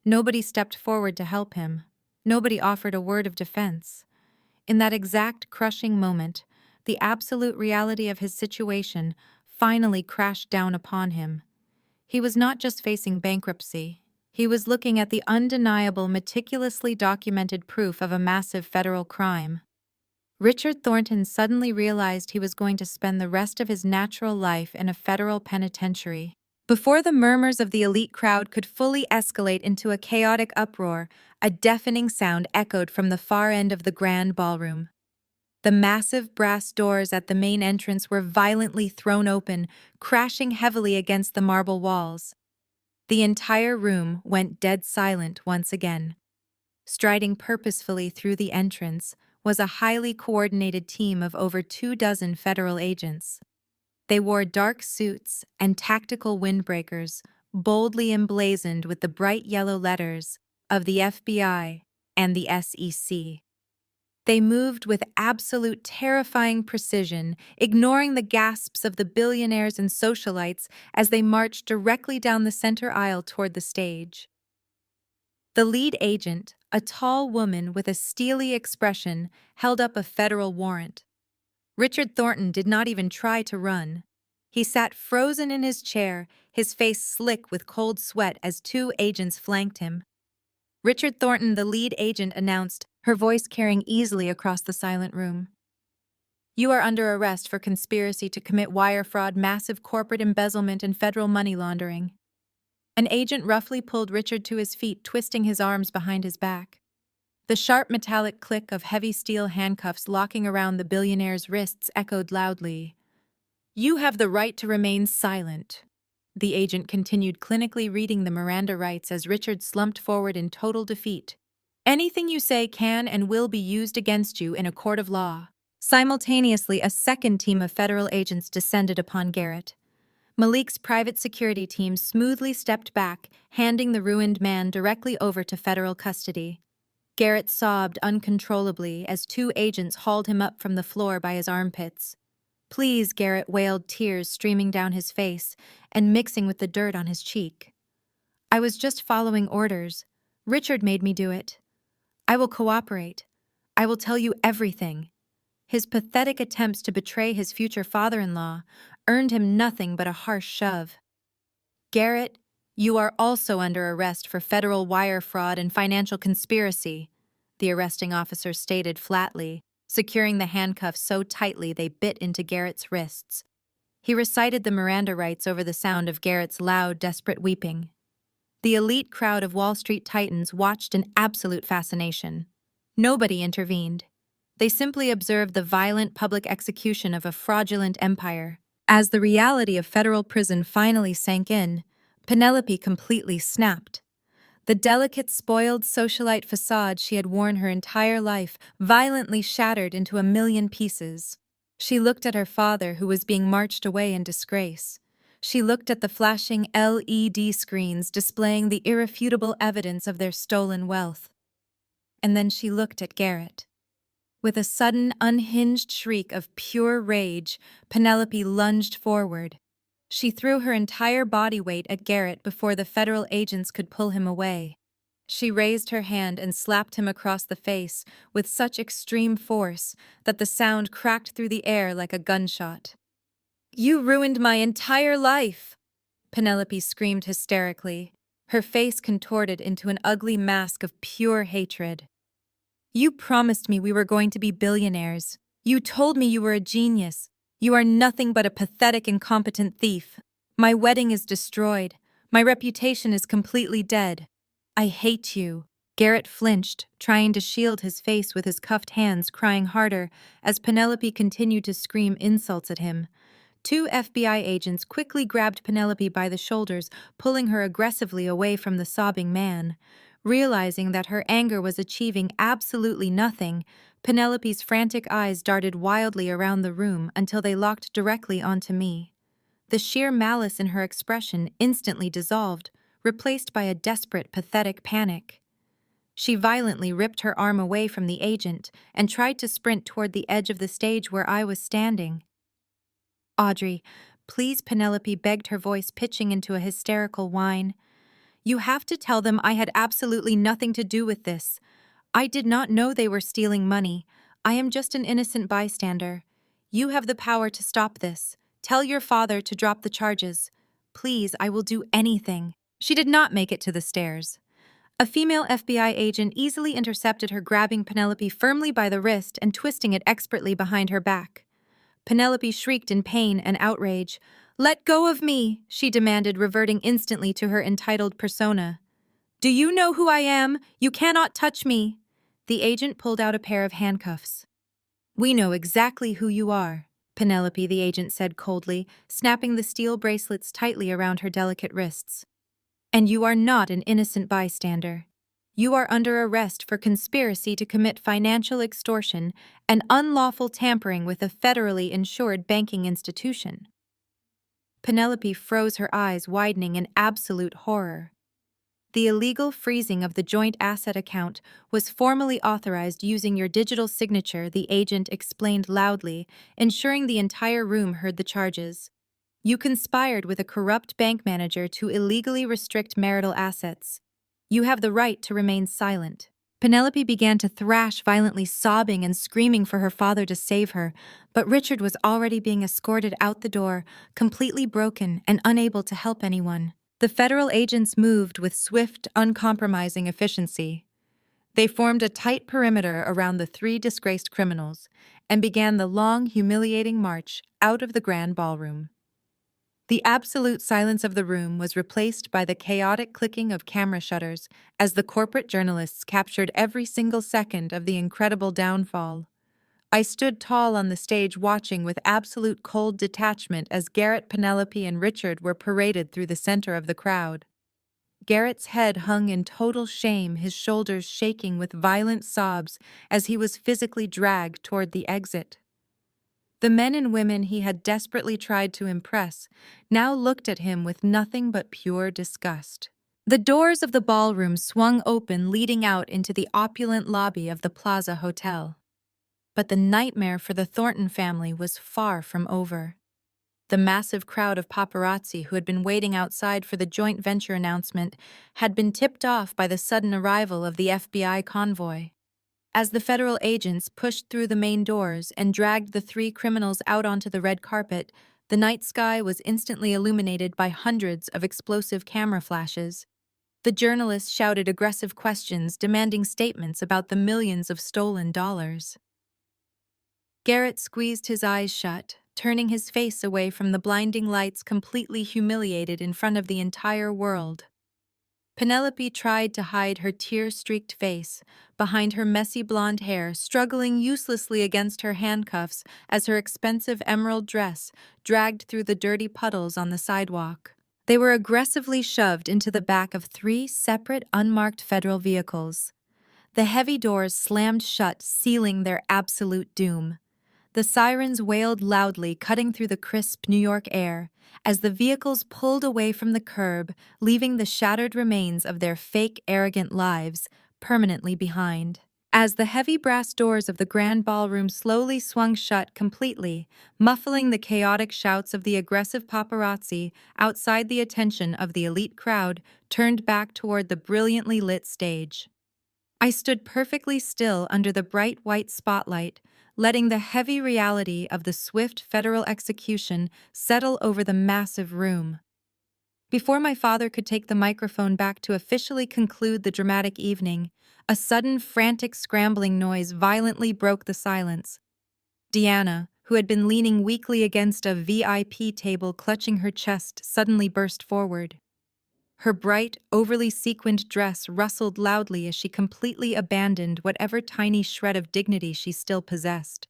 Nobody stepped forward to help him. Nobody offered a word of defense. In that exact crushing moment, the absolute reality of his situation finally crashed down upon him. He was not just facing bankruptcy. He was looking at the undeniable, meticulously documented proof of a massive federal crime. Richard Thornton suddenly realized he was going to spend the rest of his natural life in a federal penitentiary. Before the murmurs of the elite crowd could fully escalate into a chaotic uproar, a deafening sound echoed from the far end of the grand ballroom. The massive brass doors at the main entrance were violently thrown open, crashing heavily against the marble walls. The entire room went dead silent once again. Striding purposefully through the entrance was a highly coordinated team of over 24 federal agents. They wore dark suits and tactical windbreakers, boldly emblazoned with the bright yellow letters of the FBI and the SEC. They moved with absolute terrifying precision, ignoring the gasps of the billionaires and socialites as they marched directly down the center aisle toward the stage. The lead agent, a tall woman with a steely expression, held up a federal warrant. Richard Thornton did not even try to run. He sat frozen in his chair, his face slick with cold sweat as two agents flanked him. Richard Thornton, the lead agent, announced, her voice carrying easily across the silent room. You are under arrest for conspiracy to commit wire fraud, massive corporate embezzlement, and federal money laundering. An agent roughly pulled Richard to his feet, twisting his arms behind his back. The sharp metallic click of heavy steel handcuffs locking around the billionaire's wrists echoed loudly. You have the right to remain silent. The agent continued clinically reading the Miranda rights as Richard slumped forward in total defeat. Anything you say can and will be used against you in a court of law. Simultaneously, a second team of federal agents descended upon Garrett. Malik's private security team smoothly stepped back, handing the ruined man directly over to federal custody. Garrett sobbed uncontrollably as two agents hauled him up from the floor by his armpits. Please, Garrett wailed, tears streaming down his face and mixing with the dirt on his cheek. I was just following orders. Richard made me do it. I will cooperate. I will tell you everything. His pathetic attempts to betray his future father-in-law earned him nothing but a harsh shove. Garrett, you are also under arrest for federal wire fraud and financial conspiracy, the arresting officer stated flatly, securing the handcuffs so tightly they bit into Garrett's wrists. He recited the Miranda rights over the sound of Garrett's loud, desperate weeping. The elite crowd of Wall Street titans watched in absolute fascination. Nobody intervened. They simply observed the violent public execution of a fraudulent empire. As the reality of federal prison finally sank in, Penelope completely snapped. The delicate, spoiled socialite facade she had worn her entire life violently shattered into a million pieces. She looked at her father, who was being marched away in disgrace. She looked at the flashing LED screens displaying the irrefutable evidence of their stolen wealth. And then she looked at Garrett. With a sudden, unhinged shriek of pure rage, Penelope lunged forward. She threw her entire body weight at Garrett before the federal agents could pull him away. She raised her hand and slapped him across the face with such extreme force that the sound cracked through the air like a gunshot. You ruined my entire life! Penelope screamed hysterically, her face contorted into an ugly mask of pure hatred. You promised me we were going to be billionaires. You told me you were a genius. You are nothing but a pathetic, incompetent thief. My wedding is destroyed. My reputation is completely dead. I hate you. Garrett flinched, trying to shield his face with his cuffed hands, crying harder as Penelope continued to scream insults at him. Two FBI agents quickly grabbed Penelope by the shoulders, pulling her aggressively away from the sobbing man. Realizing that her anger was achieving absolutely nothing, Penelope's frantic eyes darted wildly around the room until they locked directly onto me. The sheer malice in her expression instantly dissolved, replaced by a desperate, pathetic panic. She violently ripped her arm away from the agent and tried to sprint toward the edge of the stage where I was standing. Audrey, please, Penelope begged, her voice pitching into a hysterical whine. You have to tell them I had absolutely nothing to do with this. I did not know they were stealing money. I am just an innocent bystander. You have the power to stop this. Tell your father to drop the charges. Please, I will do anything." She did not make it to the stairs. A female FBI agent easily intercepted her, grabbing Penelope firmly by the wrist and twisting it expertly behind her back. Penelope shrieked in pain and outrage. "Let go of me," she demanded, reverting instantly to her entitled persona. "Do you know who I am? You cannot touch me." The agent pulled out a pair of handcuffs. "We know exactly who you are," Penelope, the agent said coldly, snapping the steel bracelets tightly around her delicate wrists. "And you are not an innocent bystander. You are under arrest for conspiracy to commit financial extortion and unlawful tampering with a federally insured banking institution." Penelope froze, her eyes widening in absolute horror. "The illegal freezing of the joint asset account was formally authorized using your digital signature," the agent explained loudly, ensuring the entire room heard the charges. "You conspired with a corrupt bank manager to illegally restrict marital assets. You have the right to remain silent." Penelope began to thrash violently, sobbing and screaming for her father to save her, but Richard was already being escorted out the door, completely broken and unable to help anyone. The federal agents moved with swift, uncompromising efficiency. They formed a tight perimeter around the three disgraced criminals and began the long, humiliating march out of the grand ballroom. The absolute silence of the room was replaced by the chaotic clicking of camera shutters as the corporate journalists captured every single second of the incredible downfall. I stood tall on the stage, watching with absolute cold detachment as Garrett, Penelope, and Richard were paraded through the center of the crowd. Garrett's head hung in total shame, his shoulders shaking with violent sobs as he was physically dragged toward the exit. The men and women he had desperately tried to impress now looked at him with nothing but pure disgust. The doors of the ballroom swung open, leading out into the opulent lobby of the Plaza Hotel. But the nightmare for the Thornton family was far from over. The massive crowd of paparazzi who had been waiting outside for the joint venture announcement had been tipped off by the sudden arrival of the FBI convoy. As the federal agents pushed through the main doors and dragged the three criminals out onto the red carpet, the night sky was instantly illuminated by hundreds of explosive camera flashes. The journalists shouted aggressive questions, demanding statements about the millions of stolen dollars. Garrett squeezed his eyes shut, turning his face away from the blinding lights, completely humiliated in front of the entire world. Penelope tried to hide her tear-streaked face behind her messy blonde hair, struggling uselessly against her handcuffs as her expensive emerald dress dragged through the dirty puddles on the sidewalk. They were aggressively shoved into the back of three separate, unmarked federal vehicles. The heavy doors slammed shut, sealing their absolute doom. The sirens wailed loudly, cutting through the crisp New York air, as the vehicles pulled away from the curb, leaving the shattered remains of their fake, arrogant lives permanently behind. As the heavy brass doors of the grand ballroom slowly swung shut completely, muffling the chaotic shouts of the aggressive paparazzi outside, the attention of the elite crowd turned back toward the brilliantly lit stage. I stood perfectly still under the bright white spotlight, letting the heavy reality of the swift federal execution settle over the massive room. Before my father could take the microphone back to officially conclude the dramatic evening, a sudden frantic scrambling noise violently broke the silence. Deanna, who had been leaning weakly against a VIP table clutching her chest, suddenly burst forward. Her bright, overly sequined dress rustled loudly as she completely abandoned whatever tiny shred of dignity she still possessed.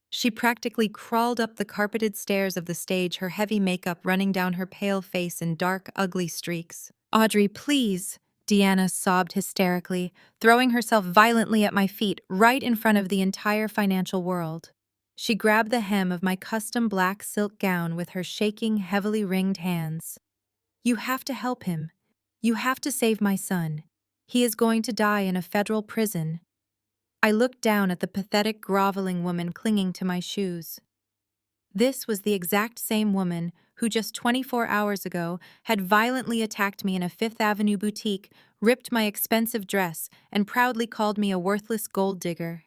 She practically crawled up the carpeted stairs of the stage, her heavy makeup running down her pale face in dark, ugly streaks. "Audrey, please," Deanna sobbed hysterically, throwing herself violently at my feet right in front of the entire financial world. She grabbed the hem of my custom black silk gown with her shaking, heavily ringed hands. "You have to help him. You have to save my son. He is going to die in a federal prison." I looked down at the pathetic, groveling woman clinging to my shoes. This was the exact same woman who just 24 hours ago had violently attacked me in a Fifth Avenue boutique, ripped my expensive dress, and proudly called me a worthless gold digger.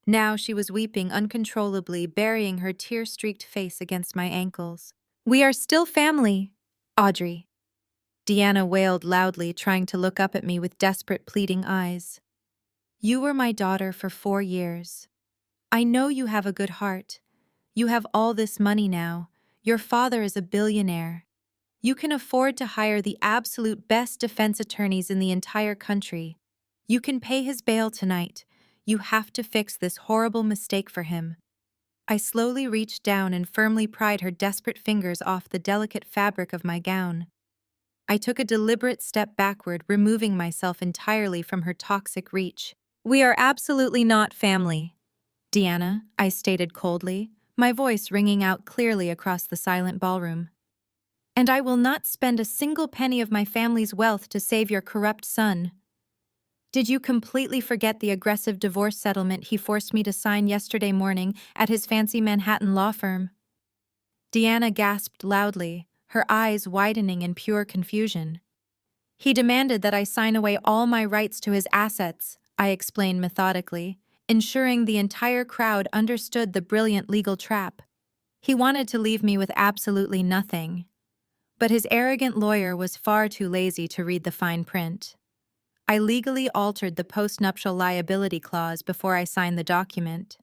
Now she was weeping uncontrollably, burying her tear-streaked face against my ankles. "We are still family, Audrey." Deanna wailed loudly, trying to look up at me with desperate, pleading eyes. "You were my daughter for 4 years. I know you have a good heart. You have all this money now. Your father is a billionaire. You can afford to hire the absolute best defense attorneys in the entire country. You can pay his bail tonight. You have to fix this horrible mistake for him." I slowly reached down and firmly pried her desperate fingers off the delicate fabric of my gown. I took a deliberate step backward, removing myself entirely from her toxic reach. "We are absolutely not family, Deanna," I stated coldly, my voice ringing out clearly across the silent ballroom. "And I will not spend a single penny of my family's wealth to save your corrupt son. Did you completely forget the aggressive divorce settlement he forced me to sign yesterday morning at his fancy Manhattan law firm?" Deanna gasped loudly, her eyes widening in pure confusion. "He demanded that I sign away all my rights to his assets," I explained methodically, ensuring the entire crowd understood the brilliant legal trap. "He wanted to leave me with absolutely nothing." But his arrogant lawyer was far too lazy to read the fine print. I legally altered the postnuptial liability clause before I signed the document.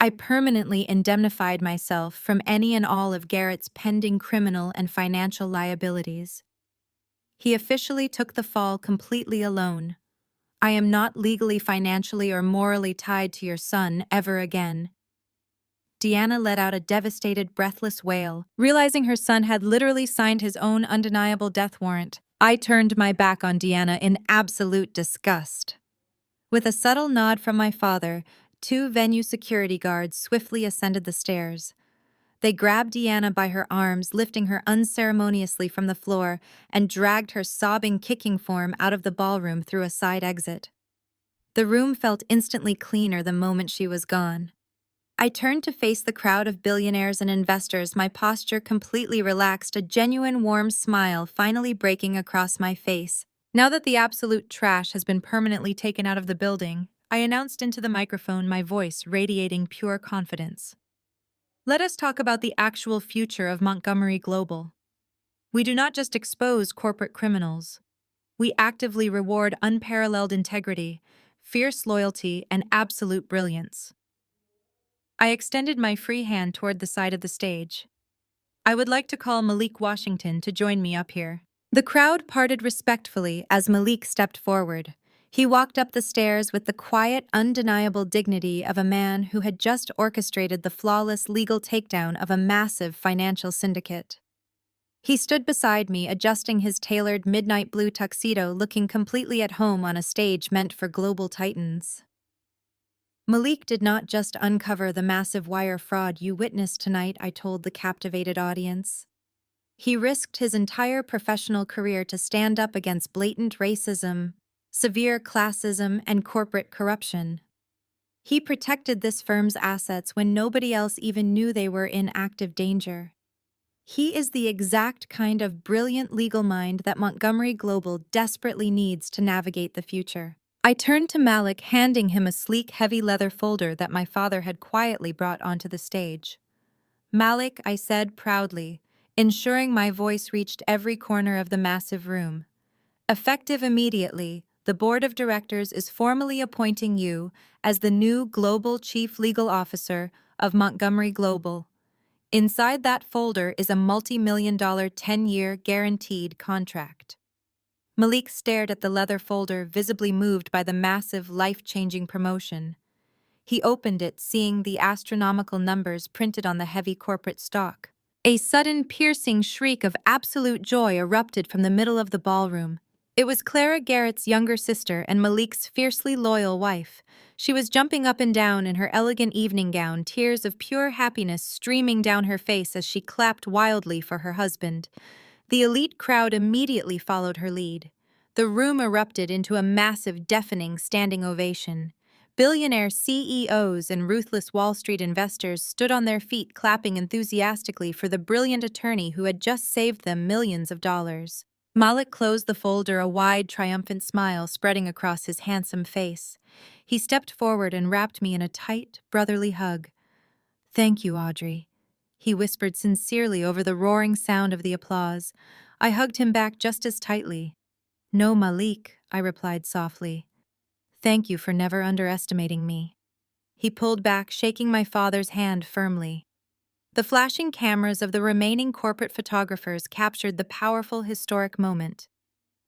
I permanently indemnified myself from any and all of Garrett's pending criminal and financial liabilities. He officially took the fall completely alone. I am not legally, financially, or morally tied to your son ever again. Deanna let out a devastated, breathless wail, realizing her son had literally signed his own undeniable death warrant. I turned my back on Deanna in absolute disgust. With a subtle nod from my father, 2 venue security guards swiftly ascended the stairs. They grabbed Deanna by her arms, lifting her unceremoniously from the floor, and dragged her sobbing, kicking form out of the ballroom through a side exit. The room felt instantly cleaner the moment she was gone. I turned to face the crowd of billionaires and investors, my posture completely relaxed, a genuine warm smile finally breaking across my face. Now that the absolute trash has been permanently taken out of the building, I announced into the microphone, my voice radiating pure confidence. "Let us talk about the actual future of Montgomery Global. We do not just expose corporate criminals. We actively reward unparalleled integrity, fierce loyalty, and absolute brilliance." I extended my free hand toward the side of the stage. "I would like to call Malik Washington to join me up here." The crowd parted respectfully as Malik stepped forward. He walked up the stairs with the quiet, undeniable dignity of a man who had just orchestrated the flawless legal takedown of a massive financial syndicate. He stood beside me, adjusting his tailored midnight blue tuxedo, looking completely at home on a stage meant for global titans. "Malik did not just uncover the massive wire fraud you witnessed tonight," I told the captivated audience. "He risked his entire professional career to stand up against blatant racism, severe classism, and corporate corruption. He protected this firm's assets when nobody else even knew they were in active danger. He is the exact kind of brilliant legal mind that Montgomery Global desperately needs to navigate the future." I turned to Malik, handing him a sleek, heavy leather folder that my father had quietly brought onto the stage. "Malik," I said proudly, ensuring my voice reached every corner of the massive room. "Effective immediately, the board of directors is formally appointing you as the new Global Chief Legal Officer of Montgomery Global. Inside that folder is a multi-million-dollar 10-year guaranteed contract." Malik stared at the leather folder, visibly moved by the massive, life-changing promotion. He opened it, seeing the astronomical numbers printed on the heavy corporate stock. A sudden, piercing shriek of absolute joy erupted from the middle of the ballroom. It was Clara Garrett's younger sister and Malik's fiercely loyal wife. She was jumping up and down in her elegant evening gown, tears of pure happiness streaming down her face as she clapped wildly for her husband. The elite crowd immediately followed her lead. The room erupted into a massive, deafening standing ovation. Billionaire CEOs and ruthless Wall Street investors stood on their feet, clapping enthusiastically for the brilliant attorney who had just saved them millions of dollars. Malik closed the folder, a wide, triumphant smile spreading across his handsome face. He stepped forward and wrapped me in a tight, brotherly hug. "Thank you, Audrey," he whispered sincerely over the roaring sound of the applause. I hugged him back just as tightly. "No, Malik," I replied softly. "Thank you for never underestimating me." He pulled back, shaking my father's hand firmly. The flashing cameras of the remaining corporate photographers captured the powerful historic moment.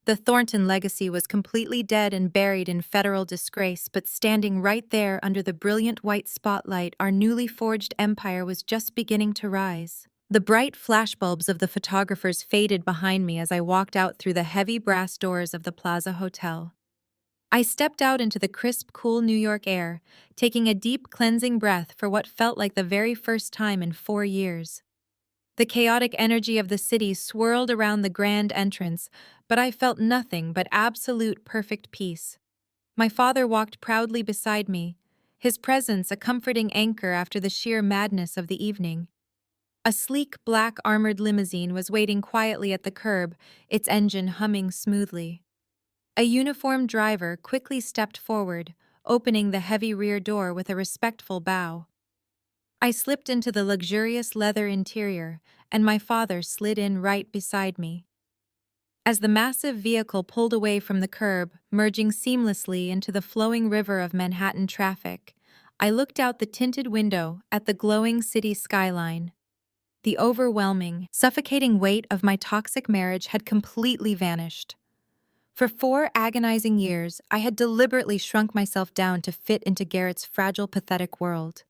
The Thornton legacy was completely dead and buried in federal disgrace, but standing right there under the brilliant white spotlight, our newly forged empire was just beginning to rise. The bright flashbulbs of the photographers faded behind me as I walked out through the heavy brass doors of the Plaza Hotel. I stepped out into the crisp, cool New York air, taking a deep, cleansing breath for what felt like the very first time in 4 years. The chaotic energy of the city swirled around the grand entrance, but I felt nothing but absolute perfect peace. My father walked proudly beside me, his presence a comforting anchor after the sheer madness of the evening. A sleek black armored limousine was waiting quietly at the curb, its engine humming smoothly. A uniformed driver quickly stepped forward, opening the heavy rear door with a respectful bow. I slipped into the luxurious leather interior, and my father slid in right beside me. As the massive vehicle pulled away from the curb, merging seamlessly into the flowing river of Manhattan traffic, I looked out the tinted window at the glowing city skyline. The overwhelming, suffocating weight of my toxic marriage had completely vanished. For 4 agonizing years, I had deliberately shrunk myself down to fit into Garrett's fragile, pathetic world.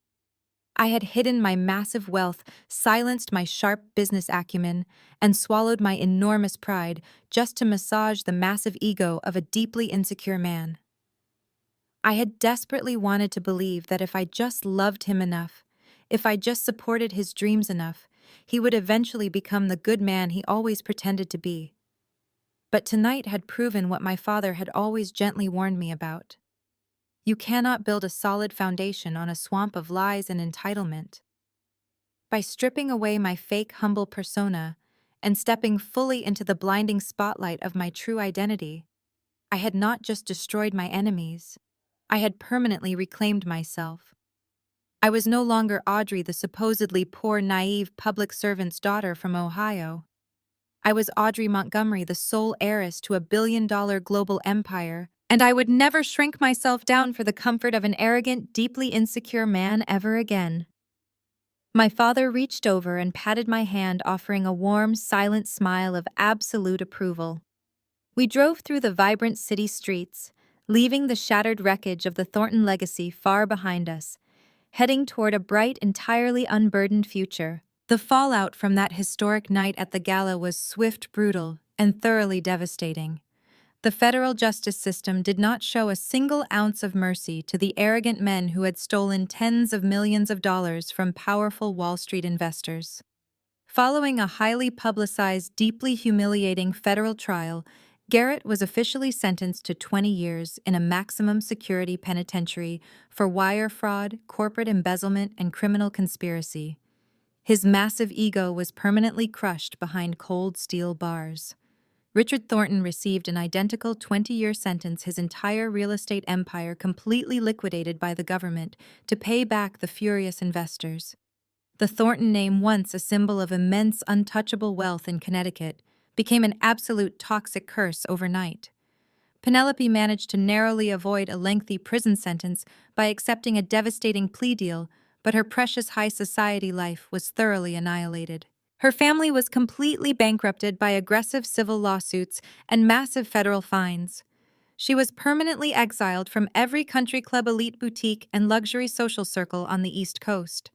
I had hidden my massive wealth, silenced my sharp business acumen, and swallowed my enormous pride just to massage the massive ego of a deeply insecure man. I had desperately wanted to believe that if I just loved him enough, if I just supported his dreams enough, he would eventually become the good man he always pretended to be. But tonight had proven what my father had always gently warned me about. You cannot build a solid foundation on a swamp of lies and entitlement. By stripping away my fake, humble persona and stepping fully into the blinding spotlight of my true identity, I had not just destroyed my enemies, I had permanently reclaimed myself. I was no longer Audrey, the supposedly poor, naive public servant's daughter from Ohio. I was Audrey Montgomery, the sole heiress to a billion-dollar global empire, and I would never shrink myself down for the comfort of an arrogant, deeply insecure man ever again. My father reached over and patted my hand, offering a warm, silent smile of absolute approval. We drove through the vibrant city streets, leaving the shattered wreckage of the Thornton legacy far behind us, heading toward a bright, entirely unburdened future. The fallout from that historic night at the gala was swift, brutal, and thoroughly devastating. The federal justice system did not show a single ounce of mercy to the arrogant men who had stolen tens of millions of dollars from powerful Wall Street investors. Following a highly publicized, deeply humiliating federal trial, Garrett was officially sentenced to 20 years in a maximum security penitentiary for wire fraud, corporate embezzlement, and criminal conspiracy. His massive ego was permanently crushed behind cold steel bars. Richard Thornton received an identical 20-year sentence, his entire real estate empire completely liquidated by the government to pay back the furious investors. The Thornton name, once a symbol of immense, untouchable wealth in Connecticut, became an absolute toxic curse overnight. Penelope managed to narrowly avoid a lengthy prison sentence by accepting a devastating plea deal, but her precious high society life was thoroughly annihilated. Her family was completely bankrupted by aggressive civil lawsuits and massive federal fines. She was permanently exiled from every country club, elite boutique, and luxury social circle on the East Coast.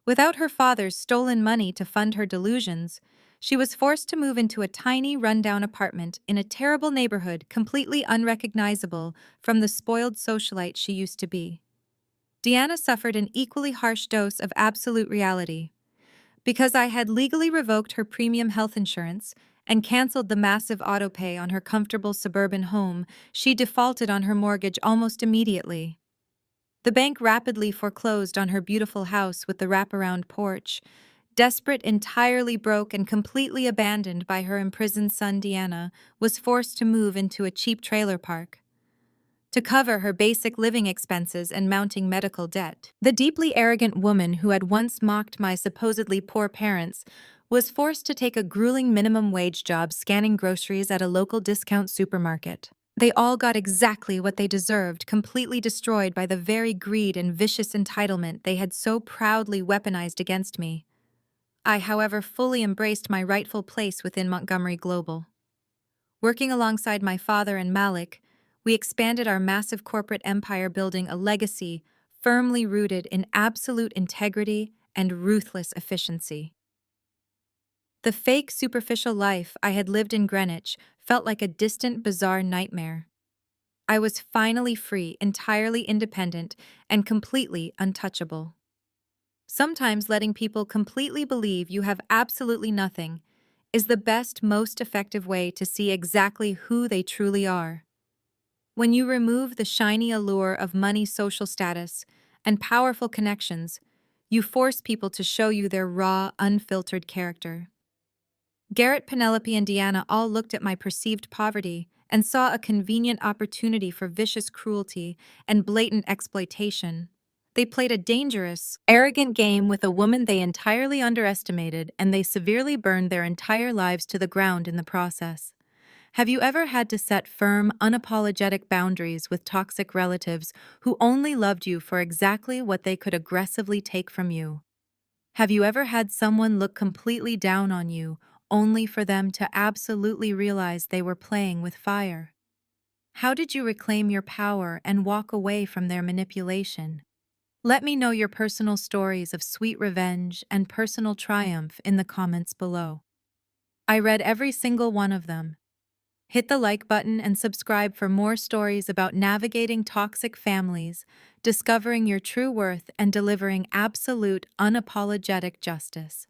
Without her father's stolen money to fund her delusions, she was forced to move into a tiny, rundown apartment in a terrible neighborhood completely unrecognizable from the spoiled socialite she used to be. Deanna suffered an equally harsh dose of absolute reality. Because I had legally revoked her premium health insurance and canceled the massive auto-pay on her comfortable suburban home, she defaulted on her mortgage almost immediately. The bank rapidly foreclosed on her beautiful house with the wraparound porch, desperate, entirely broke, and completely abandoned by her imprisoned son Deanna, was forced to move into a cheap trailer park to cover her basic living expenses and mounting medical debt. The deeply arrogant woman who had once mocked my supposedly poor parents was forced to take a grueling minimum wage job scanning groceries at a local discount supermarket. They all got exactly what they deserved, completely destroyed by the very greed and vicious entitlement they had so proudly weaponized against me. I, however, fully embraced my rightful place within Montgomery Global. Working alongside my father and Malik, we expanded our massive corporate empire, building a legacy firmly rooted in absolute integrity and ruthless efficiency. The fake, superficial life I had lived in Greenwich felt like a distant, bizarre nightmare. I was finally free, entirely independent, and completely untouchable. Sometimes letting people completely believe you have absolutely nothing is the best, most effective way to see exactly who they truly are. When you remove the shiny allure of money, social status, and powerful connections, you force people to show you their raw, unfiltered character. Garrett, Penelope, and Deanna all looked at my perceived poverty and saw a convenient opportunity for vicious cruelty and blatant exploitation. They played a dangerous, arrogant game with a woman they entirely underestimated, and they severely burned their entire lives to the ground in the process. Have you ever had to set firm, unapologetic boundaries with toxic relatives who only loved you for exactly what they could aggressively take from you? Have you ever had someone look completely down on you only for them to absolutely realize they were playing with fire? How did you reclaim your power and walk away from their manipulation? Let me know your personal stories of sweet revenge and personal triumph in the comments below. I read every single one of them. Hit the like button and subscribe for more stories about navigating toxic families, discovering your true worth, and delivering absolute, unapologetic justice.